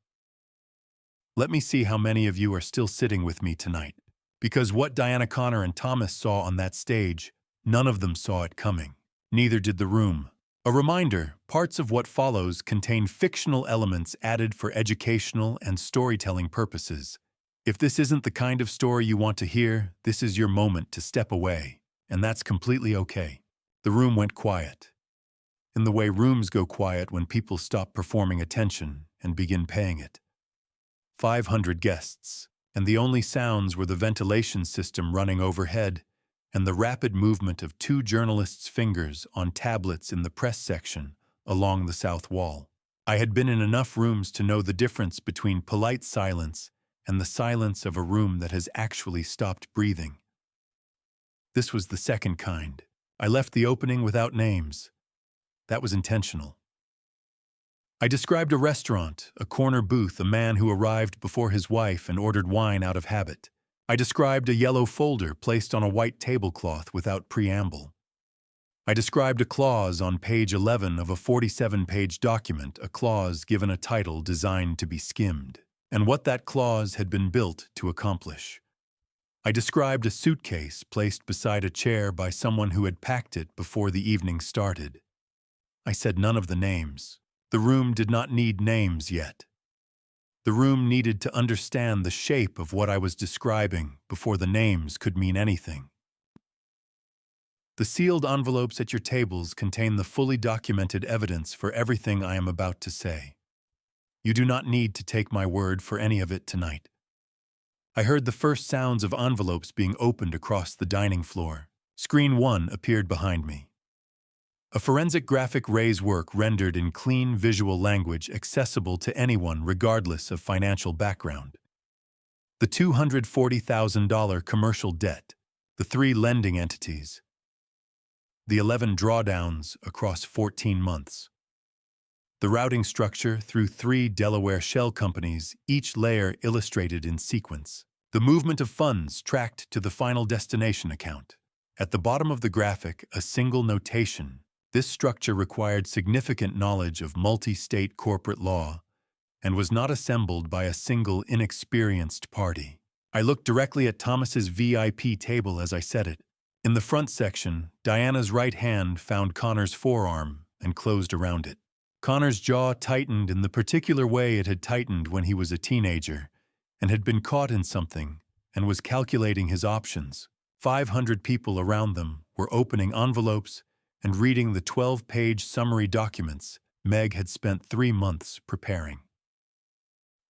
Speaker 1: Let me see how many of you are still sitting with me tonight. Because what Diana, Connor, and Thomas saw on that stage, none of them saw it coming. Neither did the room. A reminder, parts of what follows contain fictional elements added for educational and storytelling purposes. If this isn't the kind of story you want to hear, this is your moment to step away, and that's completely okay. The room went quiet, in the way rooms go quiet when people stop performing attention and begin paying it. 500 guests, and the only sounds were the ventilation system running overhead and the rapid movement of 2 journalists' fingers on tablets in the press section along the south wall. I had been in enough rooms to know the difference between polite silence and the silence of a room that has actually stopped breathing. This was the second kind. I left the opening without names. That was intentional. I described a restaurant, a corner booth, a man who arrived before his wife and ordered wine out of habit. I described a yellow folder placed on a white tablecloth without preamble. I described a clause on page 11 of a 47-page document, a clause given a title designed to be skimmed, and what that clause had been built to accomplish. I described a suitcase placed beside a chair by someone who had packed it before the evening started. I said none of the names. The room did not need names yet. The room needed to understand the shape of what I was describing before the names could mean anything. The sealed envelopes at your tables contain the fully documented evidence for everything I am about to say. You do not need to take my word for any of it tonight. I heard the first sounds of envelopes being opened across the dining floor. Screen 1 appeared behind me. A forensic graphic Ray's work rendered in clean visual language accessible to anyone regardless of financial background. The $240,000 commercial debt, the 3 lending entities, the 11 drawdowns across 14 months. The routing structure through 3 Delaware shell companies, each layer illustrated in sequence. The movement of funds tracked to the final destination account. At the bottom of the graphic, a single notation. This structure required significant knowledge of multi-state corporate law and was not assembled by a single inexperienced party. I looked directly at Thomas's VIP table as I said it. In the front section, Diana's right hand found Connor's forearm and closed around it. Connor's jaw tightened in the particular way it had tightened when he was a teenager and had been caught in something and was calculating his options. 500 people around them were opening envelopes and reading the 12-page summary documents Meg had spent 3 months preparing.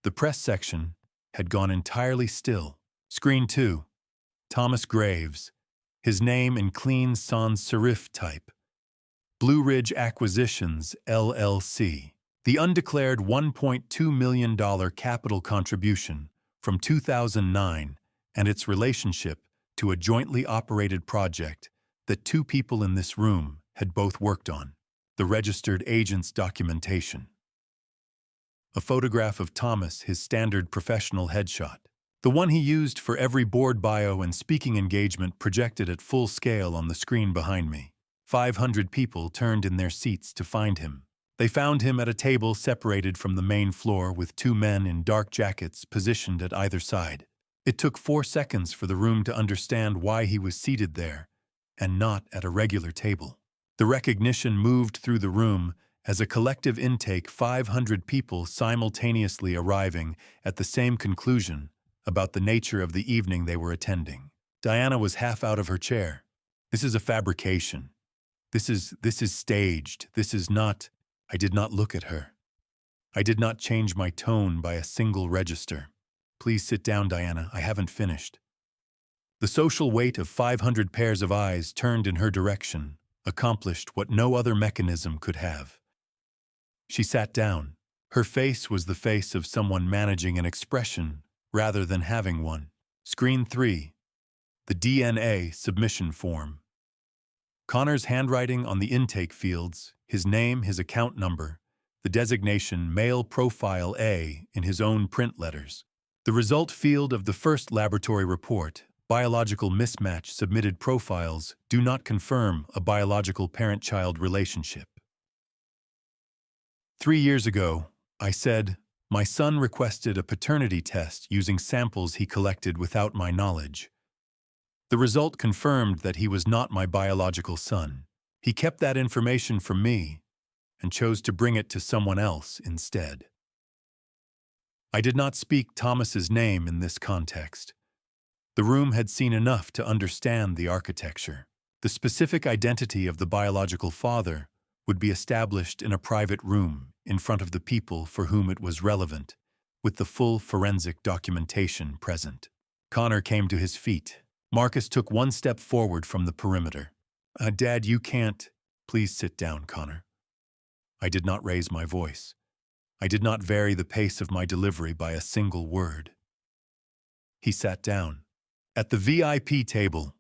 Speaker 1: The press section had gone entirely still. Screen 2, Thomas Graves, his name in clean sans serif type. Blue Ridge Acquisitions, LLC. The undeclared $1.2 million capital contribution from 2009 and its relationship to a jointly operated project that 2 people in this room had both worked on, the registered agent's documentation. A photograph of Thomas, his standard professional headshot, the one he used for every board bio and speaking engagement projected at full scale on the screen behind me. 500 people turned in their seats to find him. They found him at a table separated from the main floor with 2 men in dark jackets positioned at either side. It took 4 seconds for the room to understand why he was seated there and not at a regular table. The recognition moved through the room as a collective intake, 500 people simultaneously arriving at the same conclusion about the nature of the evening they were attending. Diana was half out of her chair. This is a fabrication. This is staged. This is not. I did not look at her. I did not change my tone by a single register. Please sit down, Diana. I haven't finished. The social weight of 500 pairs of eyes turned in her direction accomplished what no other mechanism could have. She sat down. Her face was the face of someone managing an expression rather than having one. Screen 3. The DNA submission form. Connor's handwriting on the intake fields, his name, his account number, the designation Male Profile A in his own print letters. The result field of the first laboratory report, biological mismatch submitted profiles do not confirm a biological parent-child relationship. 3 years ago, I said, my son requested a paternity test using samples he collected without my knowledge. The result confirmed that he was not my biological son. He kept that information from me and chose to bring it to someone else instead. I did not speak Thomas's name in this context. The room had seen enough to understand the architecture. The specific identity of the biological father would be established in a private room in front of the people for whom it was relevant, with the full forensic documentation present. Connor came to his feet. Marcus took 1 step forward from the perimeter. Dad, you can't. Please sit down, Connor. I did not raise my voice. I did not vary the pace of my delivery by a single word. He sat down. At the VIP table,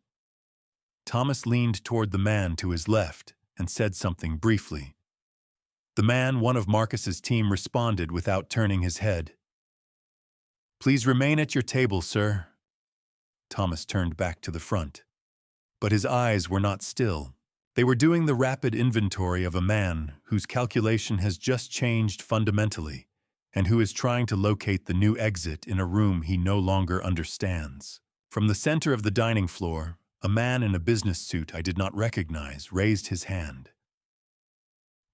Speaker 1: Thomas leaned toward the man to his left and said something briefly. The man, one of Marcus's team, responded without turning his head. Please remain at your table, sir. Thomas turned back to the front. But his eyes were not still. They were doing the rapid inventory of a man whose calculation has just changed fundamentally and who is trying to locate the new exit in a room he no longer understands. From the center of the dining floor, a man in a business suit I did not recognize raised his hand.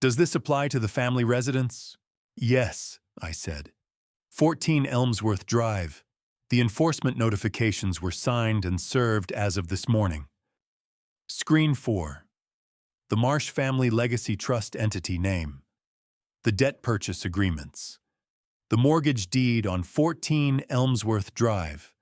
Speaker 1: Does this apply to the family residence? Yes, I said. 14 Elmsworth Drive. The enforcement notifications were signed and served as of this morning. Screen 4. The Marsh Family Legacy Trust entity name. The debt purchase agreements. The mortgage deed on 14 Elmsworth Drive.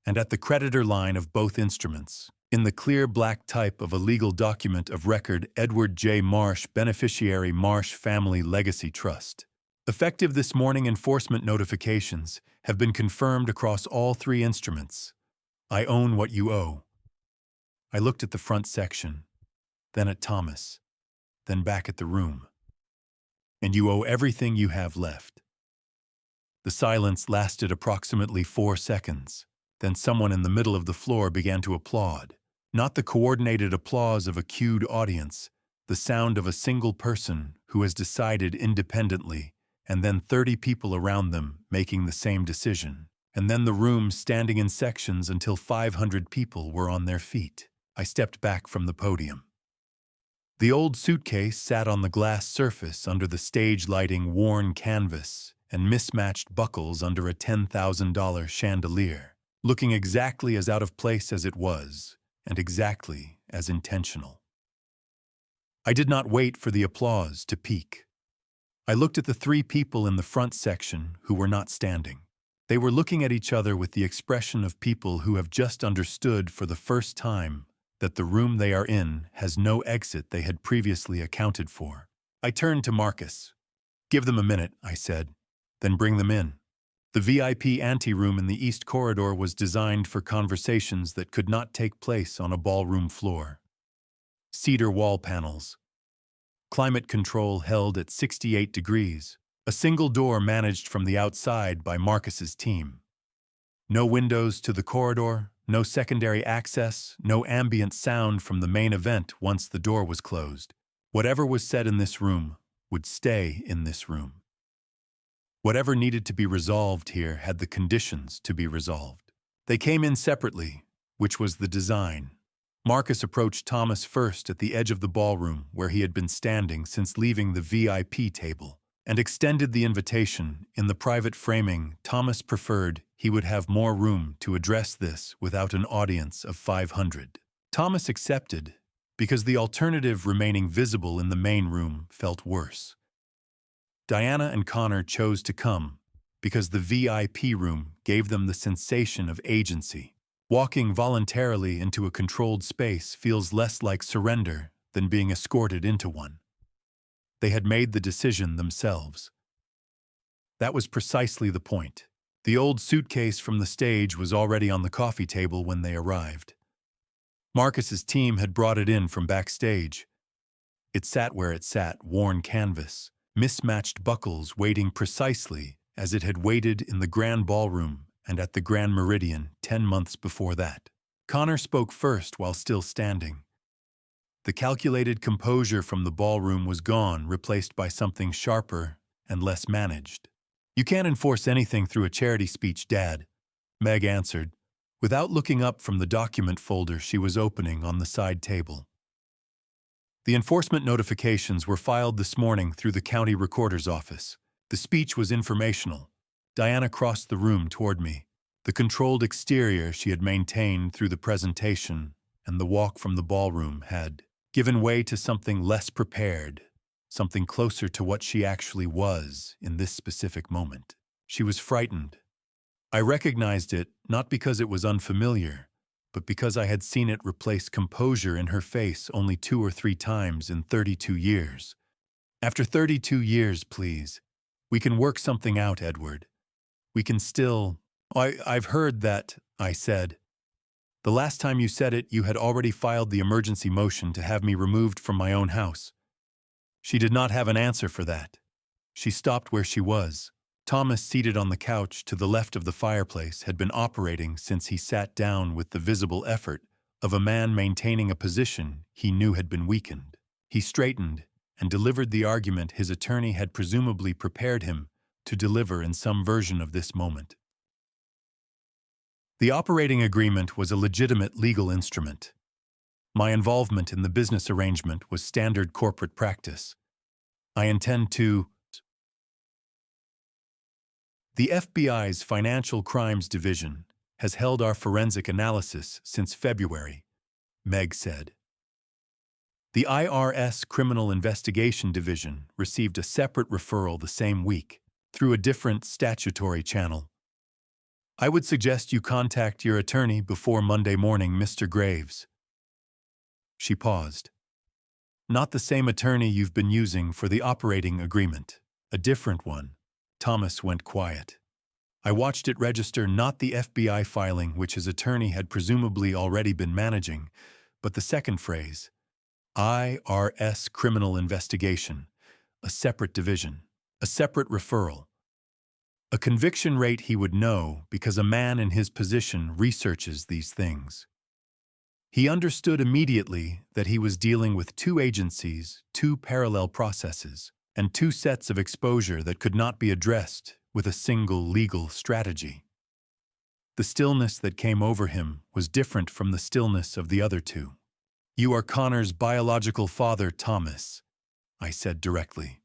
Speaker 1: And at the creditor line of both instruments, in the clear black type of a legal document of record, Edward J. Marsh, beneficiary, Marsh Family Legacy Trust. Effective this morning, enforcement notifications have been confirmed across all three instruments. I own what you owe. I looked at the front section, then at Thomas, then back at the room. And you owe everything you have left. The silence lasted approximately 4 seconds. Then someone in the middle of the floor began to applaud. Not the coordinated applause of a cued audience, the sound of a single person who has decided independently, and then 30 people around them making the same decision, and then the room standing in sections until 500 people were on their feet. I stepped back from the podium. The old suitcase sat on the glass surface under the stage lighting, worn canvas, and mismatched buckles under a $10,000 chandelier, looking exactly as out of place as it was, and exactly as intentional. I did not wait for the applause to peak. I looked at the 3 people in the front section who were not standing. They were looking at each other with the expression of people who have just understood for the first time that the room they are in has no exit they had previously accounted for. I turned to Marcus. "Give them a minute," I said, "then bring them in." The VIP anteroom in the East Corridor was designed for conversations that could not take place on a ballroom floor. Cedar wall panels. Climate control held at 68 degrees. A single door managed from the outside by Marcus's team. No windows to the corridor, no secondary access, no ambient sound from the main event once the door was closed. Whatever was said in this room would stay in this room. Whatever needed to be resolved here had the conditions to be resolved. They came in separately, which was the design. Marcus approached Thomas first at the edge of the ballroom where he had been standing since leaving the VIP table, and extended the invitation. In the private framing, Thomas preferred he would have more room to address this without an audience of 500. Thomas accepted because the alternative remaining visible in the main room felt worse. Diana and Connor chose to come because the VIP room gave them the sensation of agency. Walking voluntarily into a controlled space feels less like surrender than being escorted into one. They had made the decision themselves. That was precisely the point. The old suitcase from the stage was already on the coffee table when they arrived. Marcus's team had brought it in from backstage. It sat where it sat, worn canvas, mismatched buckles waiting precisely as it had waited in the Grand Ballroom and at the Grand Meridian 10 months before that. Connor spoke first while still standing. The calculated composure from the ballroom was gone, replaced by something sharper and less managed. "You can't enforce anything through a charity speech, Dad," Meg answered, without looking up from the document folder she was opening on the side table. The enforcement notifications were filed this morning through the county recorder's office. The speech was informational. Diana crossed the room toward me. The controlled exterior she had maintained through the presentation and the walk from the ballroom had given way to something less prepared, something closer to what she actually was in this specific moment. She was frightened. I recognized it not because it was unfamiliar, but because I had seen it replace composure in her face only 2 or 3 times in 32 years. "After 32 years, please. We can work something out, Edward. We can still—" I've heard that," I said. "The last time you said it, you had already filed the emergency motion to have me removed from my own house." She did not have an answer for that. She stopped where she was. Thomas, seated on the couch to the left of the fireplace, had been operating since he sat down with the visible effort of a man maintaining a position he knew had been weakened. He straightened and delivered the argument his attorney had presumably prepared him to deliver in some version of this moment. The operating agreement was a legitimate legal instrument. My involvement in the business arrangement was standard corporate practice. I intend to. The FBI's Financial Crimes Division has held our forensic analysis since February, Meg said. The IRS Criminal Investigation Division received a separate referral the same week, through a different statutory channel. I would suggest you contact your attorney before Monday morning, Mr. Graves. She paused. Not the same attorney you've been using for the operating agreement. A different one. Thomas went quiet. I watched it register not the FBI filing which his attorney had presumably already been managing, but the second phrase, IRS Criminal Investigation, a separate division, a separate referral. A conviction rate he would know because a man in his position researches these things. He understood immediately that he was dealing with two agencies, two parallel processes, and two sets of exposure that could not be addressed with a single legal strategy. The stillness that came over him was different from the stillness of the other two. You are Connor's biological father, Thomas, I said directly.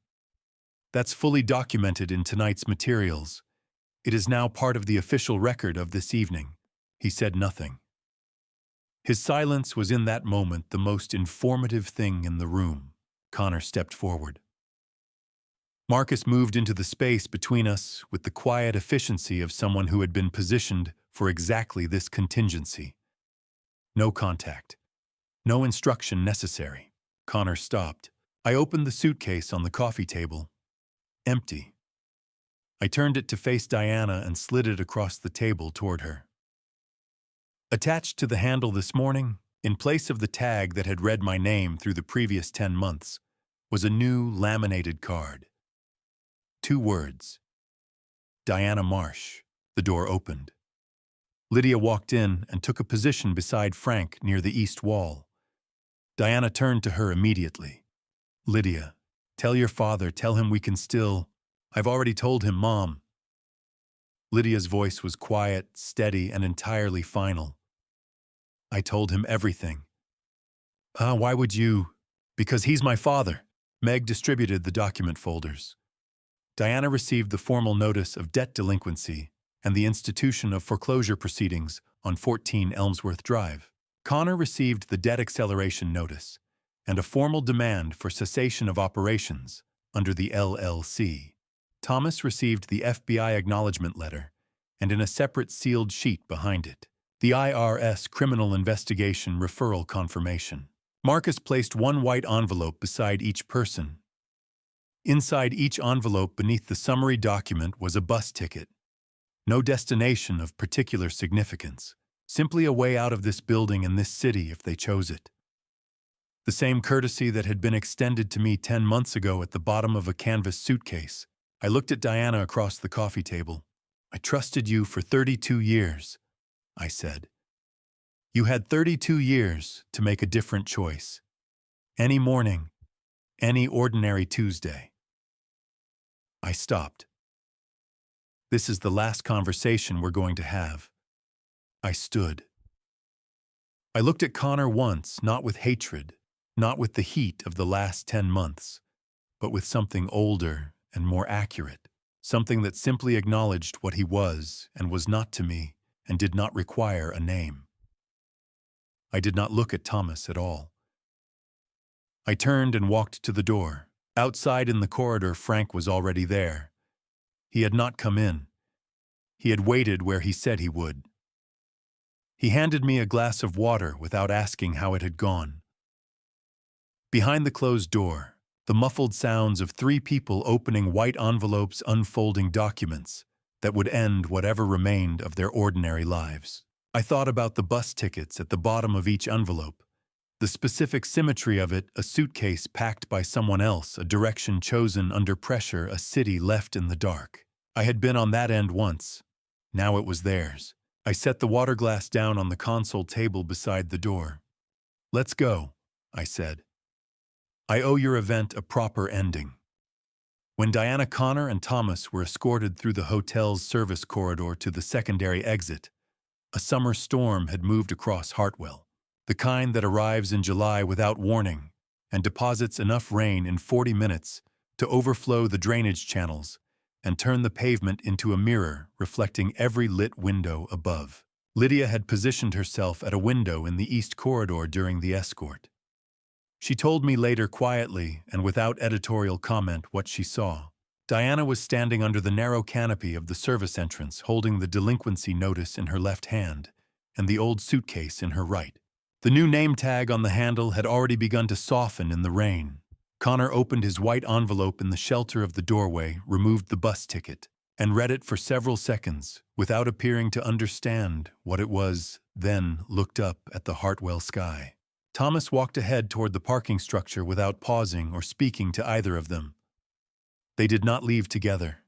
Speaker 1: That's fully documented in tonight's materials. It is now part of the official record of this evening. He said nothing. His silence was in that moment the most informative thing in the room. Connor stepped forward. Marcus moved into the space between us with the quiet efficiency of someone who had been positioned for exactly this contingency. No contact. No instruction necessary. Connor stopped. I opened the suitcase on the coffee table. Empty. I turned it to face Diana and slid it across the table toward her. Attached to the handle this morning, in place of the tag that had read my name through the previous 10 months, was a new laminated card. 2 words. Diana Marsh. The door opened. Lydia walked in and took a position beside Frank near the east wall. Diana turned to her immediately. Lydia, tell your father, tell him we can still. I've already told him, Mom. Lydia's voice was quiet, steady, and entirely final. I told him everything. Why would you? Because he's my father. Meg distributed the document folders. Diana received the formal notice of debt delinquency and the institution of foreclosure proceedings on 14 Elmsworth Drive. Connor received the debt acceleration notice and a formal demand for cessation of operations under the LLC. Thomas received the FBI acknowledgement letter and in a separate sealed sheet behind it, the IRS Criminal Investigation Referral Confirmation. Marcus placed one white envelope beside each person. Inside each envelope beneath the summary document was a bus ticket. No destination of particular significance, simply a way out of this building and this city if they chose it. The same courtesy that had been extended to me 10 months ago at the bottom of a canvas suitcase. I looked at Diana across the coffee table. I trusted you for 32 years, I said. You had 32 years to make a different choice. Any morning, any ordinary Tuesday. I stopped. This is the last conversation we're going to have. I stood. I looked at Connor once, not with hatred, not with the heat of the last 10 months, but with something older and more accurate, something that simply acknowledged what he was and was not to me and did not require a name. I did not look at Thomas at all. I turned and walked to the door. Outside in the corridor, Frank was already there. He had not come in. He had waited where he said he would. He handed me a glass of water without asking how it had gone. Behind the closed door, the muffled sounds of 3 people opening white envelopes, unfolding documents that would end whatever remained of their ordinary lives. I thought about the bus tickets at the bottom of each envelope, the specific symmetry of it, a suitcase packed by someone else, a direction chosen under pressure, a city left in the dark. I had been on that end once. Now it was theirs. I set the water glass down on the console table beside the door. Let's go, I said. I owe your event a proper ending. When Diana, Connor, and Thomas were escorted through the hotel's service corridor to the secondary exit, a summer storm had moved across Hartwell. The kind that arrives in July without warning and deposits enough rain in 40 minutes to overflow the drainage channels and turn the pavement into a mirror reflecting every lit window above. Lydia had positioned herself at a window in the east corridor during the escort. She told me later quietly and without editorial comment what she saw. Diana was standing under the narrow canopy of the service entrance, holding the delinquency notice in her left hand and the old suitcase in her right. The new name tag on the handle had already begun to soften in the rain. Connor opened his white envelope in the shelter of the doorway, removed the bus ticket, and read it for several seconds without appearing to understand what it was, then looked up at the Hartwell sky. Thomas walked ahead toward the parking structure without pausing or speaking to either of them. They did not leave together.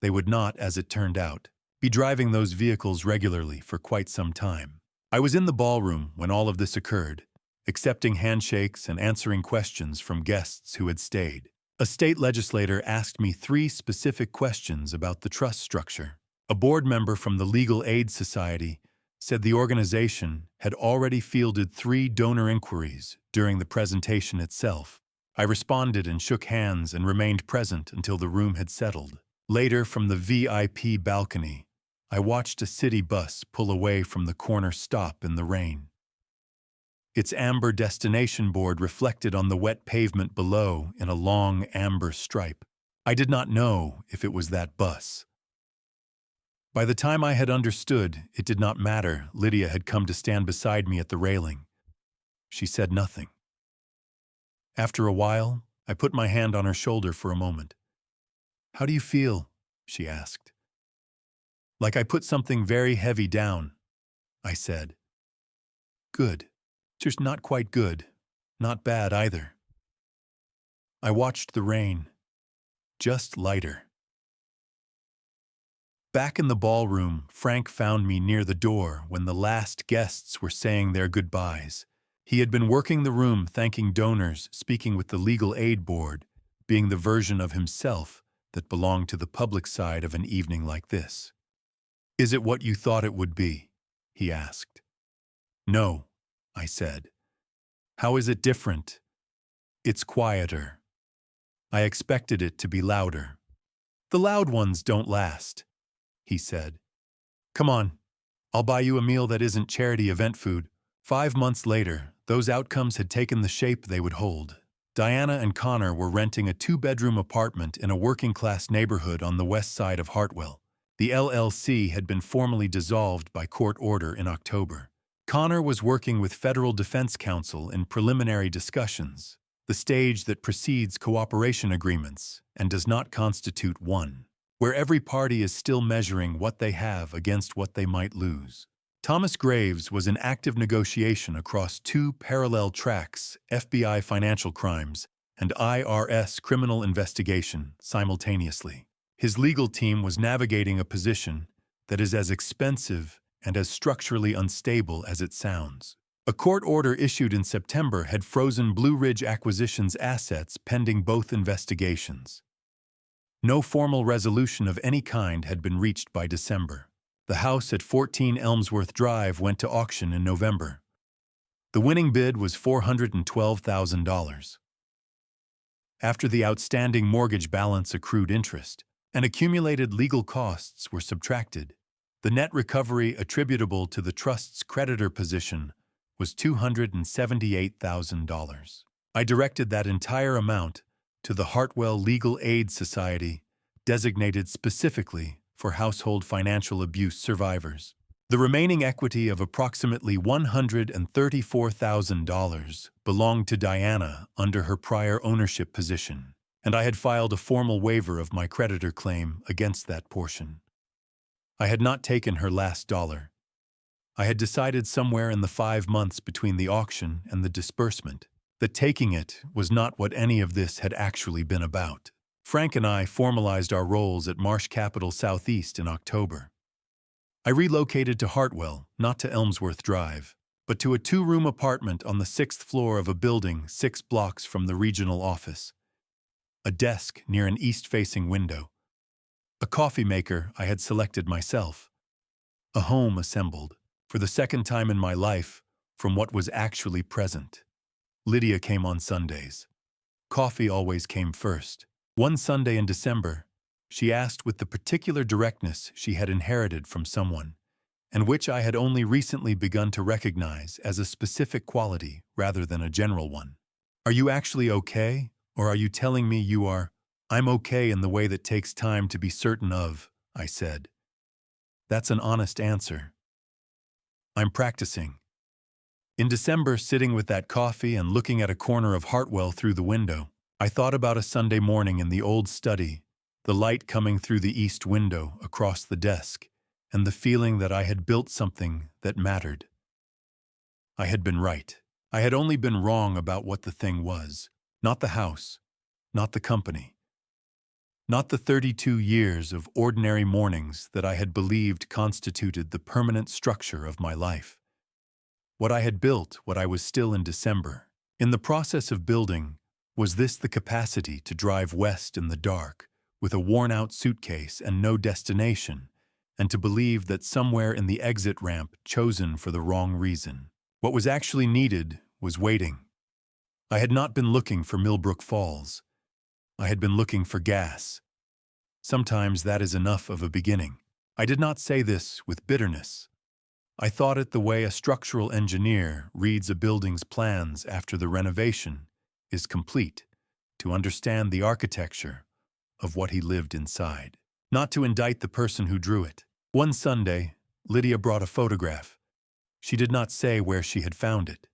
Speaker 1: They would not, as it turned out, be driving those vehicles regularly for quite some time. I was in the ballroom when all of this occurred, accepting handshakes and answering questions from guests who had stayed. A state legislator asked me 3 specific questions about the trust structure. A board member from the Legal Aid Society said the organization had already fielded 3 donor inquiries during the presentation itself. I responded and shook hands and remained present until the room had settled. Later, from the VIP balcony, I watched a city bus pull away from the corner stop in the rain. Its amber destination board reflected on the wet pavement below in a long amber stripe. I did not know if it was that bus. By the time I had understood, it did not matter. Lydia had come to stand beside me at the railing. She said nothing. After a while, I put my hand on her shoulder for a moment. "How do you feel?" she asked. "Like I put something very heavy down," I said. "Good. Just not quite good. Not bad either." I watched the rain. Just lighter. Back in the ballroom, Frank found me near the door when the last guests were saying their goodbyes. He had been working the room, thanking donors, speaking with the Legal Aid Board, being the version of himself that belonged to the public side of an evening like this. "Is it what you thought it would be?" he asked. "No," I said. "How is it different?" "It's quieter. I expected it to be louder." "The loud ones don't last," he said. "Come on, I'll buy you a meal that isn't charity event food." 5 months later, those outcomes had taken the shape they would hold. Diana and Connor were renting a 2-bedroom apartment in a working-class neighborhood on the west side of Hartwell. The LLC had been formally dissolved by court order in October. Connor was working with federal defense counsel in preliminary discussions, the stage that precedes cooperation agreements and does not constitute one, where every party is still measuring what they have against what they might lose. Thomas Graves was in active negotiation across 2 parallel tracks, FBI financial crimes and IRS criminal investigation, simultaneously. His legal team was navigating a position that is as expensive and as structurally unstable as it sounds. A court order issued in September had frozen Blue Ridge Acquisition's assets pending both investigations. No formal resolution of any kind had been reached by December. The house at 14 Elmsworth Drive went to auction in November. The winning bid was $412,000. After the outstanding mortgage balance accrued interest and accumulated legal costs were subtracted, the net recovery attributable to the trust's creditor position was $278,000. I directed that entire amount to the Hartwell Legal Aid Society, designated specifically for household financial abuse survivors. The remaining equity of approximately $134,000 belonged to Diana under her prior ownership position, and I had filed a formal waiver of my creditor claim against that portion. I had not taken her last dollar. I had decided somewhere in the 5 months between the auction and the disbursement that taking it was not what any of this had actually been about. Frank and I formalized our roles at Marsh Capital Southeast in October. I relocated to Hartwell, not to Elmsworth Drive, but to a 2-room apartment on the 6th floor of a building 6 blocks from the regional office. A desk near an east-facing window. A coffee maker I had selected myself. A home assembled, for the second time in my life, from what was actually present. Lydia came on Sundays. Coffee always came first. One Sunday in December, she asked with the particular directness she had inherited from someone, and which I had only recently begun to recognize as a specific quality rather than a general one. "Are you actually okay, or are you telling me you are?" "I'm okay in the way that takes time to be certain of," I said. "That's an honest answer." "I'm practicing." In December, sitting with that coffee and looking at a corner of Hartwell through the window, I thought about a Sunday morning in the old study, the light coming through the east window across the desk, and the feeling that I had built something that mattered. I had been right. I had only been wrong about what the thing was. Not the house, not the company, not the 32 years of ordinary mornings that I had believed constituted the permanent structure of my life. What I had built, what I was still in December. In the process of building, was this the capacity to drive west in the dark, with a worn-out suitcase and no destination, and to believe that somewhere in the exit ramp chosen for the wrong reason. What was actually needed was waiting. I had not been looking for Milbrook Falls. I had been looking for gas. Sometimes that is enough of a beginning. I did not say this with bitterness. I thought it the way a structural engineer reads a building's plans after the renovation is complete, to understand the architecture of what he lived inside. Not to indict the person who drew it. One Sunday, Lydia brought a photograph. She did not say where she had found it.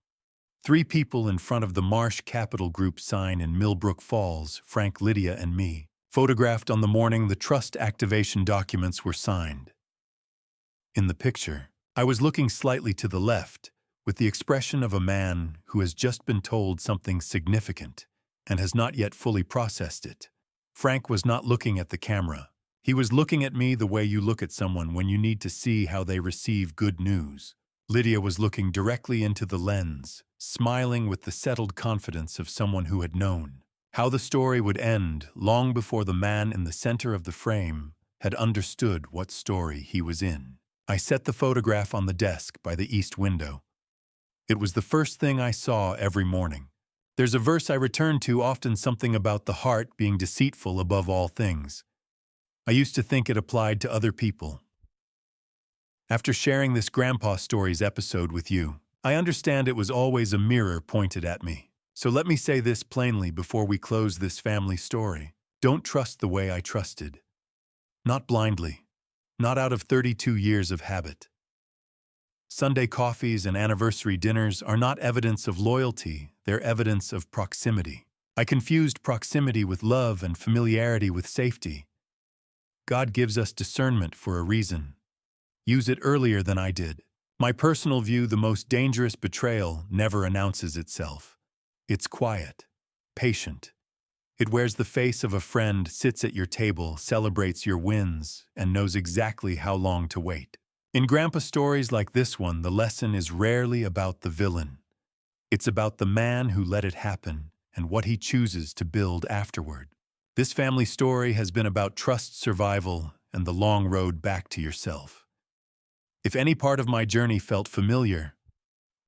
Speaker 1: 3 people in front of the Marsh Capital Group sign in Milbrook Falls, Frank, Lydia, and me, photographed on the morning the trust activation documents were signed. In the picture, I was looking slightly to the left, with the expression of a man who has just been told something significant and has not yet fully processed it. Frank was not looking at the camera. He was looking at me the way you look at someone when you need to see how they receive good news. Lydia was looking directly into the lens, smiling with the settled confidence of someone who had known how the story would end long before the man in the center of the frame had understood what story he was in. I set the photograph on the desk by the east window. It was the first thing I saw every morning. There's a verse I return to often, something about the heart being deceitful above all things. I used to think it applied to other people. After sharing this Grandpa Stories episode with you, I understand it was always a mirror pointed at me. So let me say this plainly before we close this family story. Don't trust the way I trusted. Not blindly. Not out of 32 years of habit. Sunday coffees and anniversary dinners are not evidence of loyalty, they're evidence of proximity. I confused proximity with love and familiarity with safety. God gives us discernment for a reason. Use it earlier than I did. My personal view, the most dangerous betrayal never announces itself. It's quiet, patient. It wears the face of a friend, sits at your table, celebrates your wins, and knows exactly how long to wait. In Grandpa stories like this one, the lesson is rarely about the villain. It's about the man who let it happen and what he chooses to build afterward. This family story has been about trust, survival, and the long road back to yourself. If any part of my journey felt familiar,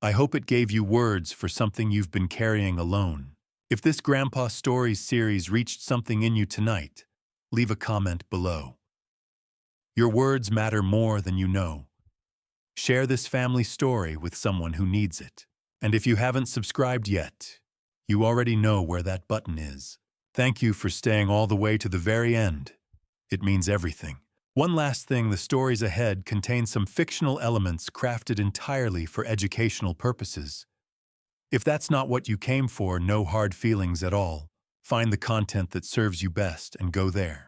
Speaker 1: I hope it gave you words for something you've been carrying alone. If this Grandpa Stories series reached something in you tonight, leave a comment below. Your words matter more than you know. Share this family story with someone who needs it. And if you haven't subscribed yet, you already know where that button is. Thank you for staying all the way to the very end. It means everything. One last thing, the stories ahead contain some fictional elements crafted entirely for educational purposes. If that's not what you came for, no hard feelings at all. Find the content that serves you best and go there.